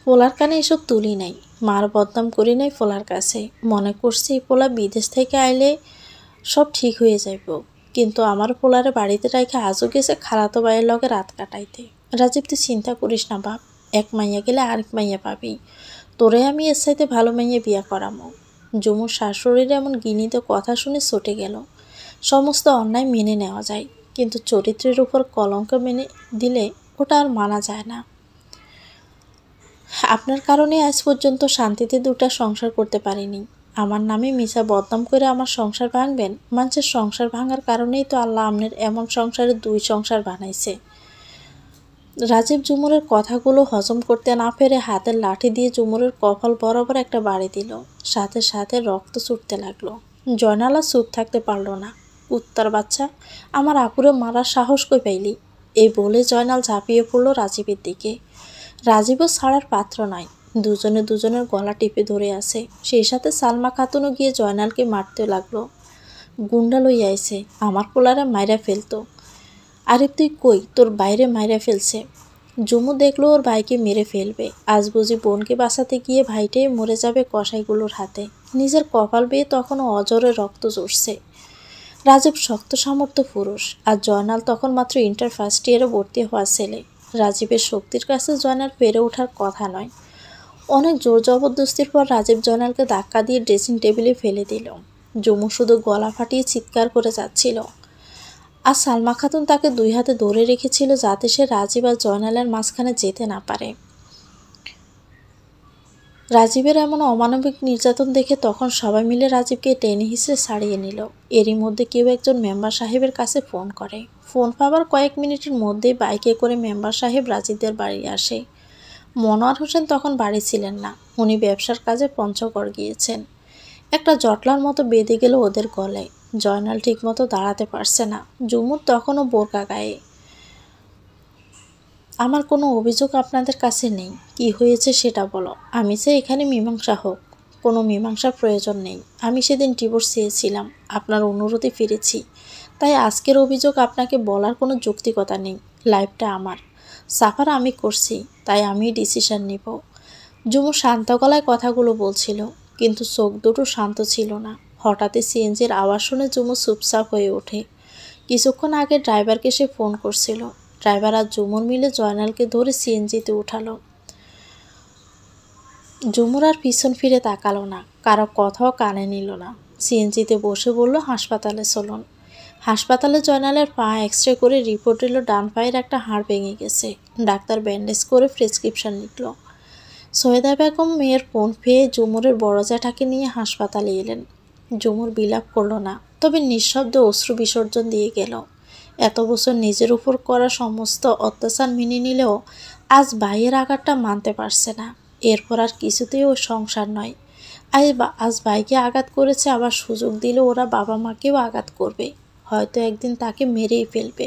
পোলার কানে এসব তুলি নাই, মার বদনাম করি নাই পোলার কাছে। মনে করছি পোলা বিদেশ থেকে আইলে সব ঠিক হয়ে যাইব, কিন্তু আমার পোলারে বাড়িতে রাইখে আজও গেছে খালাতো ভাইয়ের লগে রাত কাটাইতে। রাজীব তুই চিন্তা করিস না বাপ, এক মাইয়া গেলে আরেক মাইয়া পাবি, তোরে আমি এর সাথে ভালো মাইয়া বিয়া করামো। ঝুমুর শাশুড়ির এমন গিনিত কথা শুনে চটে গেল। সমস্ত অন্যায় মেনে নেওয়া যায়, কিন্তু চরিত্রের উপর কলঙ্ক মেনে দিলে ওটা আর মানা যায় না। আপনার কারণে আজ পর্যন্ত শান্তিতে 2টা সংসার করতে পারিনি। আমার নামে মিছা বদনাম করে আমার সংসার ভাঙবেন? মানুষের সংসার ভাঙার কারণেই তো আল্লাহ আপনার এমন সংসারে 2 সংসার বানাইছে। রাজীব ঝুমুরের কথাগুলো হজম করতে না পেরে হাতের লাঠি দিয়ে ঝুমুরের কপাল বরাবর একটা বাড়ি দিল। সাথে সাথে রক্ত ছুটতে লাগলো। জয়নাল আর চুপ থাকতে পারল না। কুত্তার বাচ্চা, আমার আপুরে মারার সাহস কই পাইলি? এই বলে জয়নাল ঝাঁপিয়ে পড়ল রাজীবের দিকে। রাজীবও ছাড়ার পাত্র নয়, দুজনে দুজনের গলা টিপে ধরে আছে। সেই সাথে সালমা খাতুনও গিয়ে জয়নালকে মারতে লাগলো। গুন্ডা লই আইছে, আমার পোলারে মাইরা ফেলতো। আরে তুই কই, তোর বাইরে মাইরা ফেলছে। ঝুমু দেখলো ওর ভাইকে মেরে ফেলবে, আজ বুঝি বোনকে বাঁচাতে গিয়ে ভাইটাই মরে যাবে কসাইগুলোর হাতে। নিজের কপাল বেয়ে তখনও অজরে রক্ত ঝরছে। রাজীব শক্ত সামর্থ্য পুরুষ, আর জয়নাল তখন মাত্র ইন্টার ফার্স্ট ইয়ারে ভর্তি হওয়া ছেলে। রাজীবের শক্তির কাছে জয়নাল পেরে ওঠার কথা নয়। অনেক জোর জবরদস্তির পর রাজীব জয়নালকে ধাক্কা দিয়ে ড্রেসিং টেবিলে ফেলে দিল। জুমু শুধু গলা ফাটিয়ে চিৎকার করে যাচ্ছিল। আর সালমা খাতুন তাকে দুই হাতে ধরে রেখেছিল যাতে সে রাজীব আর জয়নালের মাঝখানে যেতে না পারে। রাজীবের এমন অমানবিক নির্যাতন দেখে তখন সবাই মিলে রাজীবকে টেনে হিঁচড়ে ছাড়িয়ে নিল। এরই মধ্যে কেউ একজন মেম্বার সাহেবের কাছে ফোন করে। ফোন পাবার কয়েক মিনিটের মধ্যেই বাইকে করে মেম্বার সাহেব রাজীবদের বাড়ি আসে। মনোয়ার হোসেন তখন বাড়ি ছিলেন না, উনি ব্যবসার কাজে পঞ্চগড় গিয়েছেন। একটা জটলার মতো বেঁধে গেল ওদের গলায়। জয়নাল ঠিকমতো দাঁড়াতে পারছে না, জুমুর তখনও বোরকা গায়ে। আমার কোনো অভিযোগ আপনাদের কাছে নেই, কি হয়েছে সেটা বলো। আমি চাই এখানে মীমাংসা হোক। কোনো মীমাংসার প্রয়োজন নেই, আমি সেদিন ডিভোর্স চেয়েছিলাম, আপনার অনুরোধে ফিরেছি, তাই আজকের অভিযোগ আপনাকে বলার কোনো যৌক্তিকতা নেই। লাইফটা আমার, সাফার আমি করছি, তাই আমি ডিসিশন নিব। জুমু শান্ত গলায় কথাগুলো বলছিল, কিন্তু চোখ দুটো শান্ত ছিল না। হঠাৎই সিএনজির আওয়াজ শুনে জুমু চুপচাপ হয়ে ওঠে। কিছুক্ষণ আগে ড্রাইভারকে সে ফোন করছিল। ড্রাইভার আর জুমুর মিলে জয়নালকে ধরে সিএনজিতে উঠালো। জুমুর আর পিছন ফিরে তাকালো না, কারো কথাও কানে নিল না। সিএনজিতে বসে বলল, হাসপাতালে চলুন। হাসপাতালে জয়নালের পা এক্সরে করে রিপোর্ট এলো ডান পায়ের একটা হাড় ভেঙে গেছে। ডাক্তার ব্যান্ডেজ করে প্রেসক্রিপশন লিখল। সৈয়দা বেগম মেয়ের ফোন পেয়ে জুমুরের বড় জ্যাঠাকে নিয়ে হাসপাতালে এলেন। জুমুর বিলাপ করল না, তবে নিঃশব্দে অশ্রু বিসর্জন দিয়ে গেল। এত বছর নিজের উপর করা সমস্ত অত্যাচার মেনে নিলেও আজ ভাইয়ের আঘাতটা মানতে পারছে না। এরপর আর কিছুতেই ওই সংসার নয়। আজ ভাইকে আঘাত করেছে, আবার সুযোগ দিলে ওরা বাবা মাকেও আঘাত করবে, হয়তো একদিন তাকে মেরেই ফেলবে।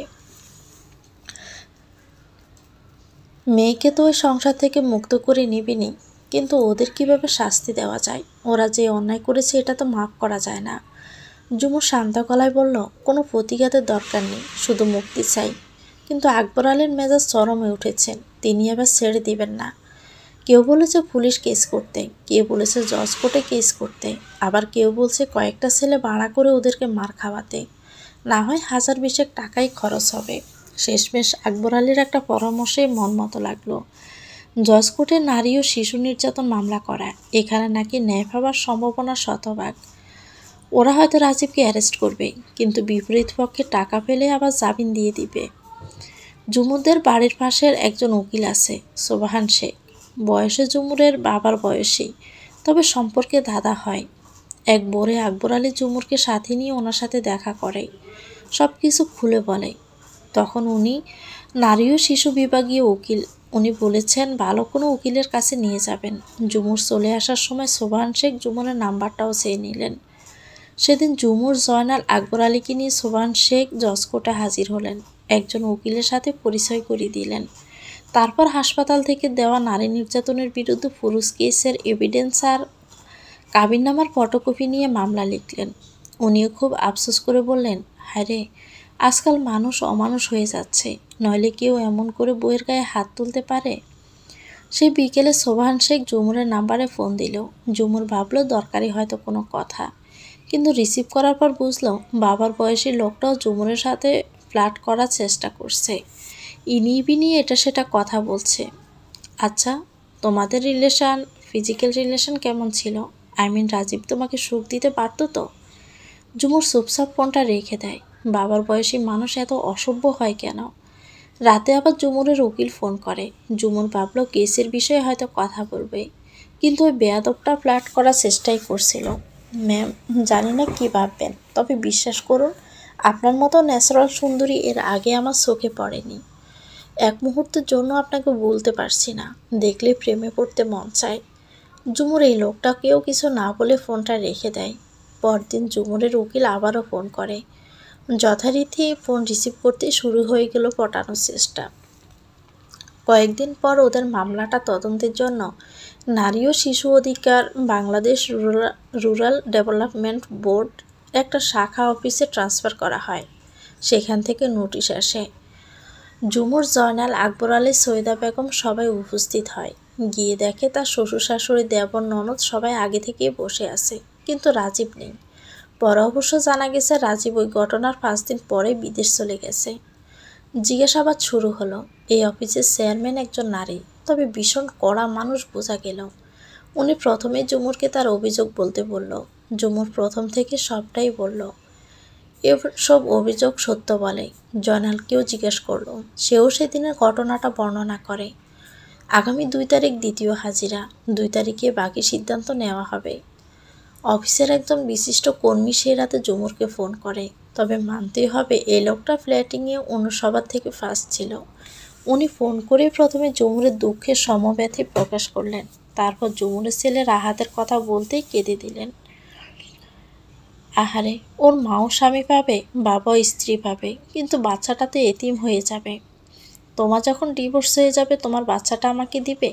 মেয়েকে তো ওই সংসার থেকে মুক্ত করে নেবেনি, কিন্তু ওদের কিভাবে শাস্তি দেওয়া যায়? ওরা যে অন্যায় করেছে এটা তো মাফ করা যায় না। জুমু শান্ত গলায় বলল, কোনো প্রতিঘাতের দরকার নেই, শুধু মুক্তি চাই। কিন্তু আকবর আলীর মেজাজ চরমে উঠেছেন, তিনি আবার ছেড়ে দিবেন না। কেউ বলেছে পুলিশ কেস করতে, কেউ বলেছে জজ কোর্টে কেস করতে, আবার কেউ বলছে কয়েকটা ছেলে ভাড়া করে ওদেরকে মার খাওয়াতে, না হয় 1000-20 টাকাই খরচ হবে। শেষমেশ আকবর আলীর একটা পরামর্শে মন মতো লাগলো। জজ কোর্টে নারী ও শিশু নির্যাতন মামলা করা, এখানে নাকি ন্যায় পাবার সম্ভাবনা শতভাগ। ওরা হয়তো রাজীবকে অ্যারেস্ট করবে, কিন্তু বিপরীত পক্ষে টাকা পেলে আবার জামিন দিয়ে দিবে। জুমুরদের বাড়ির পাশের একজন উকিল আছে, সোবাহান শেখ। বয়সে জুমুরের বাবার বয়সী, তবে সম্পর্কে দাদা হয়। এক ভোরে আকবর আলী জুমুরকে সাথে নিয়ে ওনার সাথে দেখা করে, সব কিছু খুলে বলে। তখন উনি নারী ও শিশু বিভাগীয় উকিল, উনি বলেছেন ভালো কোনো উকিলের কাছে নিয়ে যাবেন। জুমুর চলে আসার সময় সোবাহান শেখ জুমুরের নাম্বারটাও চেয়ে নিলেন। সেদিন জুমুর, জয়নাল, আকবর আলীকে নিয়ে সোবাহান শেখ জজ কোর্টে হাজির হলেন, একজন উকিলের সাথে পরিচয় করিয়ে দিলেন। তারপর হাসপাতাল থেকে দেওয়া নারী নির্যাতনের বিরুদ্ধে পুরুষ কেসের এভিডেন্স আর কাবিননামার ফটোকপি নিয়ে মামলা লিখলেন। উনিও খুব আফসোস করে বললেন, হায়রে, আজকাল মানুষ অমানুষ হয়ে যাচ্ছে, নইলে কেউ এমন করে বইয়ের গায়ে হাত তুলতে পারে? সেই বিকেলে সোবাহান শেখ জুমুরের নাম্বারে ফোন দিল। জুমুর ভাবল দরকারি হয়তো কোনো কথা, কিন্তু রিসিভ করার পর বুঝলো বাবার বয়সী লোকটাও জুমুরের সাথে ফ্লার্ট করার চেষ্টা করছে। ইনিয়ে বিনিয়ে এটা সেটা কথা বলছে। আচ্ছা, তোমাদের রিলেশন, ফিজিক্যাল রিলেশন কেমন ছিল? রাজীব তোমাকে সুখ দিতে পারতো তো? জুমুর চুপচাপ ফোনটা রেখে দেয়। বাবার বয়সী মানুষ এত অসভ্য হয় কেন? রাতে আবার জুমুরের উকিল ফোন করে। জুমুর ভাবলো কেসের বিষয়ে হয়তো কথা বলবে, কিন্তু ওই বেয়াদবটা ফ্লার্ট করার চেষ্টাই করছিল। ম্যাম, জানি না কী ভাববেন, তবে বিশ্বাস করুন, আপনার মতো ন্যাচারাল সুন্দরী এর আগে আমার চোখে পড়েনি। এক মুহূর্তের জন্য আপনাকে বলতে পারছি না, দেখলে প্রেমে পড়তে মন চায়। জুমুর এই লোকটাকেও কিছু না বলে ফোনটা রেখে দেয়। পরদিন জুমুরের উকিল আবারও ফোন করে। যথারীতি ফোন রিসিভ করতে শুরু হয়ে গেল পটানোর চেষ্টা। কয়েকদিন পর ওদের মামলাটা তদন্তের জন্য নারী ও শিশু অধিকার বাংলাদেশ রুরাল ডেভেলপমেন্ট বোর্ড একটা শাখা অফিসে ট্রান্সফার করা হয়। সেখান থেকে নোটিশ আসে। জুমুর, জয়নাল, আকবর আলী, সৈয়দা বেগম সবাই উপস্থিত হয়। গিয়ে দেখে তার শ্বশুর শাশুড়ি, দেবর, ননদ সবাই আগে থেকেই বসে আছে, কিন্তু রাজীব নেই। পরে অবশ্য জানা গেছে রাজীব ওই ঘটনার 5 দিন পরে বিদেশ চলে গেছে। জিজ্ঞাসাবাদ শুরু হলো। এই অফিসের চেয়ারম্যান একজন নারী, তবে ভীষণ কড়া মানুষ বোঝা গেল। উনি প্রথমে ঝুমুরকে তার অভিযোগ বলতে বলল। ঝুমুর প্রথম থেকে সবটাই বলল। সব অভিযোগ সত্য বলে। জয়নালকেও জিজ্ঞেস করলো, সেও সেদিনের ঘটনাটা বর্ণনা করে। আগামী 2 তারিখ দ্বিতীয় হাজিরা, 2 তারিখে বাকি সিদ্ধান্ত নেওয়া হবে। অফিসের একজন বিশিষ্ট কর্মী সেই রাতে ঝুমুরকে ফোন করে। তবে মানতেই হবে এই লোকটা ফ্ল্যাটিংয়ে অন্য সবার থেকে ফার্স্ট ছিল। উনি ফোন করে প্রথমে ঝুমুরের দুঃখের সমব্যথী প্রকাশ করলেন। তারপর ঝুমুরের ছেলে রাহাতের কথা বলতেই কেঁদে দিলেন। আহারে, ওর মাও স্বামী পাবে, বাবাও স্ত্রী পাবে, কিন্তু বাচ্চাটা তো এতিম হয়ে যাবে। তোমার যখন ডিভোর্স হয়ে যাবে তোমার বাচ্চাটা আমাকে দিবে?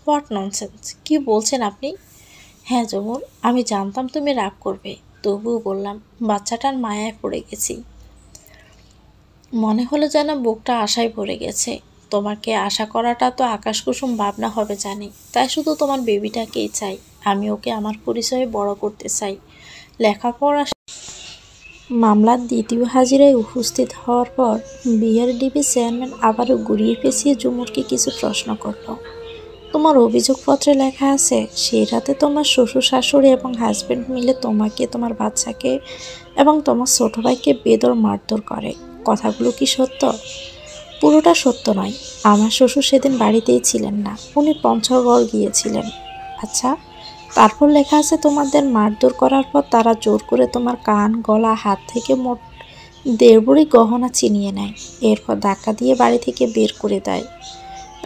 হোয়াট ননসেন্স, কি বলছেন আপনি? হ্যাঁ ঝুমুর, আমি জানতাম তুমি রাগ করবে, তবুও বললাম। বাচ্চাটার মায়ায় পড়ে গেছি। মনে হলো যেন বুকটা আশায় ভরে গেছে। তোমাকে আশা করাটা তো আকাশকুসুম ভাবনা হবে জানি, তাই শুধু তোমার বেবিটাকেই চাই। আমি ওকে আমার পরিচয়ে বড় করতে চাই। লেখাপড়া। মামলার দ্বিতীয় হাজিরায় উপস্থিত হওয়ার পর বিআরডিবি চেয়ারম্যান আবারও ঘুরিয়ে পেঁচিয়ে ঝুমুরকে কিছু প্রশ্ন করল। তোমার অভিযোগপত্রে লেখা আছে সেই রাতে তোমার শ্বশুর শাশুড়ি এবং হাজব্যান্ড মিলে তোমাকে, তোমার বাচ্চাকে এবং তোমার ছোট ভাইকে বেদর মারধর করে। কথাগুলো কি সত্য? পুরোটা সত্য নয়। আমার শ্বশুর সেদিন বাড়িতেই ছিলেন না, উনি পঞ্চগড় গিয়েছিলেন। আচ্ছা, তারপর লেখা আছে তোমাদের মারধর করার পর তারা জোর করে তোমার কান, গলা, হাত থেকে মোট 1.5 ভরি গহনা ছিনিয়ে নেয়। এরপর ধাক্কা দিয়ে বাড়ি থেকে বের করে দেয়।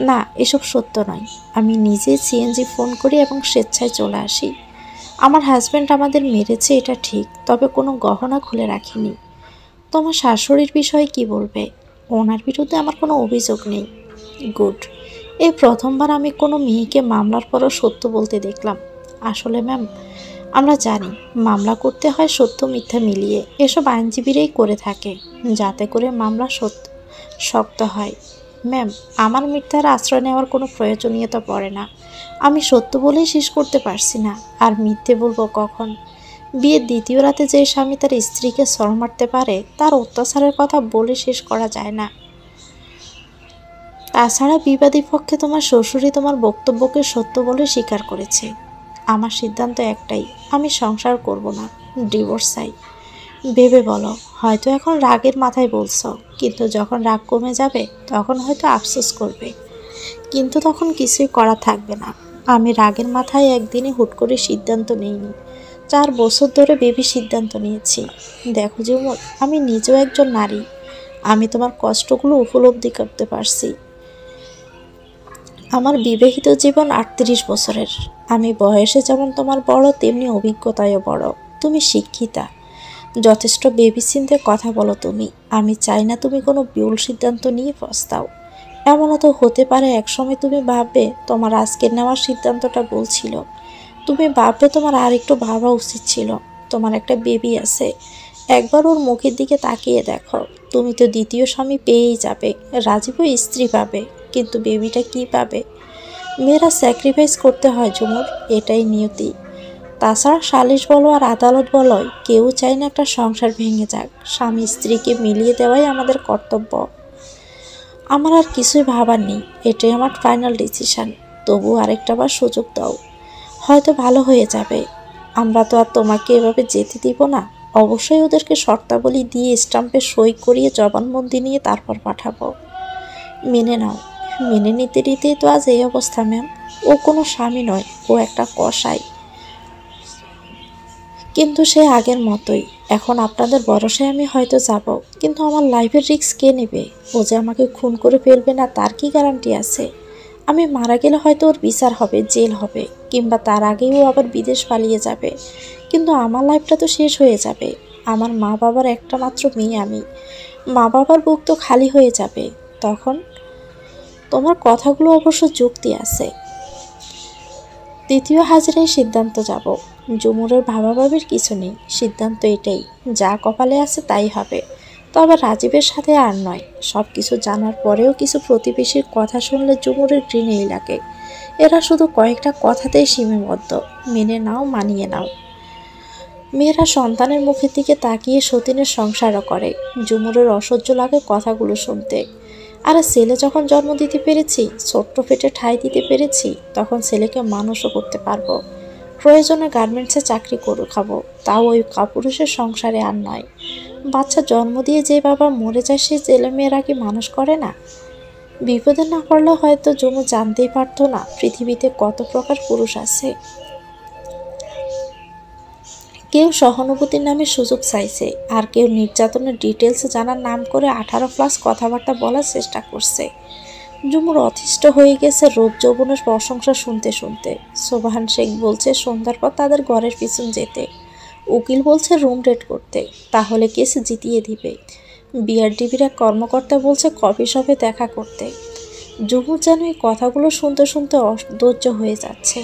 না, এসব সত্য নয়। আমি নিজে সিএনজি ফোন করি এবং স্বেচ্ছায় চলে আসি। আমার হাজব্যান্ড আমাদের মেরেছে এটা ঠিক, তবে কোনো গহনা খুলে রাখিনি। তোমার শাশুড়ির বিষয়ে কি বলবে? ওনার বিরুদ্ধে আমার কোনো অভিযোগ নেই। গুড। এই প্রথমবার আমি কোনো মেয়েকে মামলার পরও সত্য বলতে দেখলাম। আসলে ম্যাম, আমরা জানি মামলা করতে হয় সত্য মিথ্যা মিলিয়ে। এসব আইনজীবীরাই করে থাকে, যাতে করে মামলা শক্ত হয়। ম্যাম, আমার মিথ্যার আশ্রয় নেওয়ার কোনো প্রয়োজনীয়তা পড়ে না। আমি সত্য বলেই শেষ করতে পারছি না, আর মিথ্যে বলবো কখন? বিয়ের দ্বিতীয় রাতে যে স্বামী তার স্ত্রীকে সর মারতে পারে, তার অত্যাচারের কথা বলে শেষ করা যায় না। তাছাড়া বিবাদী পক্ষে তোমার শ্বশুরই তোমার বক্তব্যকে সত্য বলে স্বীকার করেছে। আমার সিদ্ধান্ত একটাই, আমি সংসার করব না, ডিভোর্স চাই। ভেবে বলো, হয়তো এখন রাগের মাথায় বলছো, কিন্তু যখন রাগ কমে যাবে তখন হয়তো আফসোস করবে, কিন্তু তখন কিছুই করা থাকবে না। আমি রাগের মাথায় একদিনে হুট করে সিদ্ধান্ত নিইনি, 4 বছর ধরে ভেবে সিদ্ধান্ত নিয়েছি। দেখো ঝুমুর, আমি নিজেও একজন নারী। আমি তোমার কষ্টগুলো উপলব্ধি করতে পারছি। আমার বিবাহিত জীবন 38 বছরের। আমি বয়সে যেমন তোমার বড়, তেমনি অভিজ্ঞতায়ও বড়। তুমি শিক্ষিতা, যথেষ্ট ভেবেচিন্তে কথা বলো তুমি। আমি চাই না তুমি কোনো ভুল সিদ্ধান্ত নিয়ে পস্তাও। এমনও তো হতে পারে একসময় তুমি ভাববে তোমার আজকের নেওয়ার সিদ্ধান্তটা ভুল ছিল। তুমি ভাববে তোমার আর একটু ভাবা উচিত ছিল। তোমার একটা বেবি আছে, একবার ওর মুখের দিকে তাকিয়ে দেখো। তুমি তো দ্বিতীয় স্বামী পেয়েই যাবে, রাজীবও স্ত্রী পাবে, কিন্তু বেবিটা কি পাবে? মেয়েরা স্যাক্রিফাইস করতে হয় ঝুমুর, এটাই নিয়তি। তাছাড়া সালিশ বলো আর আদালত বলো, কেউ চায় না একটা সংসার ভেঙে যাক। স্বামী স্ত্রীকে মিলিয়ে দেওয়াই আমাদের কর্তব্য। আমার আর কিছুই ভাবার নেই, এটাই আমার ফাইনাল ডিসিশন। তবু আরেকটা বার সুযোগ দাও, হয়তো ভালো হয়ে যাবে। আমরা তো আর তোমাকে এভাবে যেতে দিব না। অবশ্যই ওদেরকে শর্তাবলী দিয়ে স্টাম্পে সই করিয়ে জবানবন্দি নিয়ে তারপর পাঠাবো। মেনে নাও। মেনে নিতে নিতেই তো আজ এই অবস্থা ম্যাম। ও কোনো স্বামী নয়, ও একটা কসাই। কিন্তু সে আগের মতোই। এখন আপনাদের ভরসায় আমি হয়তো যাব, কিন্তু আমার লাইফের রিস্ক কে নেবে? ও যে আমাকে খুন করে ফেলবে না তার কি গ্যারান্টি আছে? আমি মারা গেলে হয়তো ওর বিচার হবে, জেল হবে, কিংবা তার আগেই ও আবার বিদেশ পালিয়ে যাবে, কিন্তু আমার লাইফটা তো শেষ হয়ে যাবে। আমার মা বাবার একটা মাত্র মেয়ে আমি। মা বাবার বুক তো খালি হয়ে যাবে তখন। তোমার কথাগুলো অবশ্য যুক্তি আছে। দ্বিতীয় হাজিরায় সিদ্ধান্ত যাব। ঝুমুরের ভাবাভাবির কিছু নেই, সিদ্ধান্ত এটাই, যা কপালে আছে তাই হবে। তবে রাজীবের সাথে আর নয়। সব কিছু জানার পরেও কিছু প্রতিবেশীর কথা শুনলে ঝুমুরের ঘৃণেই লাগে। এরা শুধু কয়েকটা কথাতেই সীমাবদ্ধ। মেনে নাও, মানিয়ে নাও। মেয়েরা সন্তানের মুখের দিকে তাকিয়ে সতীনের সংসারও করে। ঝুমুরের অসহ্য লাগে কথাগুলো শুনতে। আর ছেলে যখন জন্ম দিতে পেরেছি, ছোট্ট পেটে ঠাঁই দিতে পেরেছি, তখন ছেলেকে মানুষও করতে পারবো। প্রয়োজনে গার্মেন্টসে চাকরি করে খাবো, তাও ওই কাপুরুষের সংসারে আর নয়। বাচ্চা জন্ম দিয়ে যে বাবা মরে যায়, সে ছেলেমেয়েরা কি মানুষ করে না? বিপদে না পড়লে হয়তো জমু জানতেই পারতো না পৃথিবীতে কত প্রকার পুরুষ আছে। কেউ সহানুভূতির নামে সুযোগ চাইছে, আর কেউ নির্যাতনের ডিটেলস জানার নাম করে 18+ কথাবার্তা বলার চেষ্টা করছে। জুমুর অতিষ্ঠ হয়ে গেছে রূপ যৌবনের প্রশংসা শুনতে শুনতে। সোবাহান শেখ বলছে সন্ধ্যার পর তাদের ঘরের পিছন যেতে, উকিল বলছে রুম রেড করতে, তাহলে কেস জিতিয়ে দিবে। বিআরডিবির এক কর্মকর্তা বলছে কফি শপে দেখা করতে। জুমুর যেন এই কথাগুলো শুনতে শুনতে অধৈর্য হয়ে যাচ্ছে।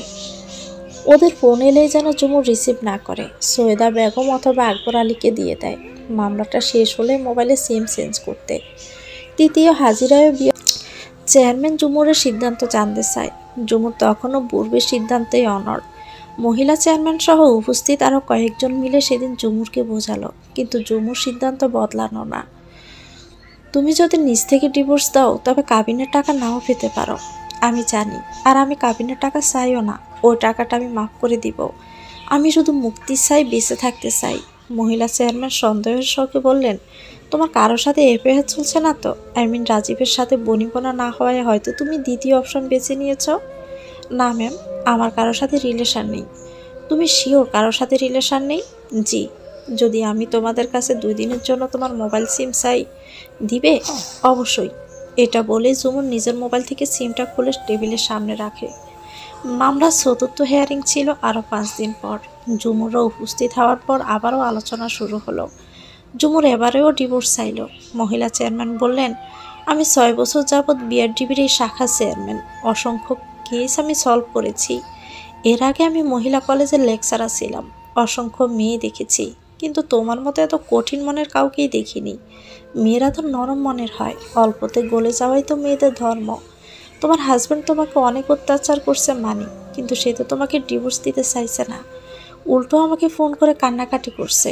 ওদের ফোন এলেই যেন জুমুর রিসিভ না করে, সৈয়দা বেগম অথবা আকবর আলীকে দিয়ে দেয়। মামলাটা শেষ হলে মোবাইলে সিম চেঞ্জ করতে। তৃতীয় হাজিরায় চেয়ারম্যান জুমুরের সিদ্ধান্ত জানতে চায়। জুমুর তখনও পূর্বের সিদ্ধান্তেই অনড়। মহিলা চেয়ারম্যান সহ উপস্থিত আরও কয়েকজন মিলে সেদিন জুমুরকে বোঝালো, কিন্তু জুমুর সিদ্ধান্ত বদলানো না। তুমি যদি নিজ থেকে ডিভোর্স দাও, তবে কাবিনের টাকা নাও পেতে পারো। আমি জানি, আর আমি কাবিনের টাকা চাইও না। ওই টাকাটা আমি মাফ করে দিব। আমি শুধু মুক্তি চাই, বেঁচে থাকতে চাই। মহিলা চেয়ারম্যান সন্দেহের শোকে বললেন, তোমার কারোর সাথে এফআইআর চলছে না তো? রাজীবের সাথে বনিবনা না হওয়ায় হয়তো তুমি দ্বিতীয় অপশন বেছে নিয়েছ। না ম্যাম, আমার কারোর সাথে রিলেশন নেই। তুমি শিওর কারোর সাথে রিলেশন নেই? জি। যদি আমি তোমাদের কাছে 2 দিনের জন্য তোমার মোবাইল সিম চাই, দিবে? অবশ্যই। এটা বলে জুমুর নিজের মোবাইল থেকে সিমটা খুলে টেবিলের সামনে রাখে। মামলার চতুর্থ হিয়ারিং ছিল আরও 5 দিন পর। জুমুররা উপস্থিত হওয়ার পর আবারও আলোচনা শুরু হলো। জুমুর এবারেও ডিভোর্স চাইল। মহিলা চেয়ারম্যান বললেন, আমি 6 বছর যাবৎ বিআরডিবির এই শাখা চেয়ারম্যান। অসংখ্য কেস আমি সলভ করেছি। এর আগে আমি মহিলা কলেজের লেকচারার ছিলাম। অসংখ্য মেয়ে দেখেছি, কিন্তু তোমার মতো এত কঠিন মনের কাউকেই দেখিনি। মেয়েরা তো নরম মনের হয়, অল্পতে গলে যাওয়াই তো মেয়েদের ধর্ম। তোমার হাজব্যান্ড তোমাকে অনেক অত্যাচার করছে মানি, কিন্তু সে তো তোমাকে ডিভোর্স দিতে চাইছে না। উল্টো আমাকে ফোন করে কান্নাকাটি করছে,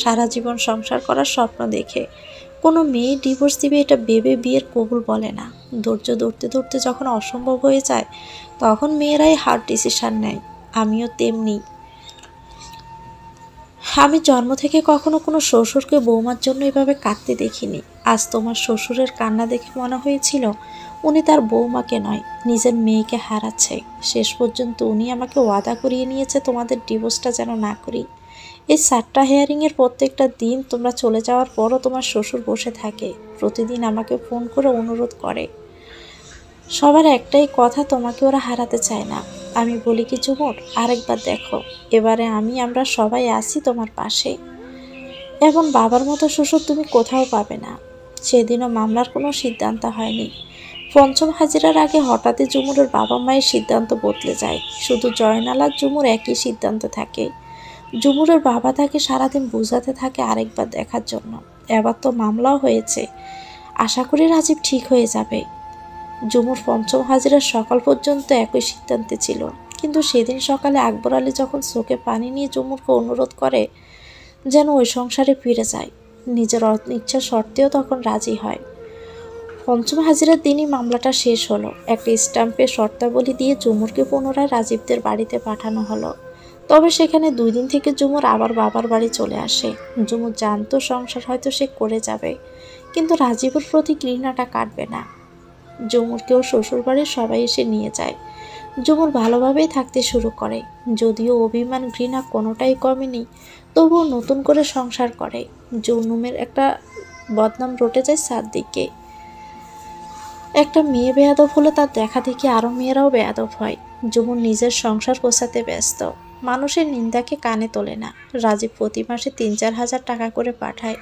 সারা জীবন সংসার করার স্বপ্ন দেখে। কোনো মেয়ে ডিভোর্স দিবে এটা ভেবে বিয়ের কবুল বলে না। ধৈর্য ধরতে ধরতে যখন অসম্ভব হয়ে যায়, তখন মেয়েরাই হার্ড ডিসিশন নেয়। আমিও তেমনি। আমি জন্ম থেকে কখনো কোনো শ্বশুরকে বৌমার জন্য এভাবে কাঁদতে দেখিনি। আজ তোমার শ্বশুরের কান্না দেখে মনে হয়েছিল উনি তার বৌমাকে নয়, নিজের মেয়েকে হারাচ্ছে। শেষ পর্যন্ত উনি আমাকে ওয়াদা করিয়ে নিয়েছে তোমাদের ডিভোর্সটা যেন না করি। এই 4টা হিয়ারিংয়ের প্রত্যেকটা দিন তোমরা চলে যাওয়ার পরও তোমার শ্বশুর বসে থাকে, প্রতিদিন আমাকে ফোন করে অনুরোধ করে। সবার একটাই কথা, তোমাকে ওরা হারাতে চায় না। আমি বলি কি জুমুর, আরেকবার দেখো, এবারে আমরা সবাই আছি তোমার পাশে। এখন বাবার মতো শ্বশুর তুমি কোথাও পাবে না। সেদিনও মামলার কোনো সিদ্ধান্ত হয়নি। পঞ্চম হাজিরার আগে হঠাৎই জুমুরের বাবা মায়ের সিদ্ধান্ত বদলে যায়। শুধু জয়নাল আর জুমুর একই সিদ্ধান্ত থাকে। জুমুরের বাবা তাকে সারাদিন বোঝাতে থাকে আরেকবার দেখার জন্য। এবার তো মামলাও হয়েছে, আশা করি রাজীব ঠিক হয়ে যাবে। জুমুর পঞ্চম হাজিরার সকাল পর্যন্ত একই সিদ্ধান্তে ছিল, কিন্তু সেদিন সকালে আকবর আলী যখন চোখে পানি নিয়ে জুমুরকে অনুরোধ করে যেন ওই সংসারে ফিরে যায়, নিজের অনিচ্ছা সত্ত্বেও তখন রাজি হয়। পঞ্চম হাজিরার দিনই মামলাটা শেষ হলো। একটা স্ট্যাম্পে শর্তাবলী দিয়ে জুমুরকে পুনরায় রাজীবদের বাড়িতে পাঠানো হলো। তবে সেখানে 2 দিন থেকে জুমুর আবার বাবার বাড়ি চলে আসে। জুমুর জানতো সংসার হয়তো সে করে যাবে, কিন্তু রাজীবের প্রতি ঘৃণাটা কাটবে না। জুমুরকেও শ্বশুরবাড়ির সবাই এসে নিয়ে যায়। জুমুর ভালোভাবেই থাকতে শুরু করে, যদিও অভিমান ঘৃণা কোনোটাই কমেনি। তবুও নতুন করে সংসার করে। জুনুমের একটা বদনাম রটে যায় চারদিকে। একটা মেয়ে বেয়াদব হলে তার দেখা দেখি আরও মেয়েরাও বেয়াদব হয়। জুমুর নিজের সংসার গোছাতে ব্যস্ত, মানুষের নিন্দাকে কানে তোলে না। রাজীব প্রতি মাসে 3-4 হাজার টাকা করে পাঠায়।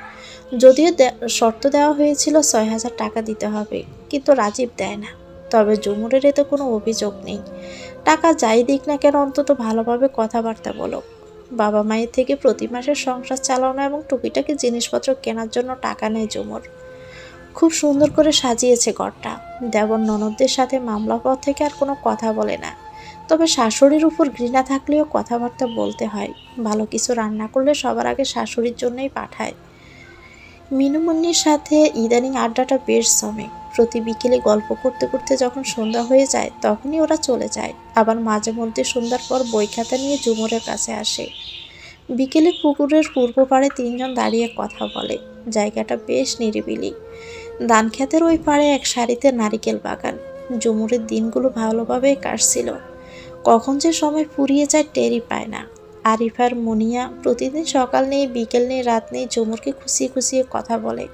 যদিও শর্ত দেওয়া হয়েছিল 6,000 টাকা দিতে হবে, কিন্তু রাজীব দেয় না। তবে জুমুরের এতে কোনো অভিযোগ নেই। টাকা যাই দিক না কেন, অন্তত ভালোভাবে কথাবার্তা বলো। বাবা মায়ের থেকে প্রতি মাসে সংসার চালানো এবং টুকিটাকি জিনিসপত্র কেনার জন্য টাকা নেয় জুমুর। খুব সুন্দর করে সাজিয়েছে ঘরটা। দেবর ননদদের সাথে মামলা পর থেকে আর কোনো কথা বলে না। তবে শাশুড়ির উপর ঘৃণা থাকলেও কথাবার্তা বলতে হয়। ভালো কিছু রান্না করলে সবার আগে শাশুড়ির জন্যই পাঠায়। মিনুমুন্নির সাথে ইদানিং আড্ডাটা বেশ জমে। প্রতি বিকেলে গল্প করতে করতে যখন সন্ধ্যা হয়ে যায় তখনই ওরা চলে যায়। আবার মাঝে মধ্যে সন্ধ্যার পর বই খাতা নিয়ে ঝুমুরের কাছে আসে। বিকেলে পুকুরের পূর্ব পাড়ে তিনজন দাঁড়িয়ে কথা বলে। জায়গাটা বেশ নিরিবিলি। ধান ক্ষেতের ওই পাড়ে এক সারিতে নারিকেল বাগান। ঝুমুরের দিনগুলো ভালোভাবে কাটছিল। কখন যে সময় ফুরিয়ে যায় টেরই পায় না। আরিফ আর মুনিয়া প্রতিদিন সকাল নেই বিকেল নেই রাত নেই ঝুমুরকে খুশিয়ে খুশিয়ে কথা বলে।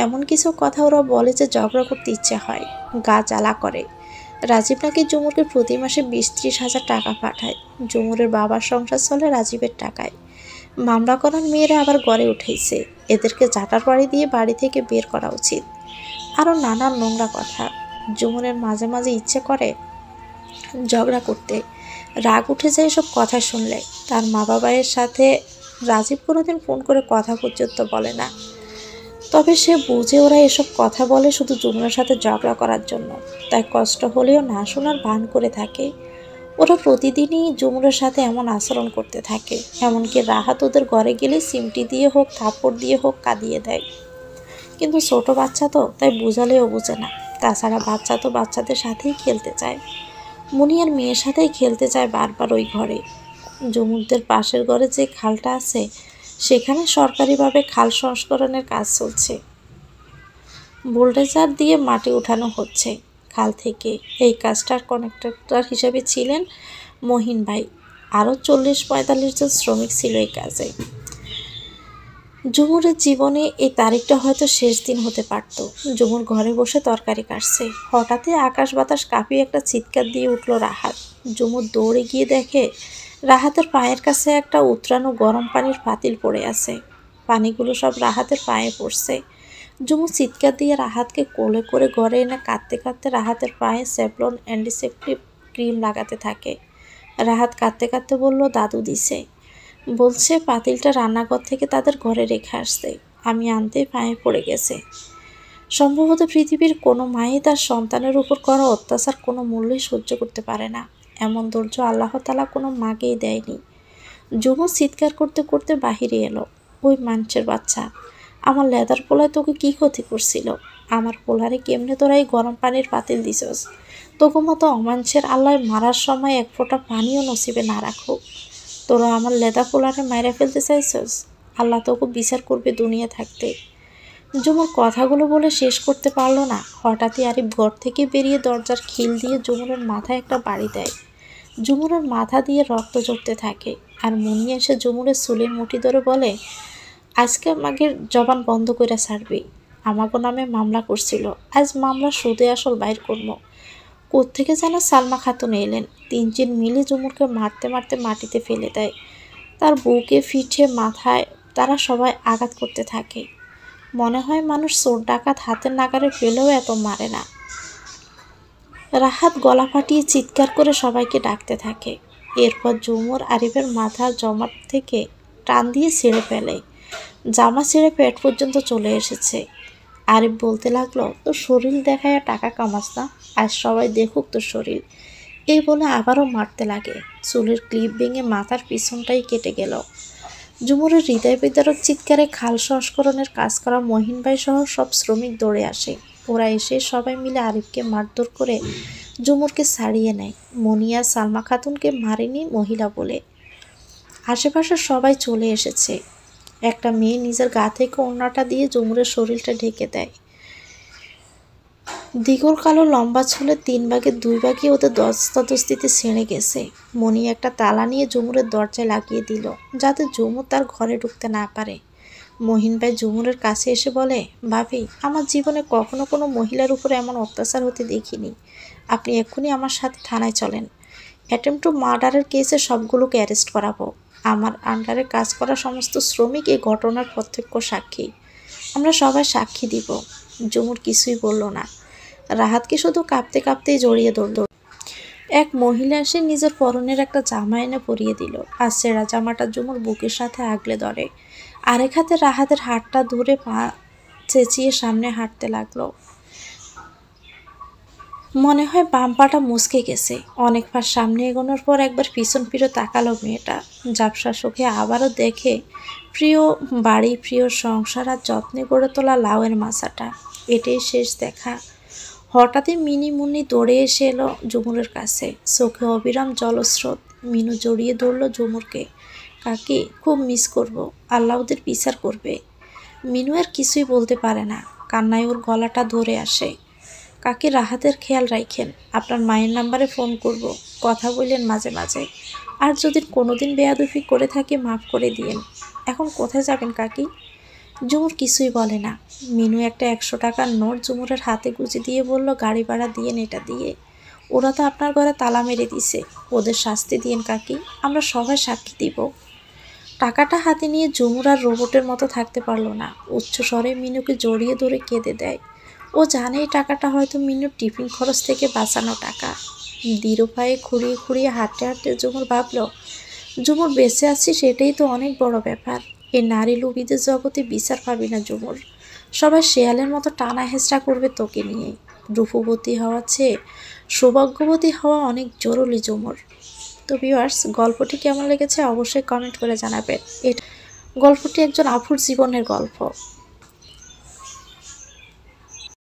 এমন কিছু কথা ওরা বলে যে ঝগড়া করতে ইচ্ছে হয়, গা জ্বালা করে। রাজীব নাকি ঝুমুরকে প্রতি মাসে 20-30 হাজার টাকা পাঠায়। ঝুমুরের বাবার সংসার চলে রাজীবের টাকায়। মামলা করার মেয়েরা আবার গড়ে উঠেছে। এদেরকে জাটার বাড়ি দিয়ে বাড়ি থেকে বের করা উচিত। আরও নানান নোংরা কথা। ঝুমুরের মাঝে মাঝে ইচ্ছে করে ঝগড়া করতে। রাগ উঠে যায় এসব কথা শুনলে। তার মা বাবার সাথে রাজীব কোনোদিন ফোন করে কথা পর্যন্ত বলে না। তবে সে বুঝে ওরা এসব কথা বলে শুধু ঝুমুরের সাথে ঝগড়া করার জন্য। তাই কষ্ট হলেও না শোনার ভান করে থাকে। ওরা প্রতিদিনই ঝুমুরের সাথে এমন আচরণ করতে থাকে। এমনকি রাহাত ওদের ঘরে গেলে সিমটি দিয়ে হোক থাপ্পড় দিয়ে হোক কাঁদিয়ে দেয়। কিন্তু ছোট বাচ্চা তো, তাই বুঝালেও বোঝে না। তাছাড়া বাচ্চা তো বাচ্চাদের সাথেই খেলতে চায়। মুনিয়ার মেয়ের সাথেই খেলতে চায় বারবার ওই ঘরে। ঝুমুরদের পাশের ঘরে যে খালটা আছে সেখানে সরকারিভাবে খাল সংস্করণের কাজ চলছে। বোল্ডেজার দিয়ে মাটি উঠানো হচ্ছে খাল থেকে। এই কাজটার কন্ট্রাক্টর হিসেবে ছিলেন মহিন ভাই। আরও 40-45 জন শ্রমিক ছিল এই কাজে। ঝুমুরের জীবনে এই তারিখটা হয়তো শেষ দিন হতে পারত। ঝুমুর ঘরে বসে তরকারি কাটছে। হঠাৎই আকাশ বাতাস কাঁপিয়ে একটা চিৎকার দিয়ে উঠল রাহাত। ঝুমুর দৌড়ে গিয়ে দেখে রাহাতের পায়ের কাছে একটা উতরানো গরম পানির পাতিল পড়ে আছে। পানিগুলো সব রাহাতের পায়ে পড়ছে। ঝুমুর চিৎকার দিয়ে রাহাতকে কোলে করে ঘরে এনে কাঁদতে কাঁদতে রাহাতের পায়ে স্যাভলন অ্যান্টিসেপ্টিক ক্রিম লাগাতে থাকে। রাহাত কাঁদতে কাঁদতে বলল, দাদু দিছে। বলছে পাতিলটা রান্নাঘর থেকে তাদের ঘরে রেখে আসতে। আমি আনতেই পায়ে পড়ে গেছে। সম্ভবত পৃথিবীর কোনো মাই তার সন্তানের উপর করা অত্যাচার কোনো মূল্যই সহ্য করতে পারে না। এমন ধৈর্য আল্লাহ তাআলা কোনো মাকেই দেয়নি। ঝুমুর চিৎকার করতে করতে বাহিরে এলো। ওই মানুষের বাচ্চা, আমার লেদার পোলায় তোকে কি ক্ষতি করছিল? আমার পোলারে কেমনে তোরা এই গরম পানির পাতিল দিছস? তোকে মতো অমানুষের আল্লাহ মারার সময় এক ফোঁটা পানিও নসিবে না রাখো। তোরা আমার লেদা পোলারে মাইরা ফেলতে চাইছস? আল্লাহ তোকে বিচার করবে দুনিয়া থাকতে। ঝুমুর কথাগুলো বলে শেষ করতে পারল না। হঠাৎই আরিফ ঘর থেকে বেরিয়ে দরজার খিল দিয়ে ঝুমুরের মাথায় একটা বাড়ি দেয়। ঝুমুরের মাথা দিয়ে রক্ত ঝরতে থাকে। আর মুনিয়া এসে ঝুমুরের চুলের মুঠি ধরে বলে, আজকে আমাকে জবান বন্ধ করে ছাড়বি। আমাকে নামে মামলা করছিল, আজ মামলা সুদে আসল বাইর করবো। কোত্থেকে যেন সালমা খাতুন এলেন। 3 মিলে ঝুমুরকে মারতে মারতে মাটিতে ফেলে দেয়। তার বুকে পিঠে মাথায় তারা সবাই আঘাত করতে থাকে। মনে হয় মানুষ চোর ডাকাত হাতের নাগারে ফেলেও এত মারে না। রাহাত গলা ফাটিয়ে চিৎকার করে সবাইকে ডাকতে থাকে। এরপর ঝুমুর আরিফের মাথা জমাট থেকে টান দিয়ে ছিঁড়ে ফেলে। জামা ছিঁড়ে পেট পর্যন্ত চলে এসেছে। আরিফ বলতে লাগলো, তোর শরীর দেখায় টাকা কামাস না, আজ সবাই দেখুক তোর শরীর। এই বলে আবারও মারতে লাগে। চুলের ক্লিপ ভেঙে মাথার পিছনটাই কেটে গেল। ঝুমুরের হৃদয় বিদারক চিৎকারে খাল সংস্করণের কাজ করা মহিন ভাই সহ সব শ্রমিক দৌড়ে আসে। ওরা এসে সবাই মিলে আরিফকে মারধর করে ঝুমুরকে ছাড়িয়ে নেয়। মুনিয়া সালমা খাতুনকে মারেনি মহিলা বলে। আশেপাশে সবাই চলে এসেছে। একটা মেয়ে নিজের গা থেকে ওড়নাটা দিয়ে ঝুমুরের শরীরটা ঢেকে দেয়। দ্বিগুল কালো লম্বা চুলে 3/2 ওদের দস্তাদস্তিতে ছেড়ে গেছে। মনি একটা তালা নিয়ে ঝুমুরের দরজায় লাগিয়ে দিল, যাতে ঝুমুর তার ঘরে ঢুকতে না পারে। মহিন ভাই ঝুমুরের কাছে এসে বলে, ভাবি, আমার জীবনে কখনো কোনো মহিলার উপরে এমন অত্যাচার হতে দেখিনি। আপনি এক্ষুনি আমার সাথে থানায় চলেন। অ্যাটেম্প টু মার্ডারের কেসে সবগুলোকে অ্যারেস্ট করাবো। আমার আন্ডারে কাজ করা সমস্ত শ্রমিক এই ঘটনার প্রত্যক্ষ সাক্ষী। আমরা সবাই সাক্ষী দিব। ঝুমুর কিছুই বলল না। রাহাতকে শুধু কাঁপতে কাঁপতেই জড়িয়ে ধরল। এক মহিলা এসে নিজের পরনের একটা জামা এনে পরিয়ে দিল। আর ছেঁড়া জামাটা ঝুমুর বুকের সাথে আগলে ধরে। আরেক হাতে রাহাতের হাতটা ধরে পা চেঁচিয়ে সামনে হাঁটতে লাগলো। মনে হয় বাম পাটা মুচকে গেছে। অনেক পা সামনে এগোনোর পর একবার পিছন ফিরে তাকালো মেয়েটা। ঝাপসা চোখে আবারও দেখে প্রিয় বাড়ি, প্রিয় সংসার আর যত্নে গড়ে তোলা লাউয়ের মাচাটা। এটাই শেষ দেখা। হঠাৎই মিনি মুন্নি দৌড়ে এসে এলো ঝুমুরের কাছে, চোখে অবিরাম জলস্রোত। মিনু জড়িয়ে ধরলো ঝুমুরকে। কাকি, খুব মিস করব, আল্লাহ ওদের বিচার করবে। মিনু আর কিছুই বলতে পারে না, কান্নায় ওর গলাটা ধরে আসে। কাকি, রাহাতের খেয়াল রাখেন, আপনার মায়ের নাম্বারে ফোন করব, কথা বললেন মাঝে মাঝে। আর যদি কোনোদিন বেয়াদবি করে থাকি মাফ করে দিয়েন। এখন কোথায় যাবেন কাকি? ঝুমুর কিছুই বলে না। মিনু একটা 100 টাকার নোট ঝুমুরের হাতে গুঁজে দিয়ে বলল, গাড়ি ভাড়া দিয়েন এটা দিয়ে। ওরা তো আপনার ঘরে তালা মেরে দিছে, ওদের শাস্তি দিয়েন কাকি, আমরা সবাই সাক্ষী দিব। টাকাটা হাতে নিয়ে ঝুমুর আর রোবটের মতো থাকতে পারল না, উচ্চ স্বরে মিনুকে জড়িয়ে ধরে কেঁদে দেয়। ও জানে এই টাকাটা হয়তো মিনুর টিফিন খরচ থেকে বাঁচানো টাকা। দৃঢ় পায়ে খুঁড়িয়ে খুঁড়িয়ে হাঁটতে হাঁটতে ঝুমুর ভাবল, ঝুমুর বেঁচে আছি সেটাই তো অনেক বড় ব্যাপার। এই নারী লোভীদের জগতে বিচার পাবি না ঝুমুর, সবাই শেয়ালের মতো টানা হেঁচড়া করবে তোকে নিয়ে। রূপবতী হওয়া চেয়ে সৌভাগ্যবতী হওয়া অনেক জরুরি ঝুমুর। তো ভিউয়ার্স, গল্পটি কেমন লেগেছে অবশ্যই কমেন্ট করে জানাবেন। গল্পটি একজন আপুর জীবনের গল্প।